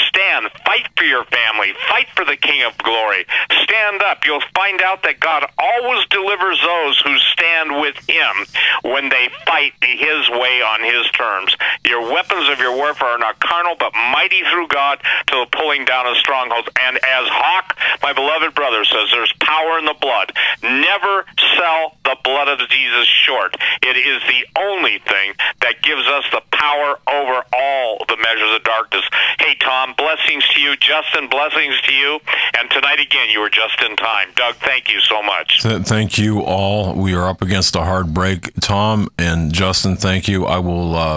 C: stand, fight for your family, fight for the King of Glory. Stand up. You'll find out that God always delivers those who stand with him when they fight his way on his terms. Your weapons of your warfare are not carnal, but mighty through God to the pulling down of strongholds. And as Hawk, my beloved brother, says, there's power in the blood. Never sell the blood of Jesus short. It is the only thing that gives us the power over all the measures of darkness. Hey, Tom, blessings to you. Justin, blessings to you. And tonight again, you were just in time. Doug, thank you so much.
B: Thank you all. We are up against a hard break. Tom and Justin, thank you.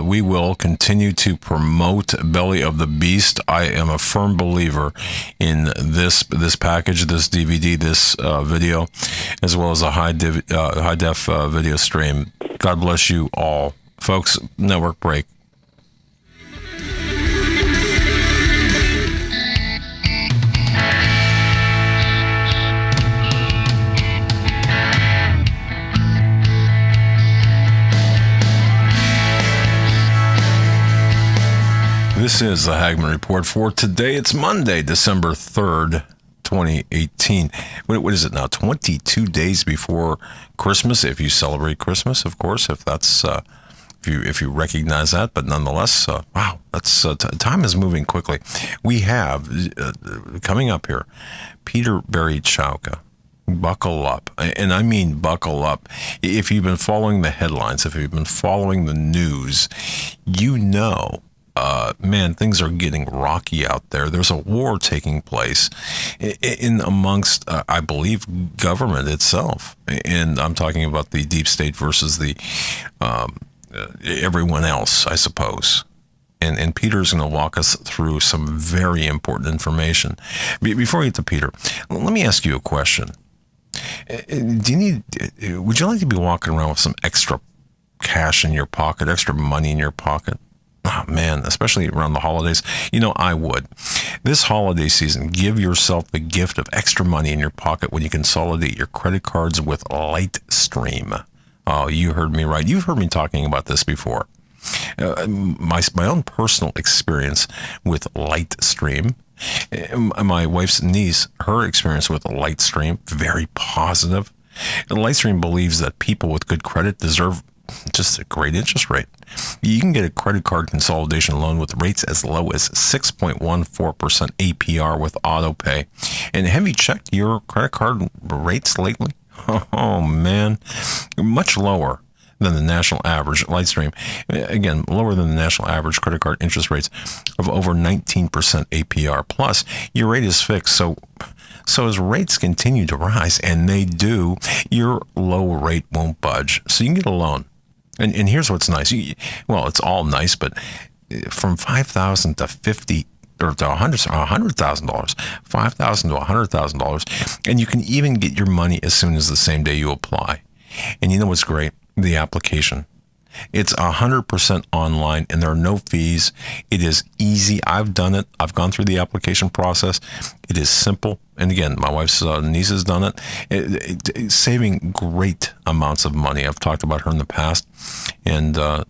B: We will continue to promote Belly of the Beast. I am a firm believer in this package, this DVD, this video, as well as a high def video stream. God bless you all. Folks, network break. This is the Hagmann Report for today. It's Monday, December 3rd, 2018. What is it now? 22 days before Christmas, if you celebrate Christmas, of course, if that's if you recognize that. But nonetheless, wow, that's time is moving quickly. We have coming up here, Peter Berichowka. Buckle up. And I mean buckle up. If you've been following the headlines, if you've been following the news, you know, man, things are getting rocky out there. There's a war taking place in amongst, I believe, government itself. And I'm talking about the deep state versus the everyone else, I suppose. And Peter's going to walk us through some very important information. Before we get to Peter, let me ask you a question. Would you like to be walking around with some extra cash in your pocket, extra money in your pocket? Oh, man, especially around the holidays. You know, I would. This holiday season, give yourself the gift of extra money in your pocket when you consolidate your credit cards with Lightstream. Oh, you heard me right. You've heard me talking about this before. My own personal experience with Lightstream. My wife's niece, her experience with Lightstream, very positive. Lightstream believes that people with good credit deserve just a great interest rate. You can get a credit card consolidation loan with rates as low as 6.14% APR with AutoPay. And have you checked your credit card rates lately? Oh, man, much lower than the national average. Lightstream, again, lower than the national average credit card interest rates of over 19% APR. Plus, your rate is fixed. So as rates continue to rise, and they do, your low rate won't budge. So you can get a loan. And here's what's nice. Well, it's all nice, but from $5,000 to $50,000 or to $100,000, $5,000 to $100,000, and you can even get your money as soon as the same day you apply. And you know what's great? The application. It's 100% online, and there are no fees. It is easy. I've done it. I've gone through the application process. It is simple. And again, my wife's niece has done it. Saving great amounts of money. I've talked about her in the past. And I'll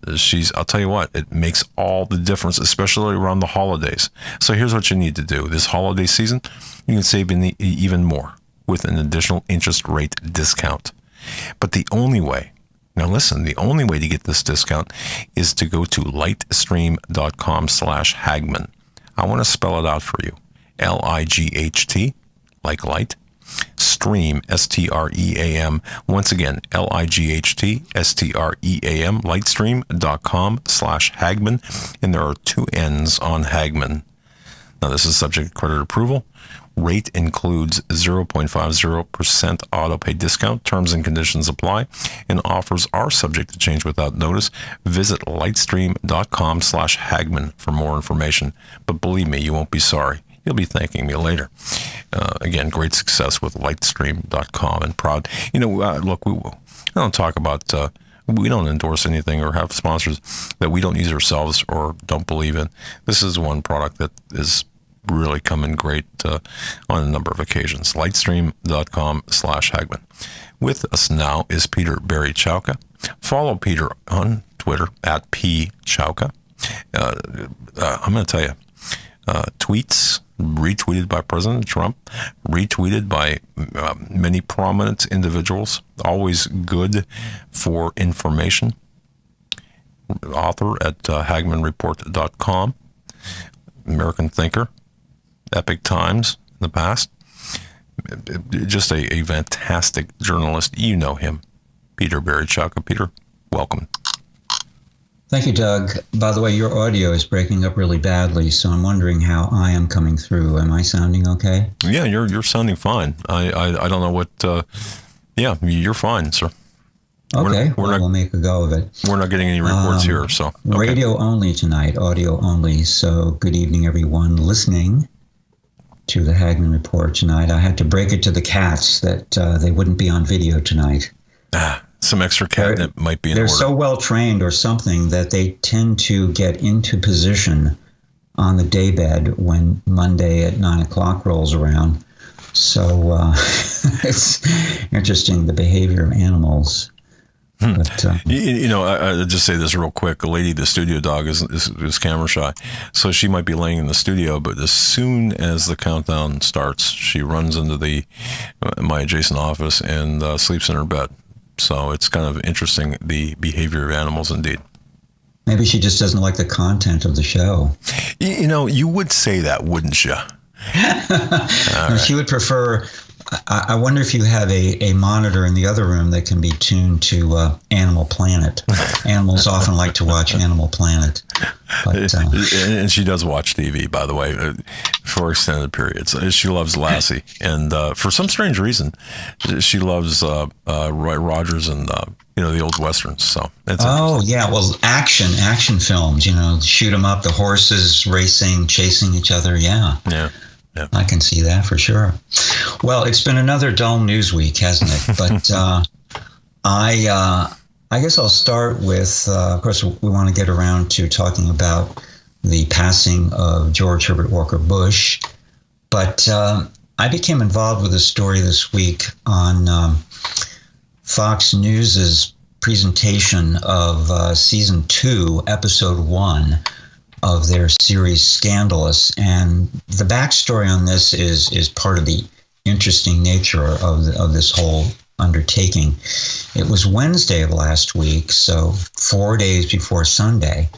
B: tell you what, it makes all the difference, especially around the holidays. So here's what you need to do. This holiday season, you can save even more with an additional interest rate discount. But the only way, now listen, the only way to get this discount is to go to lightstream.com/Hagmann. I want to spell it out for you. L-I-G-H-T, like light, stream, S-T-R-E-A-M. Once again, L-I-G-H-T, S-T-R-E-A-M, lightstream.com/Hagmann. And there are two N's on Hagmann. Now, this is subject to credit approval. Rate includes 0.50% auto pay discount. Terms and conditions apply, and offers are subject to change without notice. Visit lightstream.com/Hagmann for more information. But believe me, you won't be sorry. You'll be thanking me later. Again, great success with lightstream.com, and proud. Look, I don't talk about, we don't endorse anything or have sponsors that we don't use ourselves or don't believe in. This is one product that is really coming great on a number of occasions. Lightstream.com/Hagmann. With us now is Peter Berichowka. Follow Peter on Twitter at pchowka. I'm going to tell you, tweets retweeted by President Trump, retweeted by many prominent individuals, always good for information. Author at HagmannReport.com, American thinker, Epic Times in the past. Just a fantastic journalist. You know him, Peter Berichowka. Peter, welcome.
F: Thank you, Doug. By the way, your audio is breaking up really badly, so I'm wondering how I am coming through. Am I sounding okay?
B: Yeah, you're sounding fine. I don't know what. Yeah, you're fine, sir.
F: Okay, we'll make a go of it.
B: We're not getting any reports here, so. Okay.
F: Radio only tonight, audio only. So good evening, everyone listening to the Hagmann Report tonight. I had to break it to the cats that they wouldn't be on video tonight.
B: Some extra catnip might be in order.
F: They're so well trained or something that they tend to get into position on the daybed when Monday at 9 o'clock rolls around. So it's interesting, the behavior of animals. But,
B: I'll just say this real quick. A lady, the studio dog, is camera shy. So she might be laying in the studio, but as soon as the countdown starts, she runs into my adjacent office and sleeps in her bed. So it's kind of interesting, the behavior of animals indeed.
F: Maybe she just doesn't like the content of the show.
B: You would say that, wouldn't you?
F: No, she would prefer... I wonder if you have a monitor in the other room that can be tuned to Animal Planet. Animals often like to watch Animal Planet. But,
B: and she does watch TV, by the way, for extended periods. She loves Lassie. And for some strange reason, she loves Roy Rogers and, the old Westerns. So
F: yeah. Well, action films, shoot 'em up, the horses racing, chasing each other. Yeah.
B: Yeah. Yeah.
F: I can see that for sure. Well, it's been another dull news week, hasn't it? But I guess I'll start with, of course, we want to get around to talking about the passing of George Herbert Walker Bush. But I became involved with a story this week on Fox News's presentation of Season 2, Episode 1, of their series Scandalous. And the backstory on this is part of the interesting nature of this whole undertaking. It was Wednesday of last week, so 4 days before Sunday,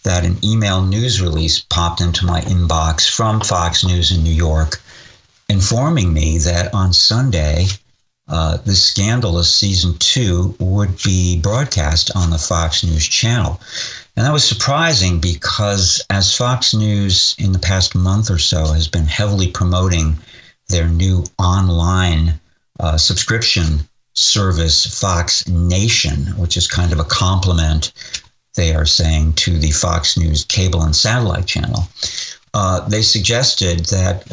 F: that an email news release popped into my inbox from Fox News in New York, informing me that on Sunday, the Scandalous Season 2 would be broadcast on the Fox News channel. And that was surprising because as Fox News in the past month or so has been heavily promoting their new online subscription service, Fox Nation, which is kind of a compliment, they are saying, to the Fox News cable and satellite channel, they suggested that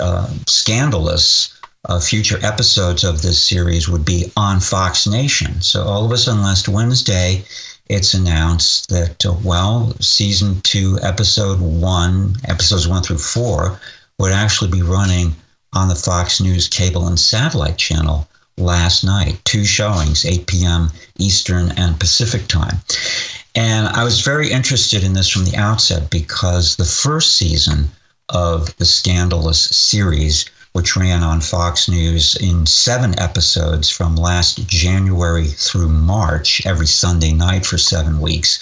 F: Scandalous, future episodes of this series would be on Fox Nation. So all of a sudden last Wednesday, it's announced that, Season 2, Episodes 1 through 4 would actually be running on the Fox News cable and satellite channel last night. 2 showings, 8 p.m. Eastern and Pacific time. And I was very interested in this from the outset because the first season of the Scandalous series, which ran on Fox News in 7 episodes from last January through March, every Sunday night for 7 weeks,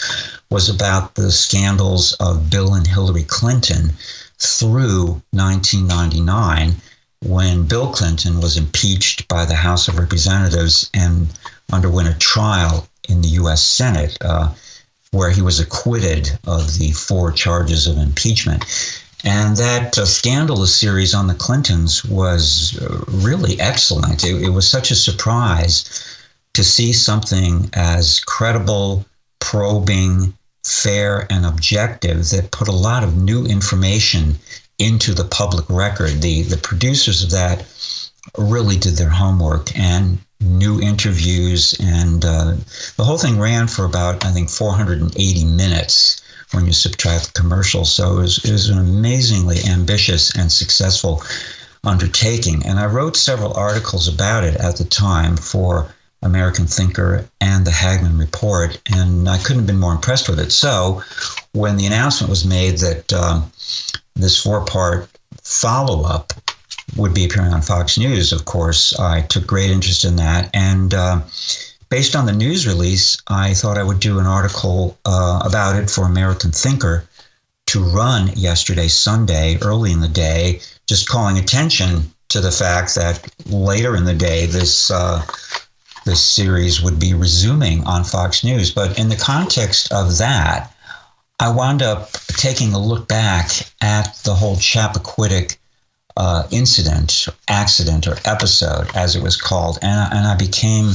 F: was about the scandals of Bill and Hillary Clinton through 1999, when Bill Clinton was impeached by the House of Representatives and underwent a trial in the U.S. Senate, where he was acquitted of the 4 charges of impeachment. And that scandalous series on the Clintons was really excellent. It was such a surprise to see something as credible, probing, fair, and objective that put a lot of new information into the public record. The producers of that really did their homework, and new interviews, and the whole thing ran for about, I think, 480 minutes when you subtract the commercials. So it was an amazingly ambitious and successful undertaking. And I wrote several articles about it at the time for American Thinker and the Hagmann Report, and I couldn't have been more impressed with it. So when the announcement was made that this 4-part follow-up would be appearing on Fox News, of course, I took great interest in that. And based on the news release, I thought I would do an article about it for American Thinker to run yesterday, Sunday, early in the day, just calling attention to the fact that later in the day, this series would be resuming on Fox News. But in the context of that, I wound up taking a look back at the whole Chappaquiddick incident, accident, or episode, as it was called, and I became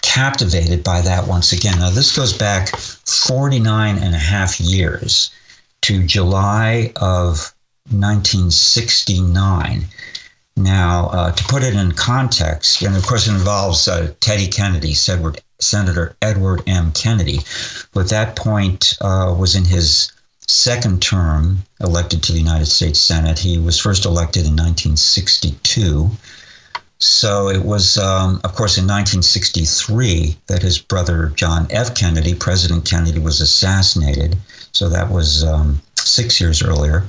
F: captivated by that once again. Now, this goes back 49 and a half years to July of 1969. Now, to put it in context, and of course it involves Teddy Kennedy, Senator Edward M. Kennedy, who at that point was in his second term, elected to the United States Senate. He was first elected in 1962. So it was, of course, in 1963 that his brother John F. Kennedy, President Kennedy, was assassinated. So that was 6 years earlier.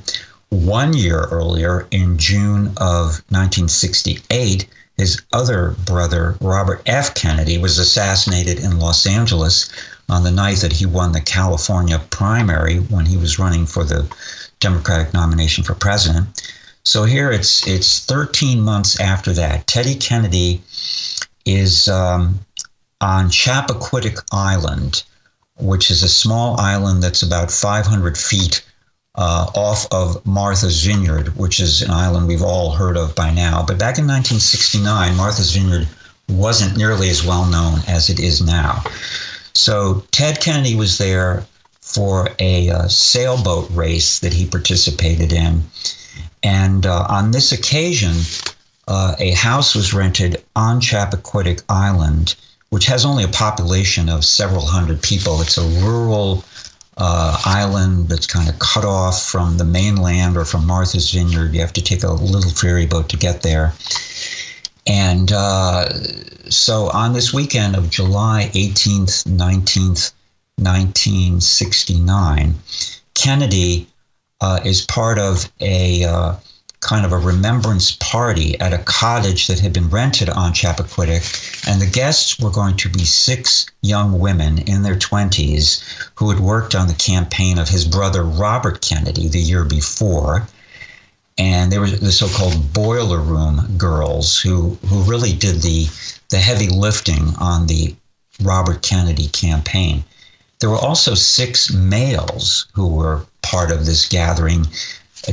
F: 1 year earlier, in June of 1968, his other brother, Robert F. Kennedy, was assassinated in Los Angeles on the night that he won the California primary when he was running for the Democratic nomination for president. So here it's 13 months after that. Teddy Kennedy is on Chappaquiddick Island, which is a small island that's about 500 feet off of Martha's Vineyard, which is an island we've all heard of by now. But back in 1969, Martha's Vineyard wasn't nearly as well known as it is now. So Ted Kennedy was there for a sailboat race that he participated in. And on this occasion, a house was rented on Chappaquiddick Island, which has only a population of several hundred people. It's a rural island that's kind of cut off from the mainland or from Martha's Vineyard. You have to take a little ferry boat to get there. And so on this weekend of July 18th, 19th, 1969, Kennedy is part of a kind of a remembrance party at a cottage that had been rented on Chappaquiddick, and the guests were going to be 6 young women in their 20s who had worked on the campaign of his brother Robert Kennedy the year before. And they were the so-called boiler room girls who really did the heavy lifting on the Robert Kennedy campaign. There were also 6 males who were part of this gathering.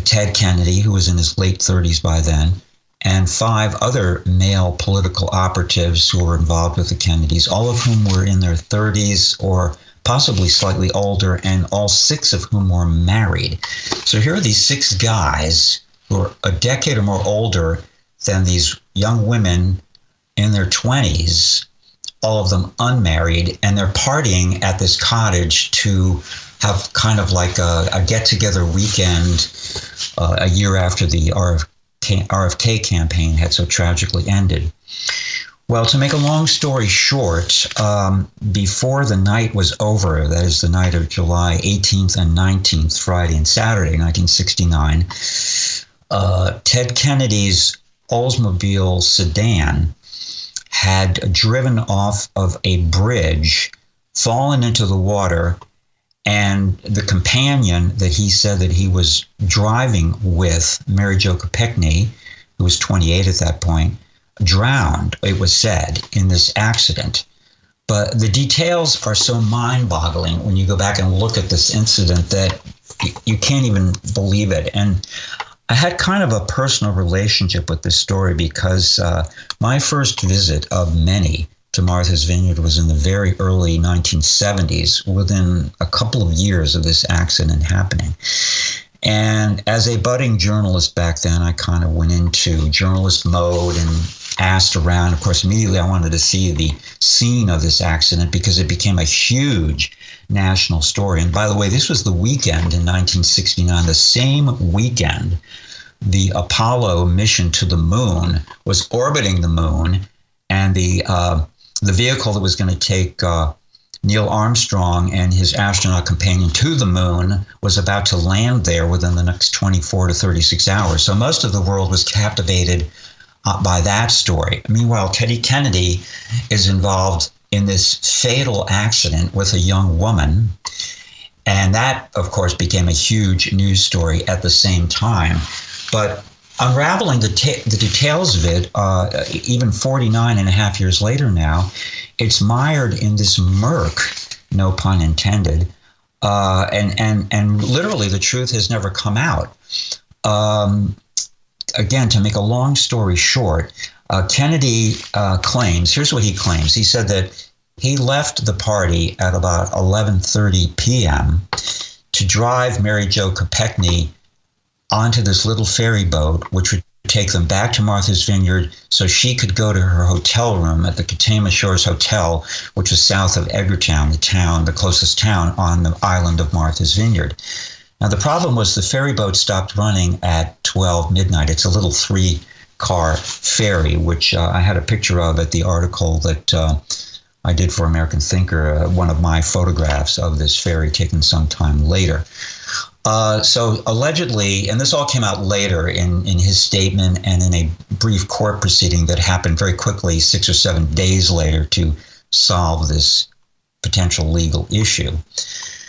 F: Ted Kennedy, who was in his late 30s by then, and 5 other male political operatives who were involved with the Kennedys, all of whom were in their 30s or possibly slightly older, and all 6 of whom were married. So here are these 6 guys who are a decade or more older than these young women in their 20s, all of them unmarried, and they're partying at this cottage to have kind of like a get-together weekend a year after the RFK campaign had so tragically ended. Well, to make a long story short, before the night was over, that is the night of July 18th and 19th, Friday and Saturday, 1969, Ted Kennedy's Oldsmobile sedan had driven off of a bridge, fallen into the water, and the companion that he said that he was driving with, Mary Jo Kopechne, who was 28 at that point, drowned, it was said, in this accident. But the details are so mind-boggling when you go back and look at this incident that you can't even believe it. And I had kind of a personal relationship with this story because my first visit of many to Martha's Vineyard was in the very early 1970s, within a couple of years of this accident happening. And as a budding journalist back then, I kind of went into journalist mode and asked around. Of course, immediately I wanted to see the scene of this accident because it became a huge national story. And by the way, this was the weekend in 1969, the same weekend the Apollo mission to the moon was orbiting the moon, and the vehicle that was going to take Neil Armstrong and his astronaut companion to the moon was about to land there within the next 24 to 36 hours. So most of the world was captivated by that story. Meanwhile, Teddy Kennedy is involved in this fatal accident with a young woman. And that, of course, became a huge news story at the same time. But unraveling the details of it, even 49 and a half years later now, it's mired in this murk, no pun intended, and literally the truth has never come out. Again, to make a long story short, Kennedy claims, here's what he claims. He said that he left the party at about 11:30 p.m. to drive Mary Jo Kopechne onto this little ferry boat, which would take them back to Martha's Vineyard so she could go to her hotel room at the Katama Shores Hotel, which was south of Edgartown, the closest town on the island of Martha's Vineyard. Now, the problem was the ferry boat stopped running at 12 midnight. It's a little 3-car ferry, which I had a picture of at the article that I did for American Thinker, one of my photographs of this ferry taken some time later. So allegedly, and this all came out later in his statement and in a brief court proceeding that happened very quickly 6 or 7 days later to solve this potential legal issue,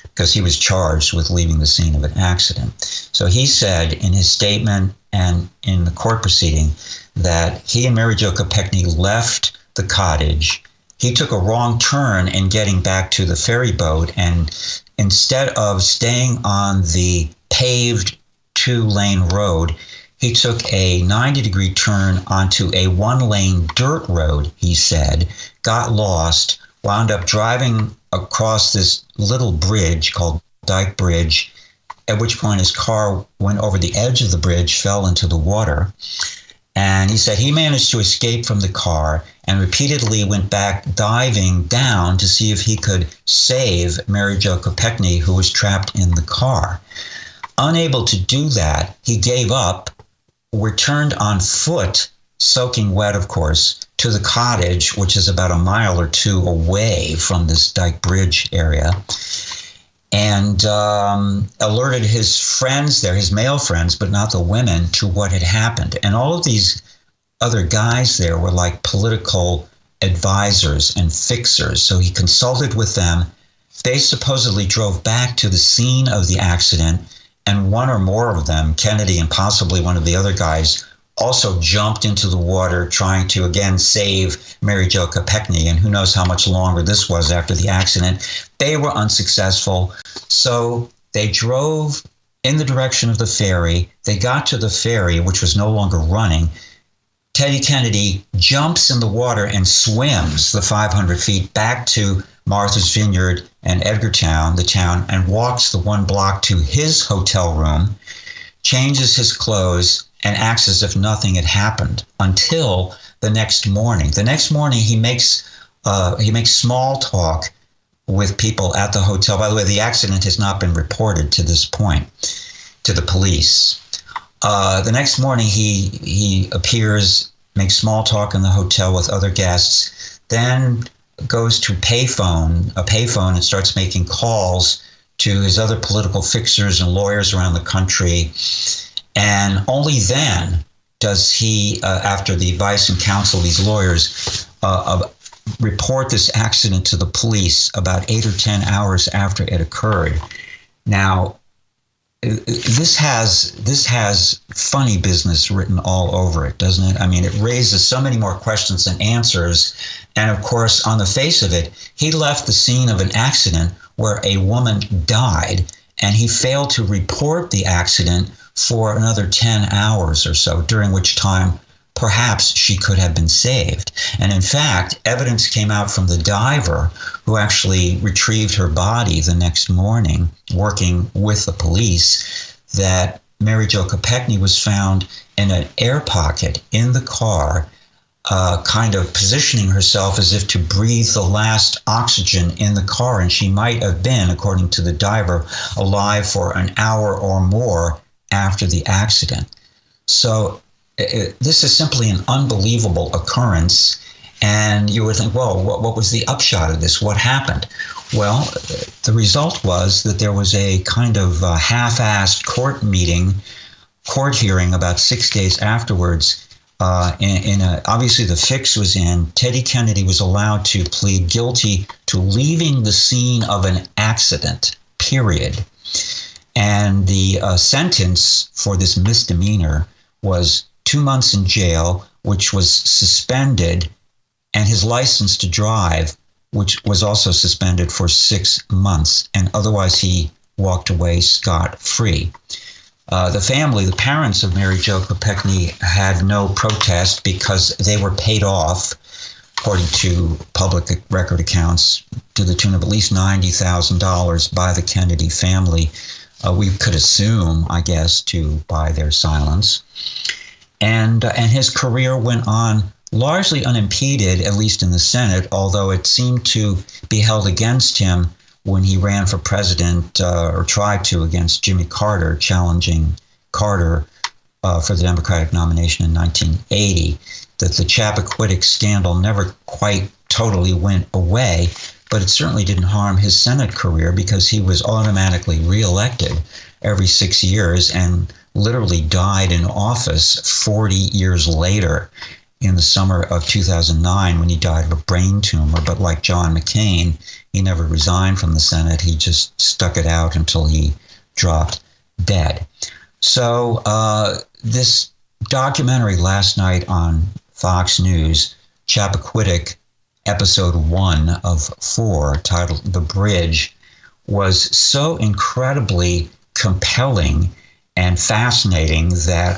F: because he was charged with leaving the scene of an accident. So he said in his statement and in the court proceeding that he and Mary Jo Kopechne left the cottage. He took a wrong turn in getting back to the ferry boat, and instead of staying on the paved 2-lane road, he took a 90-degree turn onto a 1-lane dirt road, he said, got lost, wound up driving across this little bridge called Dyke Bridge, at which point his car went over the edge of the bridge, fell into the water. And he said he managed to escape from the car and repeatedly went back diving down to see if he could save Mary Jo Kopechne, who was trapped in the car. Unable to do that, he gave up, returned on foot, soaking wet, of course, to the cottage, which is about a mile or two away from this Dyke Bridge area, and alerted his friends there, his male friends, but not the women, to what had happened. And all of these other guys there were like political advisors and fixers. So he consulted with them. They supposedly drove back to the scene of the accident, and one or more of them, Kennedy and possibly one of the other guys, also jumped into the water trying to, again, save Mary Jo Kopechne, and who knows how much longer this was after the accident. They were unsuccessful, so they drove in the direction of the ferry. They got to the ferry, which was no longer running. Teddy Kennedy jumps in the water and swims the 500 feet back to Martha's Vineyard and Edgartown, the town, and walks the 1 block to his hotel room, changes his clothes, and acts as if nothing had happened until the next morning. The next morning, he makes small talk with people at the hotel. By the way, the accident has not been reported to this point to the police. The next morning, he appears, makes small talk in the hotel with other guests, then goes to a payphone, and starts making calls to his other political fixers and lawyers around the country. And only then does he, after the advice and counsel of these lawyers, report this accident to the police about 8 or 10 hours after it occurred. Now, this has funny business written all over it, doesn't it? I mean, it raises so many more questions than answers. And of course, on the face of it, he left the scene of an accident where a woman died, and he failed to report the accident for another 10 hours or so, during which time perhaps she could have been saved. And in fact, evidence came out from the diver who actually retrieved her body the next morning, working with the police, that Mary Jo Kopechne was found in an air pocket in the car, kind of positioning herself as if to breathe the last oxygen in the car. And she might have been, according to the diver, alive for an hour or more after the accident. So this is simply an unbelievable occurrence. And you would think, well, what was the upshot of this? What happened? Well, the result was that there was a kind of half-assed court hearing about 6 days afterwards. Obviously the fix was in. Teddy Kennedy was allowed to plead guilty to leaving the scene of an accident, period. And the sentence for this misdemeanor was 2 months in jail, which was suspended, and his license to drive, which was also suspended for 6 months. And otherwise he walked away scot-free. The parents of Mary Jo Kopechne had no protest because they were paid off, according to public record accounts, to the tune of at least $90,000 by the Kennedy family. We could assume, I guess, to buy their silence. And his career went on largely unimpeded, at least in the Senate, although it seemed to be held against him when he ran for president, or tried to, against Jimmy Carter, challenging Carter for the Democratic nomination in 1980, that the Chappaquiddick scandal never quite totally went away, but it certainly didn't harm his Senate career because he was automatically reelected every 6 years and literally died in office 40 years later in the summer of 2009 when he died of a brain tumor. But like John McCain, he never resigned from the Senate. He just stuck it out until he dropped dead. So this documentary last night on Fox News, Chappaquiddick, episode 1 of 4, titled The Bridge, was so incredibly compelling and fascinating that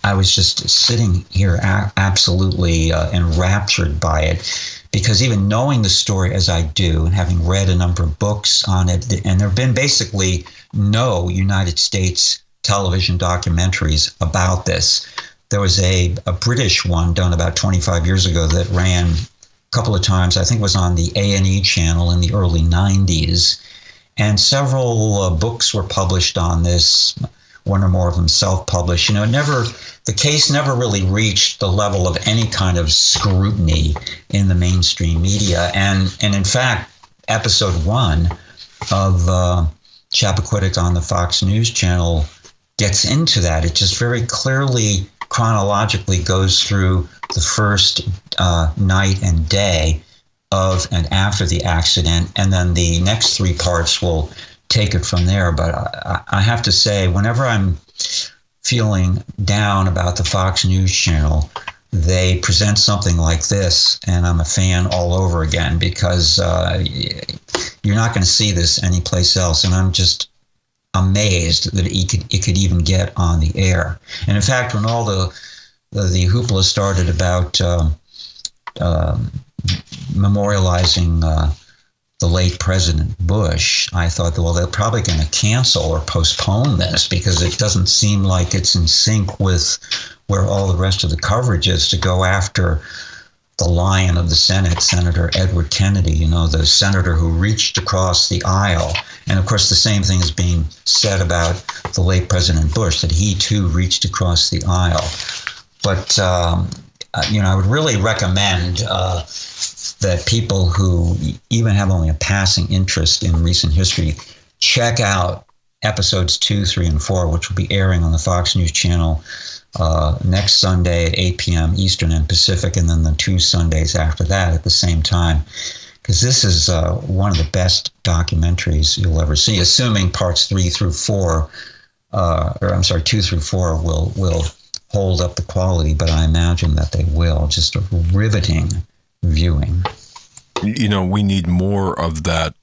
F: I was just sitting here absolutely enraptured by it, because even knowing the story as I do and having read a number of books on it, and there have been basically no United States television documentaries about this. There was a British one done about 25 years ago that ran a couple of times. I think it was on the A&E channel in the early 90s. And several books were published on this, one or more of them self-published. The case never really reached the level of any kind of scrutiny in the mainstream media. And in fact, episode 1 of Chappaquiddick on the Fox News channel gets into that. It just very clearly, chronologically goes through the first night and day of and after the accident, and then the next 3 parts will take it from there. But I have to say, whenever I'm feeling down about the Fox News channel, they present something like this, and I'm a fan all over again, because you're not going to see this anyplace else. And I'm just amazed that it could even get on the air. And in fact, when all the hoopla started about memorializing the late President Bush, I thought, well, they're probably going to cancel or postpone this because it doesn't seem like it's in sync with where all the rest of the coverage is to go after the lion of the Senate, Senator Edward Kennedy, the senator who reached across the aisle. And of course, the same thing is being said about the late President Bush, that he too reached across the aisle. But, I would really recommend that people who even have only a passing interest in recent history check out episodes 2, 3, and 4, which will be airing on the Fox News channel next Sunday at 8 p.m. Eastern and Pacific, and then the 2 Sundays after that at the same time. Because this is one of the best documentaries you'll ever see, assuming parts 2 through 4 will hold up the quality, but I imagine that they will. Just a riveting viewing.
B: We need more of that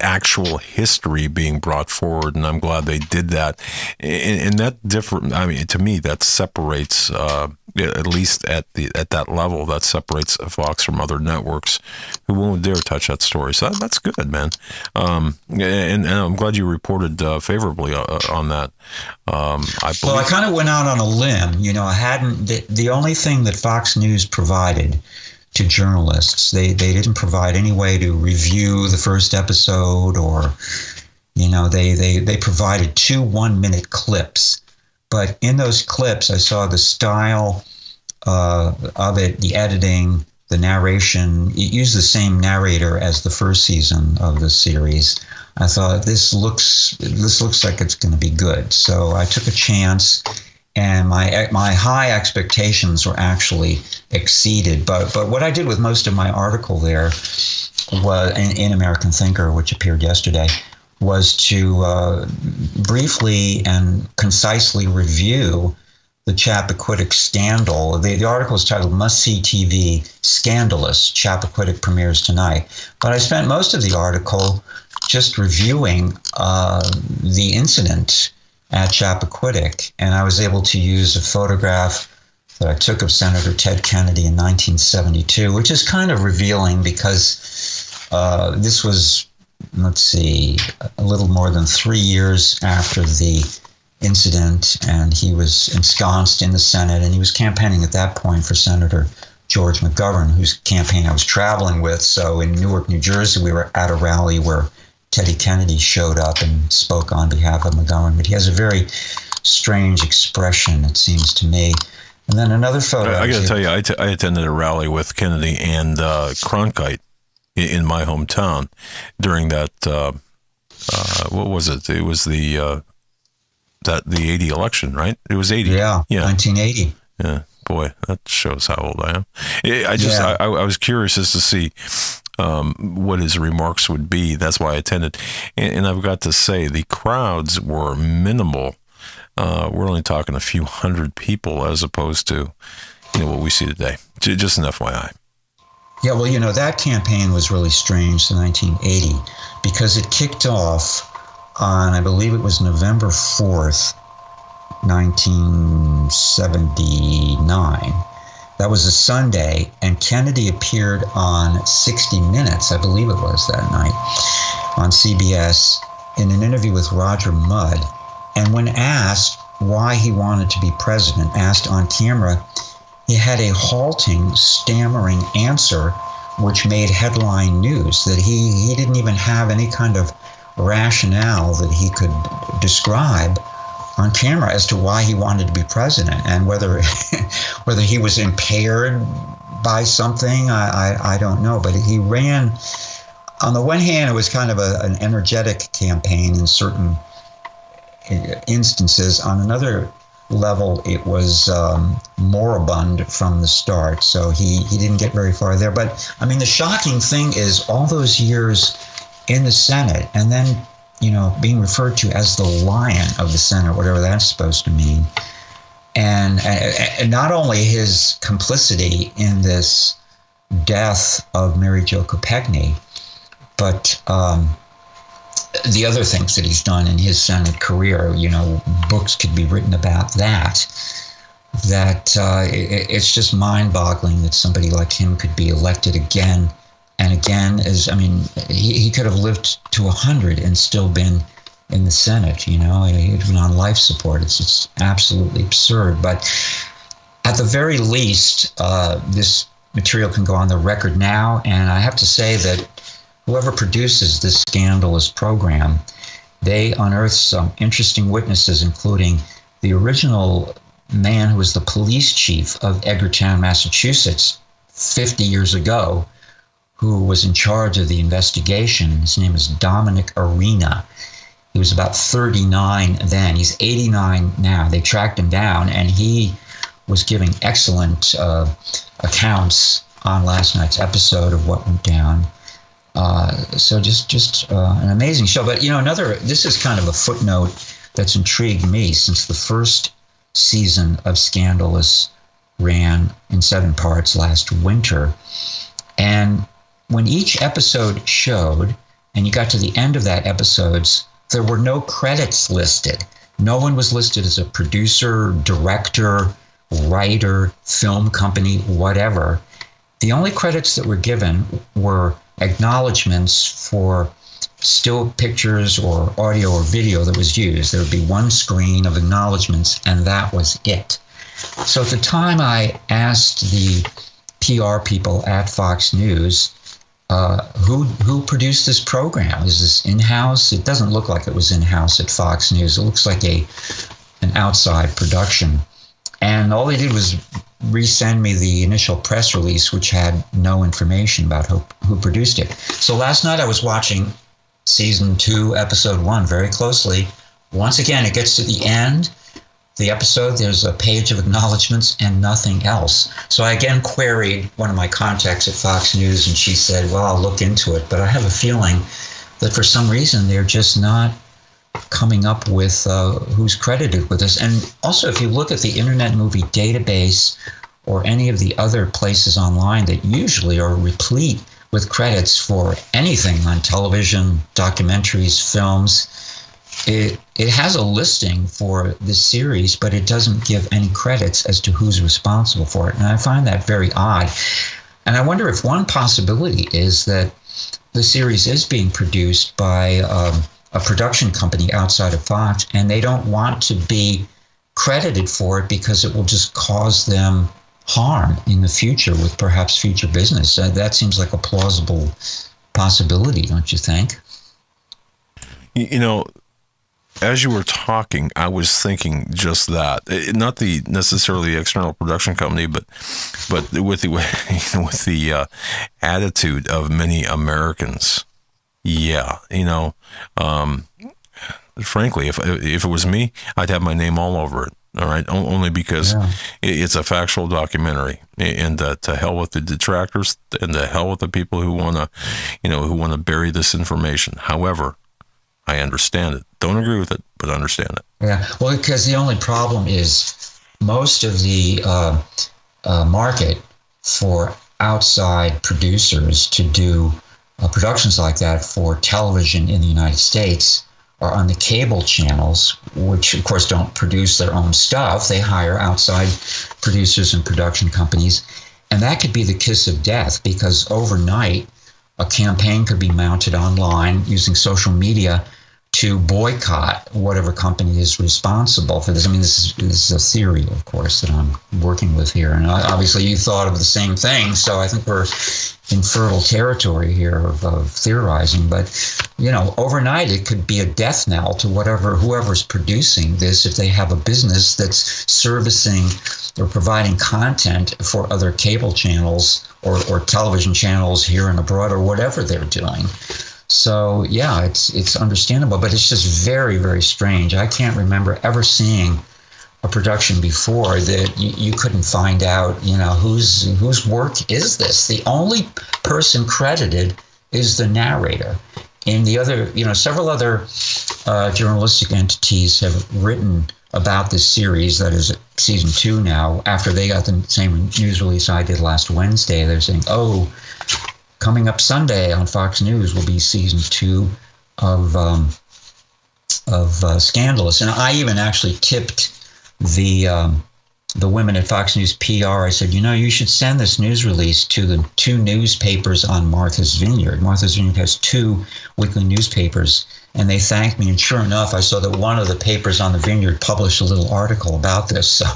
B: actual history being brought forward, and I'm glad they did that. And that different. I mean, to me, that separates, at least at that level, that separates Fox from other networks who won't dare touch that story. So that's good, man. And I'm glad you reported favorably on that. I
F: kind of went out on a limb. You know, I hadn't. The only thing that Fox News provided to journalists, they didn't provide any way to review the first episode, or, you know, they provided 2 1-minute clips. But in those clips, I saw the style of it, the editing, the narration. It used the same narrator as the first season of the series. I thought, this looks like it's going to be good. So I took a chance, and my high expectations were actually exceeded. But what I did with most of my article there was in American Thinker, which appeared yesterday, was to briefly and concisely review the Chappaquiddick scandal. The article is titled "Must-See TV: Scandalous, Chappaquiddick Premieres Tonight." But I spent most of the article just reviewing the incident at Chappaquiddick, and I was able to use a photograph that I took of Senator Ted Kennedy in 1972, which is kind of revealing because this was, a little more than 3 years after the incident, and he was ensconced in the Senate, and he was campaigning at that point for Senator George McGovern, whose campaign I was traveling with. So in Newark, New Jersey, we were at a rally where Teddy Kennedy showed up and spoke on behalf of McGovern, but he has a very strange expression, it seems to me. And then another photo.
B: I got to tell you, I attended a rally with Kennedy and Cronkite in my hometown during that. What was it? It was the 80 election, right? It was 80.
F: Yeah. 1980.
B: Yeah, boy, that shows how old I am. I was curious as to see what his remarks would be. That's why I attended. And I've got to say, the crowds were minimal. We're only talking a few hundred people as opposed to, what we see today. Just an FYI.
F: Yeah, well, that campaign was really strange in 1980 because it kicked off on, I believe it was November 4th, 1979. That was a Sunday, and Kennedy appeared on 60 Minutes, I believe it was that night, on CBS in an interview with Roger Mudd. And when asked why he wanted to be president, asked on camera, he had a halting, stammering answer which made headline news, that he didn't even have any kind of rationale that he could describe on camera as to why he wanted to be president, and whether he was impaired by something, I don't know. But he ran, on the one hand, it was kind of an energetic campaign in certain instances. On another level, it was moribund from the start, so he didn't get very far there. But I mean, the shocking thing is all those years in the Senate, and then being referred to as the Lion of the Senate, whatever that's supposed to mean, and not only his complicity in this death of Mary Jo Kopechne, but the other things that he's done in his Senate career. Books could be written about that. It's just mind-boggling that somebody like him could be elected again and again. He could have lived to 100 and still been in the Senate. He'd been on life support. It's absolutely absurd. But at the very least, this material can go on the record now, and I have to say that whoever produces this scandalous program, they unearthed some interesting witnesses, including the original man who was the police chief of Edgartown, Massachusetts, 50 years ago, who was in charge of the investigation. His name is Dominic Arena. He was about 39 then. He's 89 now. They tracked him down, and he was giving excellent accounts on last night's episode of what went down. So just an amazing show. But, this is kind of a footnote that's intrigued me since the first season of Scandalous ran in 7 parts last winter. And when each episode showed and you got to the end of that episodes, there were no credits listed. No one was listed as a producer, director, writer, film company, whatever. The only credits that were given were acknowledgments for still pictures or audio or video that was used. There would be one screen of acknowledgments, and that was it. So at the time I asked the PR people at Fox News, who produced this program? Is this in-house? It doesn't look like it was in-house at Fox News. It looks like an outside production. And all they did was resend me the initial press release, which had no information about who produced it. So last night I was watching season 2, episode 1 very closely. Once again, it gets to the end. The episode, there's a page of acknowledgments and nothing else. So I again queried one of my contacts at Fox News, and she said, well, I'll look into it. But I have a feeling that for some reason they're just not coming up with who's credited with this. And also, if you look at the Internet Movie Database or any of the other places online that usually are replete with credits for anything on television, documentaries, films, it has a listing for this series, but it doesn't give any credits as to who's responsible for it. And I find that very odd. And I wonder if one possibility is that the series is being produced by a production company outside of Fox, and they don't want to be credited for it because it will just cause them harm in the future with perhaps future business. That seems like a plausible possibility, don't you think?
B: You know, as you were talking, I was thinking just that. Not the necessarily external production company, but with the attitude of many Americans. Yeah, frankly, if it was me, I'd have my name all over it. All right, only because it's a factual documentary, and to hell with the detractors, and to hell with the people who want to bury this information. However, I understand it. Don't agree with it, but understand it.
F: Yeah, well, because the only problem is most of the market for outside producers to do productions like that for television in the United States are on the cable channels, which of course don't produce their own stuff. They hire outside producers and production companies. And that could be the kiss of death, because overnight a campaign could be mounted online using social media to boycott whatever company is responsible for this. I mean, this is a theory, of course, that I'm working with here. And obviously you thought of the same thing. So I think we're in fertile territory here of theorizing. But, overnight it could be a death knell to whoever's producing this, if they have a business that's servicing or providing content for other cable channels or television channels here and abroad or whatever they're doing. So, yeah, it's understandable, but it's just very, very strange. I can't remember ever seeing a production before that you couldn't find out, whose work is this. The only person credited is the narrator. And the other, several other journalistic entities have written about this series, that is season 2 now, after they got the same news release I did last Wednesday. They're saying, coming up Sunday on Fox News will be season 2 of Scandalous. And I even actually tipped the women at Fox News PR. I said, you should send this news release to the 2 newspapers on Martha's Vineyard. Martha's Vineyard has 2 weekly newspapers, and they thanked me. And sure enough, I saw that one of the papers on the Vineyard published a little article about this. So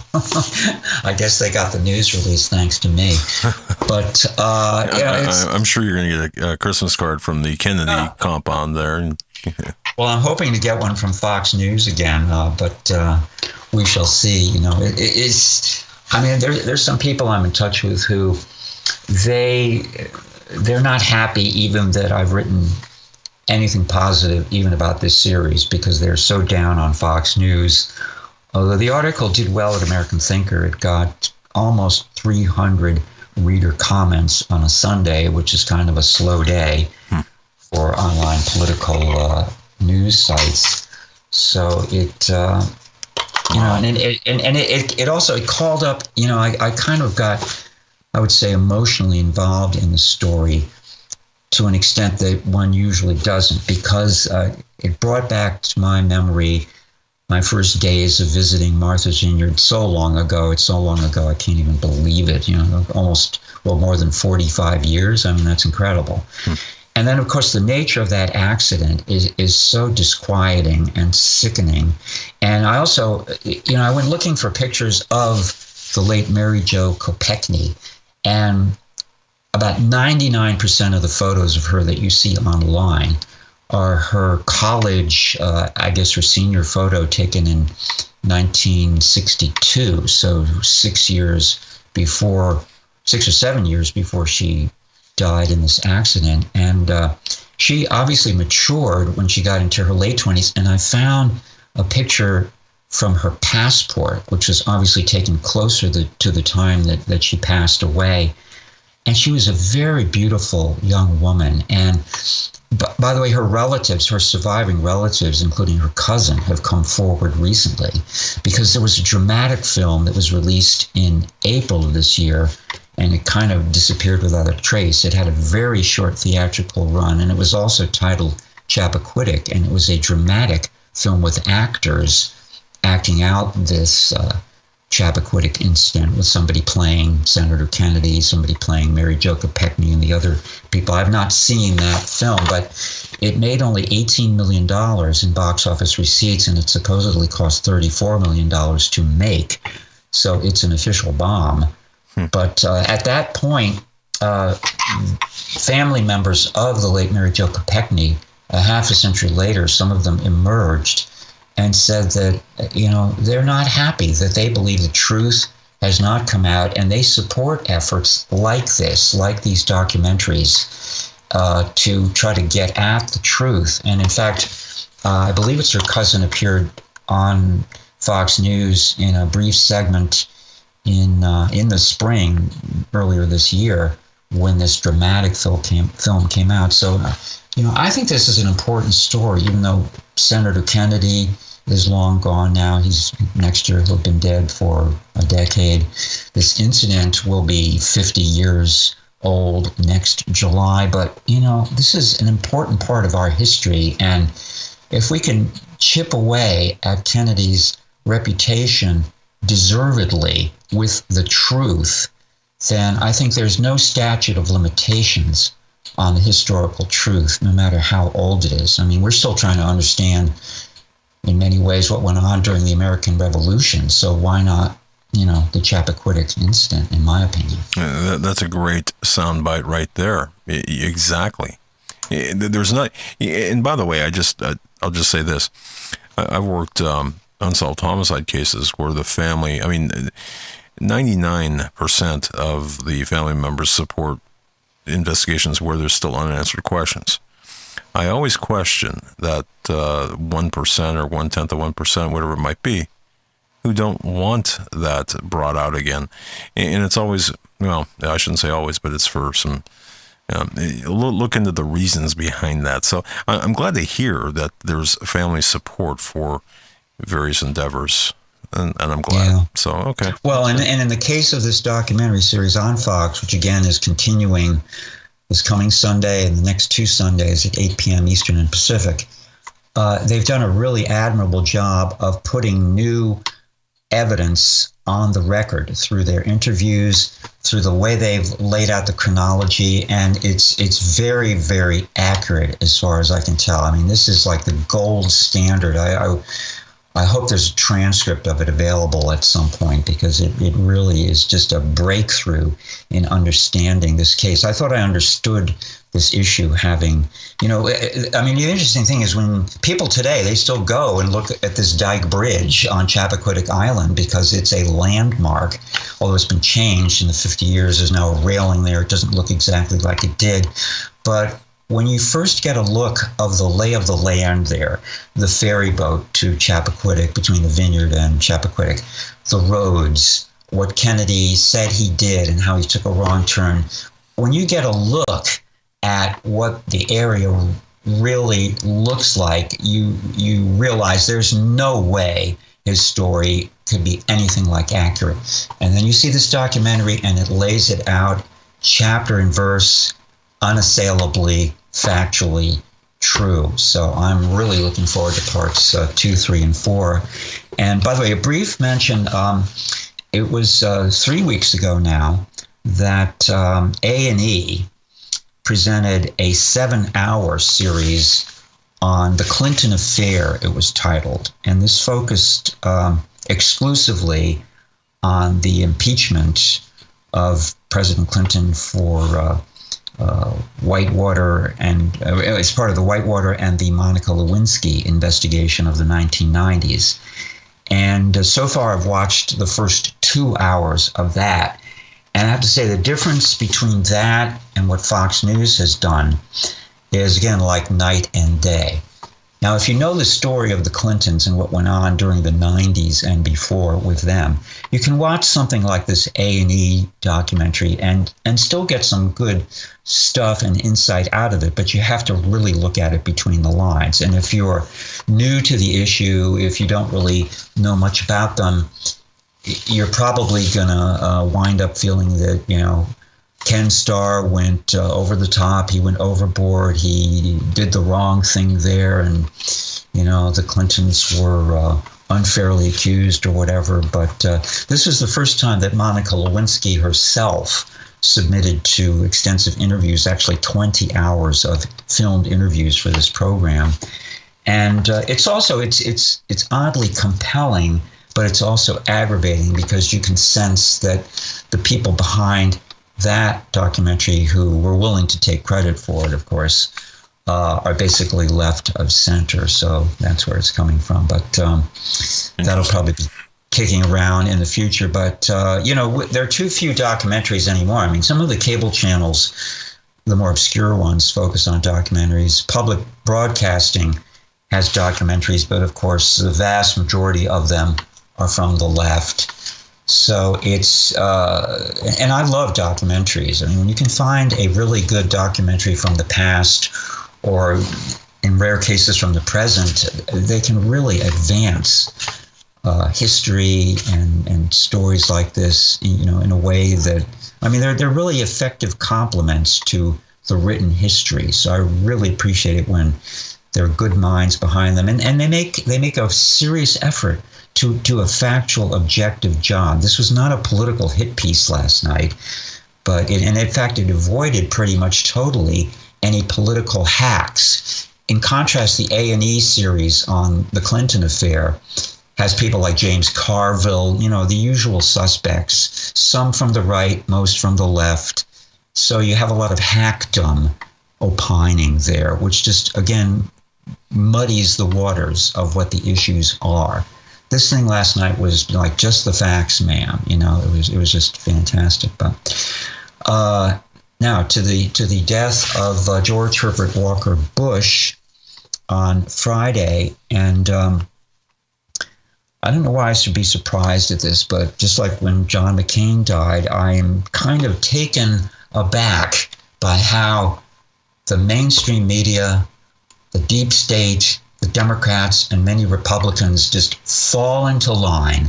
F: I guess they got the news release thanks to me. But
B: I'm sure you're going to get a Christmas card from the Kennedy compound there.
F: Well, I'm hoping to get one from Fox News again, but we shall see. There's some people I'm in touch with who they're not happy even that I've written anything positive even about this series, because they're so down on Fox News. Although the article did well at American Thinker, it got almost 300 reader comments on a Sunday, which is kind of a slow day for online political news sites. So it it also called up, I kind of got, I would say, emotionally involved in the story to an extent that one usually doesn't, because it brought back to my memory my first days of visiting Martha's Vineyard so long ago. It's so long ago, I can't even believe it. More than 45 years. I mean, that's incredible. And then, of course, the nature of that accident is so disquieting and sickening. And I also, I went looking for pictures of the late Mary Jo Kopechne, and about 99% of the photos of her that you see online are her college, her senior photo taken in 1962, so 6 or 7 years before she died in this accident. And she obviously matured when she got into her late 20s, and I found a picture from her passport, which was obviously taken closer to the time that she passed away. And she was a very beautiful young woman. And by the way, her surviving relatives, including her cousin, have come forward recently, because there was a dramatic film that was released in April of this year, and it kind of disappeared without a trace. It had a very short theatrical run, and it was also titled Chappaquiddick, and it was a dramatic film with actors acting out this Chappaquiddick incident, with somebody playing Senator Kennedy, somebody playing Mary Jo Kopechne, and the other people. I've not seen that film, but it made only $18 million in box office receipts, and it supposedly cost $34 million to make. So it's an official bomb. But at that point, family members of the late Mary Jo Kopechne, a half a century later, some of them emerged and said that, they're not happy, that they believe the truth has not come out, and they support efforts like this, like these documentaries, to try to get at the truth. And in fact, I believe it's her cousin appeared on Fox News in a brief segment in the spring earlier this year, when this dramatic film came out. So, I think this is an important story, even though Senator Kennedy is long gone now. Next year he'll have been dead for a decade. This incident will be 50 years old next July. But, this is an important part of our history. And if we can chip away at Kennedy's reputation deservedly with the truth, then I think there's no statute of limitations on the historical truth, no matter how old it is. I mean, we're still trying to understand in many ways what went on during the American Revolution. So why not, the Chappaquiddick incident, in my opinion?
B: That's a great soundbite right there. Exactly. There's not, and by the way, I'll just say this. I've worked unsolved homicide cases where the family, 99% of the family members support investigations where there's still unanswered questions. I always question that 1% or 1/10 of 1%, whatever it might be, who don't want that brought out again. And it's always, I shouldn't say always, but it's for some, look into the reasons behind that. So I'm glad to hear that there's family support for various endeavors, and I'm glad. Yeah. So, okay.
F: Well, and in the case of this documentary series on Fox, which again is continuing this coming Sunday and the next 2 Sundays at 8 p.m. Eastern and Pacific, they've done a really admirable job of putting new evidence on the record through their interviews, through the way they've laid out the chronology, and it's very, very accurate as far as I can tell. I mean, this is like the gold standard. I hope there's a transcript of it available at some point, because it really is just a breakthrough in understanding this case. I thought I understood this issue having, the interesting thing is when people today, they still go and look at this Dyke Bridge on Chappaquiddick Island because it's a landmark, although it's been changed in the 50 years. There's now a railing there. It doesn't look exactly like it did. But when you first get a look of the lay of the land there, the ferry boat to Chappaquiddick, between the Vineyard and Chappaquiddick, the roads, what Kennedy said he did and how he took a wrong turn, when you get a look at what the area really looks like, you realize there's no way his story could be anything like accurate. And then you see this documentary and it lays it out chapter and verse, unassailably, factually true. So I'm really looking forward to parts 2, 3, and 4. And by the way, a brief mention, it was 3 weeks ago now that A&E presented a 7-hour series on the Clinton affair, it was titled. And this focused exclusively on the impeachment of President Clinton for Whitewater, and as part of the Whitewater and the Monica Lewinsky investigation of the 1990s. And so far, I've watched the first 2 hours of that. And I have to say, the difference between that and what Fox News has done is, again, like night and day. Now, if you know the story of the Clintons and what went on during the 90s and before with them, you can watch something like this A&E documentary and still get some good stuff and insight out of it, but you have to really look at it between the lines. And if you're new to the issue, if you don't really know much about them, you're probably going to wind up feeling that, Ken Starr went over the top. He went overboard. He did the wrong thing there. And, the Clintons were unfairly accused or whatever. But this was the first time that Monica Lewinsky herself submitted to extensive interviews, actually 20 hours of filmed interviews for this program. And it's also, it's oddly compelling, but it's also aggravating because you can sense that the people behind that documentary, who were willing to take credit for it, of course, are basically left of center. So that's where it's coming from. But that'll probably be kicking around in the future. But, there are too few documentaries anymore. I mean, some of the cable channels, the more obscure ones, focus on documentaries. Public broadcasting has documentaries, but of course, the vast majority of them are from the left. So it's, and I love documentaries. I mean, when you can find a really good documentary from the past, or in rare cases from the present, they can really advance history and stories like this, in a way that, I mean, they're really effective complements to the written history. So I really appreciate it when there are good minds behind them, and they make a serious effort to do a factual, objective job. This was not a political hit piece last night, but in fact, it avoided pretty much totally any political hacks. In contrast, the A&E series on the Clinton affair has people like James Carville, the usual suspects, some from the right, most from the left. So you have a lot of hackdom opining there, which just, again, muddies the waters of what the issues are. This thing last night was like just the facts, ma'am. It was just fantastic. But now to the death of George Herbert Walker Bush on Friday, and I don't know why I should be surprised at this, but just like when John McCain died, I am kind of taken aback by how the mainstream media, the deep state, the Democrats, and many Republicans just fall into line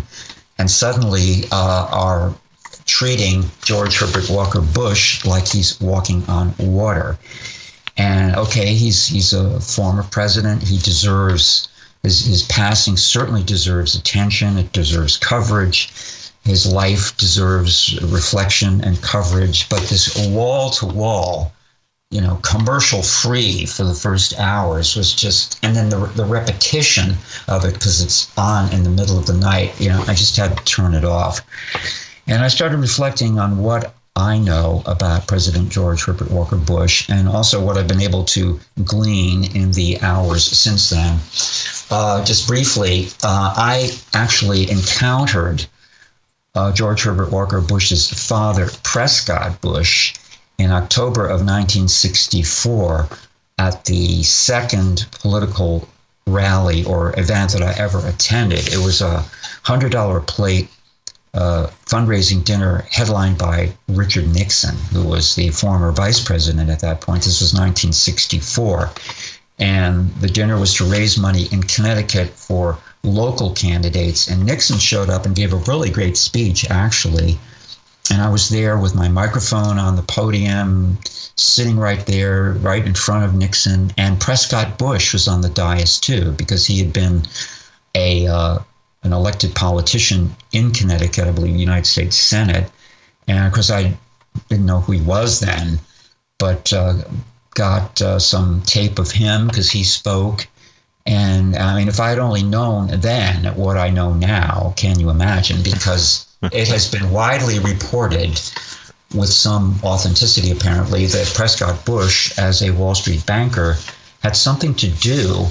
F: and suddenly are treating George Herbert Walker Bush like he's walking on water. And okay, he's a former president. He deserves, his passing certainly deserves attention. It deserves coverage. His life deserves reflection and coverage. But this wall-to-wall, commercial free for the first hours was just, and then the repetition of it because it's on in the middle of the night, I just had to turn it off. And I started reflecting on what I know about President George Herbert Walker Bush, and also what I've been able to glean in the hours since then. Just briefly, I actually encountered George Herbert Walker Bush's father, Prescott Bush, in October of 1964 at the second political rally or event that I ever attended. It was a $100 plate fundraising dinner headlined by Richard Nixon, who was the former vice president at that point. This was 1964. And the dinner was to raise money in Connecticut for local candidates. And Nixon showed up and gave a really great speech, actually. And I was there with my microphone on the podium, sitting right there, right in front of Nixon. And Prescott Bush was on the dais too, because he had been an elected politician in Connecticut, I believe, United States Senate. And of course, I didn't know who he was then, but got some tape of him because he spoke. And I mean, if I had only known then what I know now, can you imagine? Because it has been widely reported, with some authenticity apparently, that Prescott Bush, as a Wall Street banker, had something to do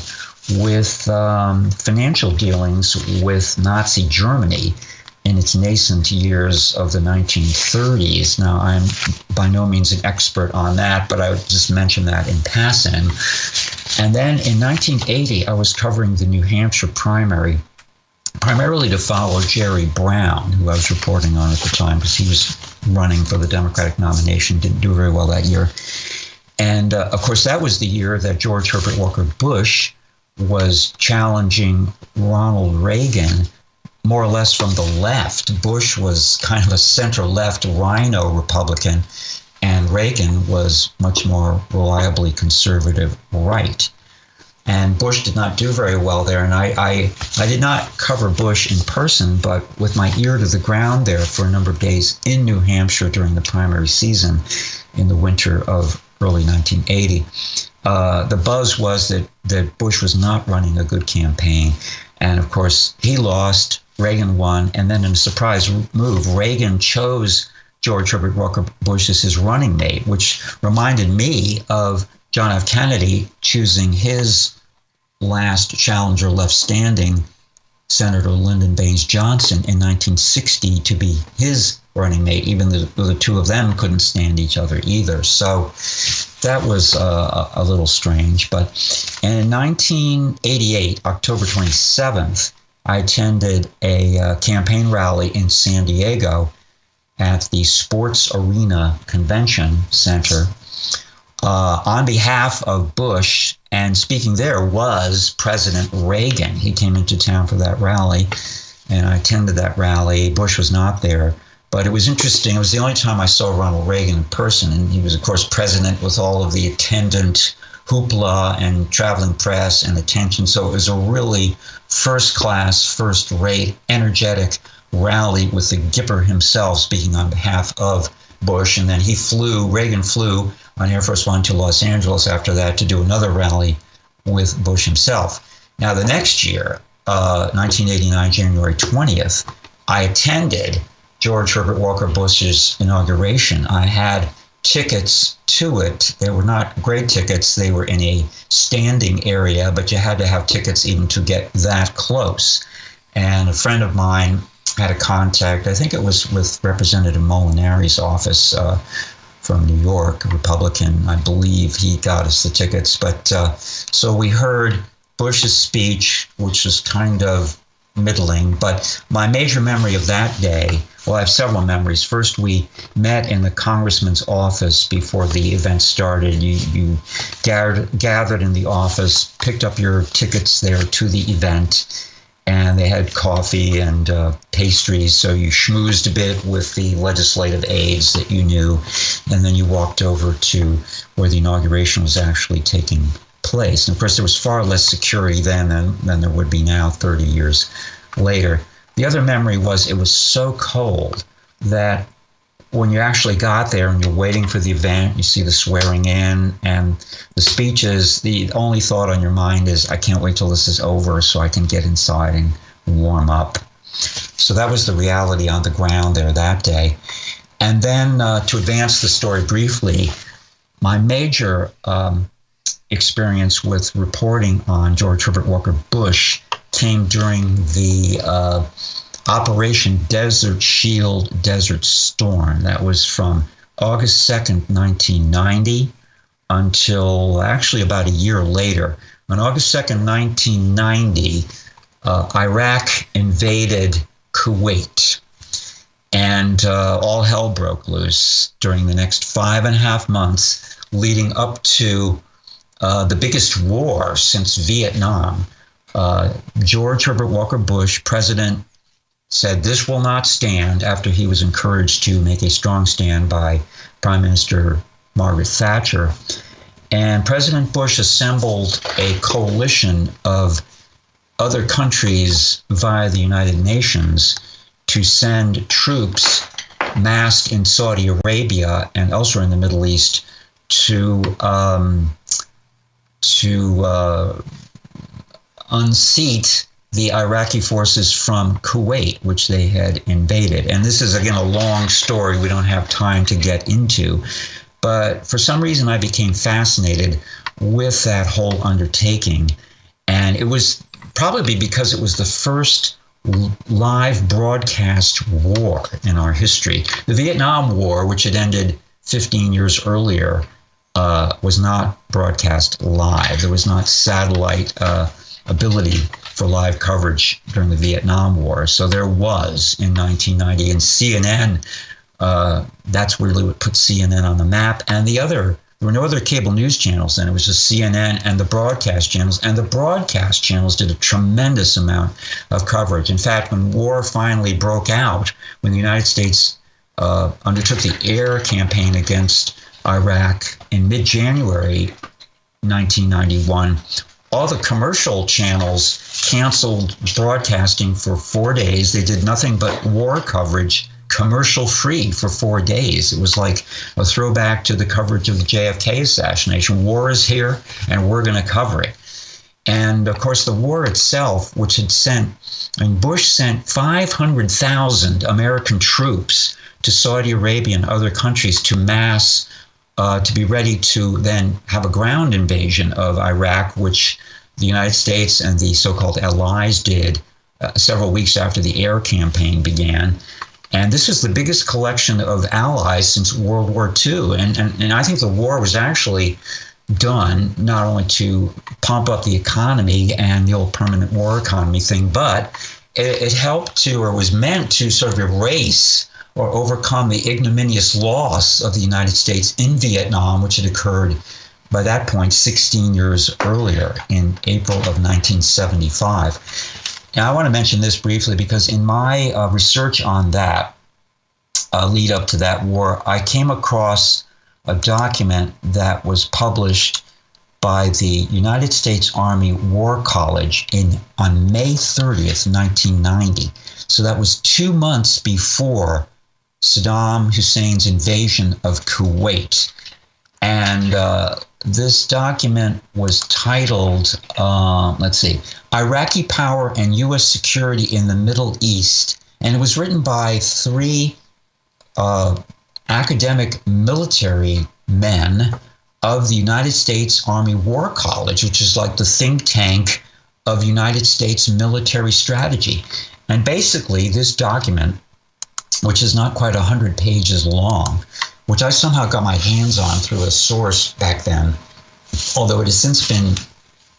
F: with financial dealings with Nazi Germany in its nascent years of the 1930s. Now, I'm by no means an expert on that, but I would just mention that in passing. And then in 1980, I was covering the New Hampshire primary, primarily to follow Jerry Brown, who I was reporting on at the time because he was running for the Democratic nomination, didn't do very well that year. And of course, that was the year that George Herbert Walker Bush was challenging Ronald Reagan, more or less from the left. Bush was kind of a center-left rhino Republican, and Reagan was much more reliably conservative right. And Bush did not do very well there. And I did not cover Bush in person, but with my ear to the ground there for a number of days in New Hampshire during the primary season in the winter of early 1980. The buzz was that Bush was not running a good campaign. And of course, he lost, Reagan won. And then in a surprise move, Reagan chose George Herbert Walker Bush as his running mate, which reminded me of John F. Kennedy choosing his last challenger left standing, Senator Lyndon Baines Johnson, in 1960 to be his running mate, even though the two of them couldn't stand each other either. So that was a little strange. But in 1988, October 27th, I attended a campaign rally in San Diego at the Sports Arena Convention Center on behalf of Bush, and speaking there was President Reagan. He came into town for that rally, and I attended that rally. Bush was not there, but it was interesting. It was the only time I saw Ronald Reagan in person, and he was, of course, president with all of the attendant hoopla and traveling press and attention. So it was a really first-class, first-rate, energetic rally with the Gipper himself speaking on behalf of Bush. And then Reagan flew on Air Force One to Los Angeles after that to do another rally with Bush himself. Now, the next year, 1989, January 20th, I attended George Herbert Walker Bush's inauguration. I had tickets to it. They were not great tickets. They were in a standing area, but you had to have tickets even to get that close. And a friend of mine had a contact, I think it was with Representative Molinari's office from New York, a Republican. I believe he got us the tickets. But so we heard Bush's speech, which was kind of middling. But my major memory of that day, well, I have several memories. First, we met in the congressman's office before the event started. You gathered in the office, picked up your tickets there to the event, and they had coffee and pastries. So you schmoozed a bit with the legislative aides that you knew, and then you walked over to where the inauguration was actually taking place. And of course, there was far less security then than there would be now 30 years later. The other memory was it was so cold that when you actually got there and you're waiting for the event, you see the swearing in and the speeches, the only thought on your mind is, I can't wait till this is over so I can get inside and warm up. So that was the reality on the ground there that day. And then to advance the story briefly, my major experience with reporting on George Herbert Walker Bush came during the Operation Desert Shield Desert Storm. That was from August 2nd, 1990 until actually about a year later. On August 2nd, 1990, Iraq invaded Kuwait, and all hell broke loose during the next 5.5 months leading up to the biggest war since Vietnam. George Herbert Walker Bush, president, said this will not stand after he was encouraged to make a strong stand by Prime Minister Margaret Thatcher. And President Bush assembled a coalition of other countries via the United Nations to send troops massed in Saudi Arabia and elsewhere in the Middle East to unseat the Iraqi forces from Kuwait, which they had invaded. And this is, again, a long story we don't have time to get into. But for some reason, I became fascinated with that whole undertaking. And it was probably because it was the first live broadcast war in our history. The Vietnam War, which had ended 15 years earlier, was not broadcast live. There was not satellite ability for live coverage during the Vietnam War. So there was in 1990. And CNN, that's really what put CNN on the map. And there were no other cable news channels then. It was just CNN and the broadcast channels. And the broadcast channels did a tremendous amount of coverage. In fact, when war finally broke out, when the United States undertook the air campaign against Iraq in mid-January 1991, all the commercial channels canceled broadcasting for 4 days. They did nothing but war coverage, commercial-free for 4 days. It was like a throwback to the coverage of the JFK assassination. War is here, and we're going to cover it. And, of course, the war itself, which had Bush sent 500,000 American troops to Saudi Arabia and other countries to mass to be ready to then have a ground invasion of Iraq, which the United States and the so-called allies did several weeks after the air campaign began. And this was the biggest collection of allies since World War II. And I think the war was actually done not only to pump up the economy and the old permanent war economy thing, but it helped to, or was meant to, sort of erase or overcome the ignominious loss of the United States in Vietnam, which had occurred by that point 16 years earlier in April of 1975. Now, I want to mention this briefly because in my research on that lead up to that war, I came across a document that was published by the United States Army War College on May 30th, 1990. So that was 2 months before Saddam Hussein's invasion of Kuwait. And this document was titled, Iraqi Power and U.S. Security in the Middle East. And it was written by 3 academic military men of the United States Army War College, which is like the think tank of United States military strategy. And basically, this document, which is not quite 100 pages long, which I somehow got my hands on through a source back then, although it has since been,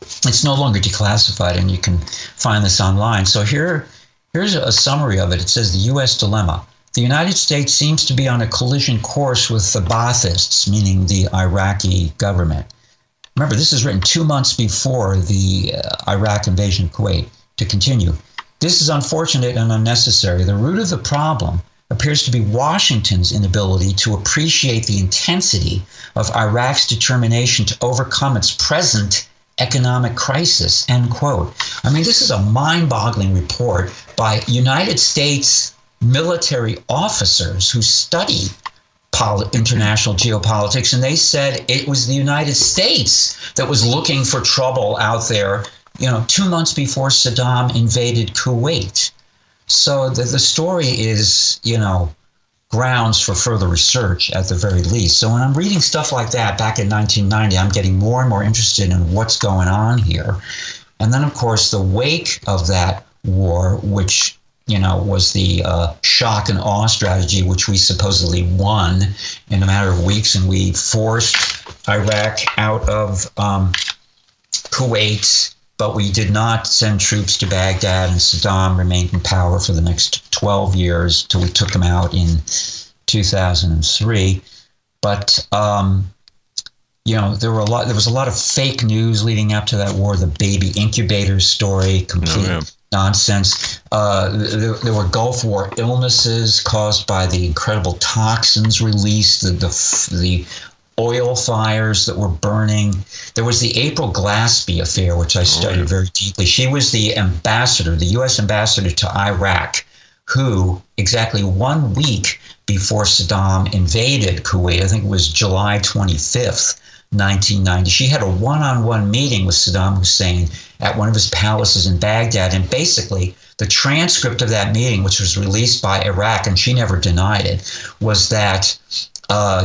F: it's no longer declassified, and you can find this online. So here's a summary of it. It says the U.S. dilemma. The United States seems to be on a collision course with the Baathists, meaning the Iraqi government. Remember, this is written 2 months before the Iraq invasion of Kuwait. To continue, this is unfortunate and unnecessary. The root of the problem appears to be Washington's inability to appreciate the intensity of Iraq's determination to overcome its present economic crisis, end quote. I mean, this is a mind-boggling report by United States military officers who study international geopolitics, and they said it was the United States that was looking for trouble out there, 2 months before Saddam invaded Kuwait. So the story is, grounds for further research at the very least. So when I'm reading stuff like that back in 1990, I'm getting more and more interested in what's going on here. And then, of course, the wake of that war, which was the shock and awe strategy, which we supposedly won in a matter of weeks, and we forced Iraq out of Kuwait, but we did not send troops to Baghdad, and Saddam remained in power for the next 12 years till we took him out in 2003. But, there was a lot of fake news leading up to that war. The baby incubator story, complete nonsense. There were Gulf War illnesses caused by the incredible toxins released, the oil fires that were burning. There was the April Glaspie affair, which I studied very deeply. She was the ambassador, the U.S. ambassador to Iraq, who exactly 1 week before Saddam invaded Kuwait, I think it was July 25th, 1990, she had a one-on-one meeting with Saddam Hussein at one of his palaces in Baghdad. And basically, the transcript of that meeting, which was released by Iraq, and she never denied it, was that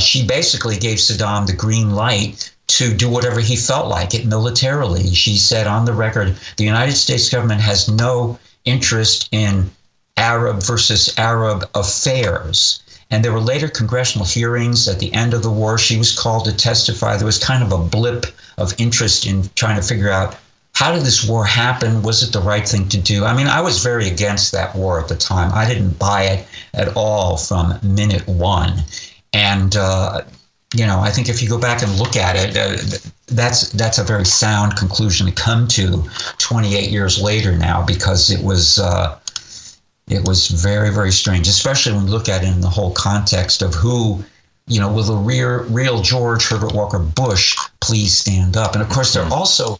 F: she basically gave Saddam the green light to do whatever he felt like it militarily. She said on the record, the United States government has no interest in Arab versus Arab affairs. And there were later congressional hearings at the end of the war. She was called to testify. There was kind of a blip of interest in trying to figure out, how did this war happen? Was it the right thing to do? I mean, I was very against that war at the time. I didn't buy it at all from minute one. And, I think if you go back and look at it, that's a very sound conclusion to come to 28 years later now, because it was very, very strange, especially when you look at it in the whole context of who, will the real George Herbert Walker Bush please stand up? And of course, there are also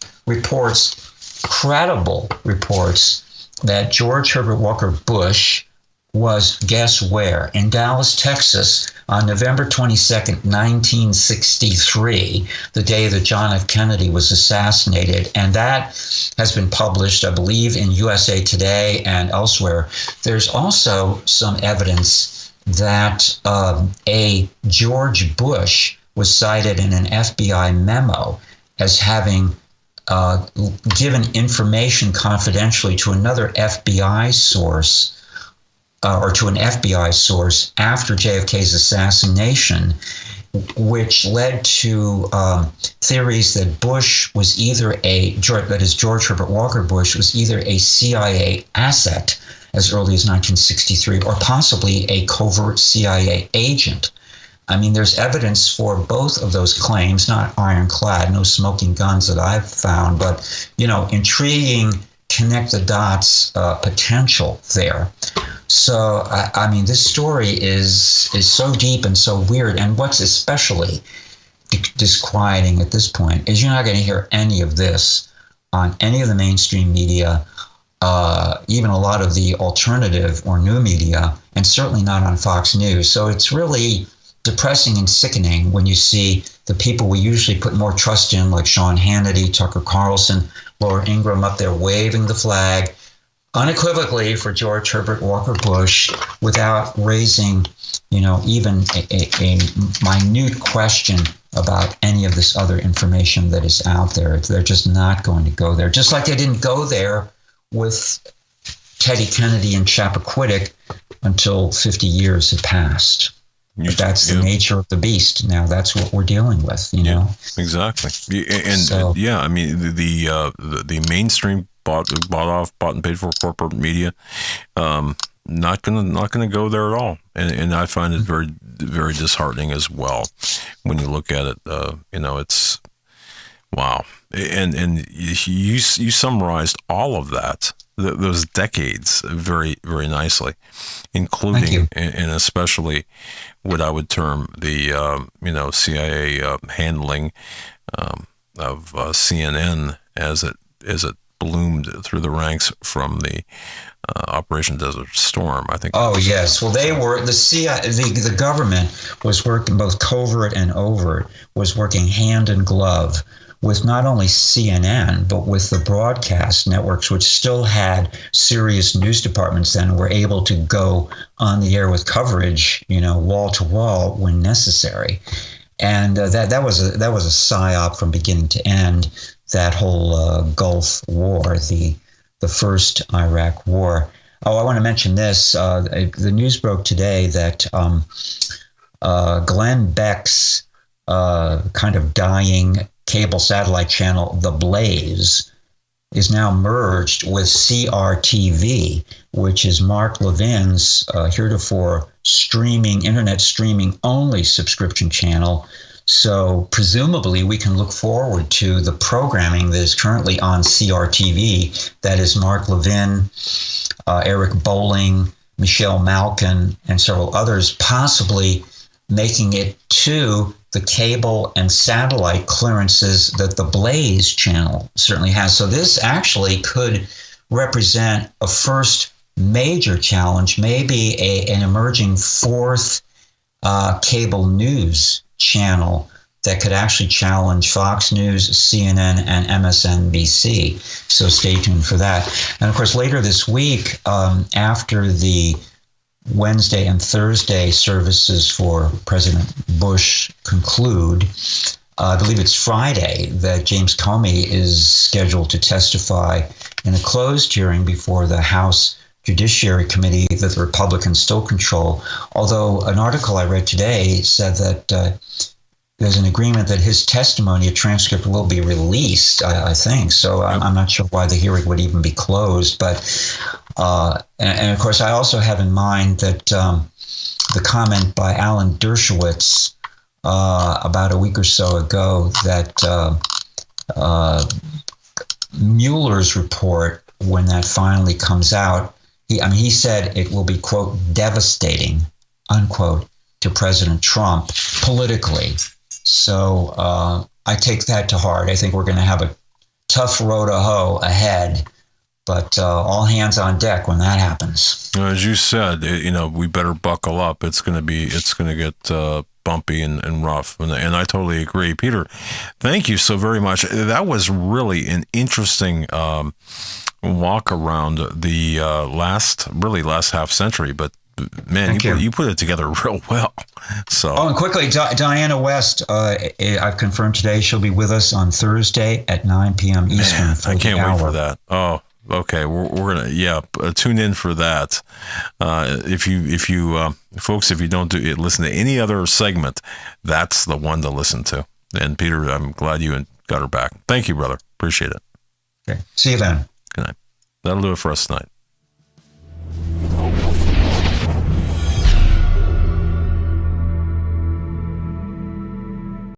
F: credible reports, that George Herbert Walker Bush was, guess where? In Dallas, Texas, on November 22nd, 1963, the day that John F. Kennedy was assassinated. And that has been published, I believe, in USA Today and elsewhere. There's also some evidence that a George Bush was cited in an FBI memo as having given information confidentially to another FBI source, or to an FBI source after JFK's assassination, which led to theories that Bush was either George Herbert Walker Bush was either a CIA asset as early as 1963, or possibly a covert CIA agent. I mean, there's evidence for both of those claims, not ironclad, no smoking guns that I've found, but, intriguing, connect the dots potential there. So, I mean, this story is so deep and so weird. And what's especially disquieting at this point is you're not going to hear any of this on any of the mainstream media, even a lot of the alternative or new media, and certainly not on Fox News. So it's really depressing and sickening when you see the people we usually put more trust in, like Sean Hannity, Tucker Carlson, Laura Ingraham, up there waving the flag unequivocally for George Herbert Walker Bush, without raising, even a minute question about any of this other information that is out there. They're just not going to go there. Just like they didn't go there with Teddy Kennedy and Chappaquiddick until 50 years had passed. But that's the nature of the beast. Now that's what we're dealing with,
B: Exactly. And I mean, the mainstream bought and paid for corporate media, not gonna go there at all. And I find it very, very disheartening as well when you look at it. It's wow. And you summarized all of that, those decades, very, very nicely, including and especially what I would term the CIA handling of CNN as it bloomed through the ranks from the Operation Desert Storm, I think.
F: Oh yes, well they were the CIA. The government was working, both covert and overt, was working hand in glove with not only CNN, but with the broadcast networks, which still had serious news departments then, were able to go on the air with coverage, wall to wall when necessary. And that was a psyop from beginning to end, that whole Gulf War, the first Iraq War. Oh, I want to mention this. The news broke today that Glenn Beck's kind of dying cable satellite channel, The Blaze, is now merged with CRTV, which is Mark Levin's heretofore internet streaming only subscription channel. So presumably we can look forward to the programming that is currently on CRTV. That is Mark Levin, Eric Bolling, Michelle Malkin, and several others, possibly making it to the cable and satellite clearances that the Blaze channel certainly has. So this actually could represent a first major challenge, maybe an emerging fourth cable news channel that could actually challenge Fox News, CNN, and MSNBC. So stay tuned for that. And of course, later this week, after the Wednesday and Thursday services for President Bush conclude, I believe it's Friday that James Comey is scheduled to testify in a closed hearing before the House Judiciary Committee that the Republicans still control. Although an article I read today said that there's an agreement that his testimony, a transcript, will be released, I think. So I'm not sure why the hearing would even be closed. But and of course, I also have in mind that the comment by Alan Dershowitz about a week or so ago that Mueller's report, when that finally comes out, he said it will be, quote, devastating, unquote, to President Trump politically. So I take that to heart. I think we're going to have a tough row to hoe ahead, but all hands on deck when that happens.
B: As you said, we better buckle up. It's going to get bumpy and rough, and I totally agree. Peter, thank you so very much. That was really an interesting walk around the last half century, but man, you put it together real well. So,
F: and quickly, Diana West, I've confirmed today she'll be with us on Thursday at 9 p.m. Eastern.
B: Man, I can't wait for that. Oh, okay. We're gonna tune in for that. If you folks, if you don't listen to any other segment, that's the one to listen to. And Peter, I'm glad you got her back. Thank you, brother. Appreciate it.
F: Okay. See you then.
B: Good night. That'll do it for us tonight.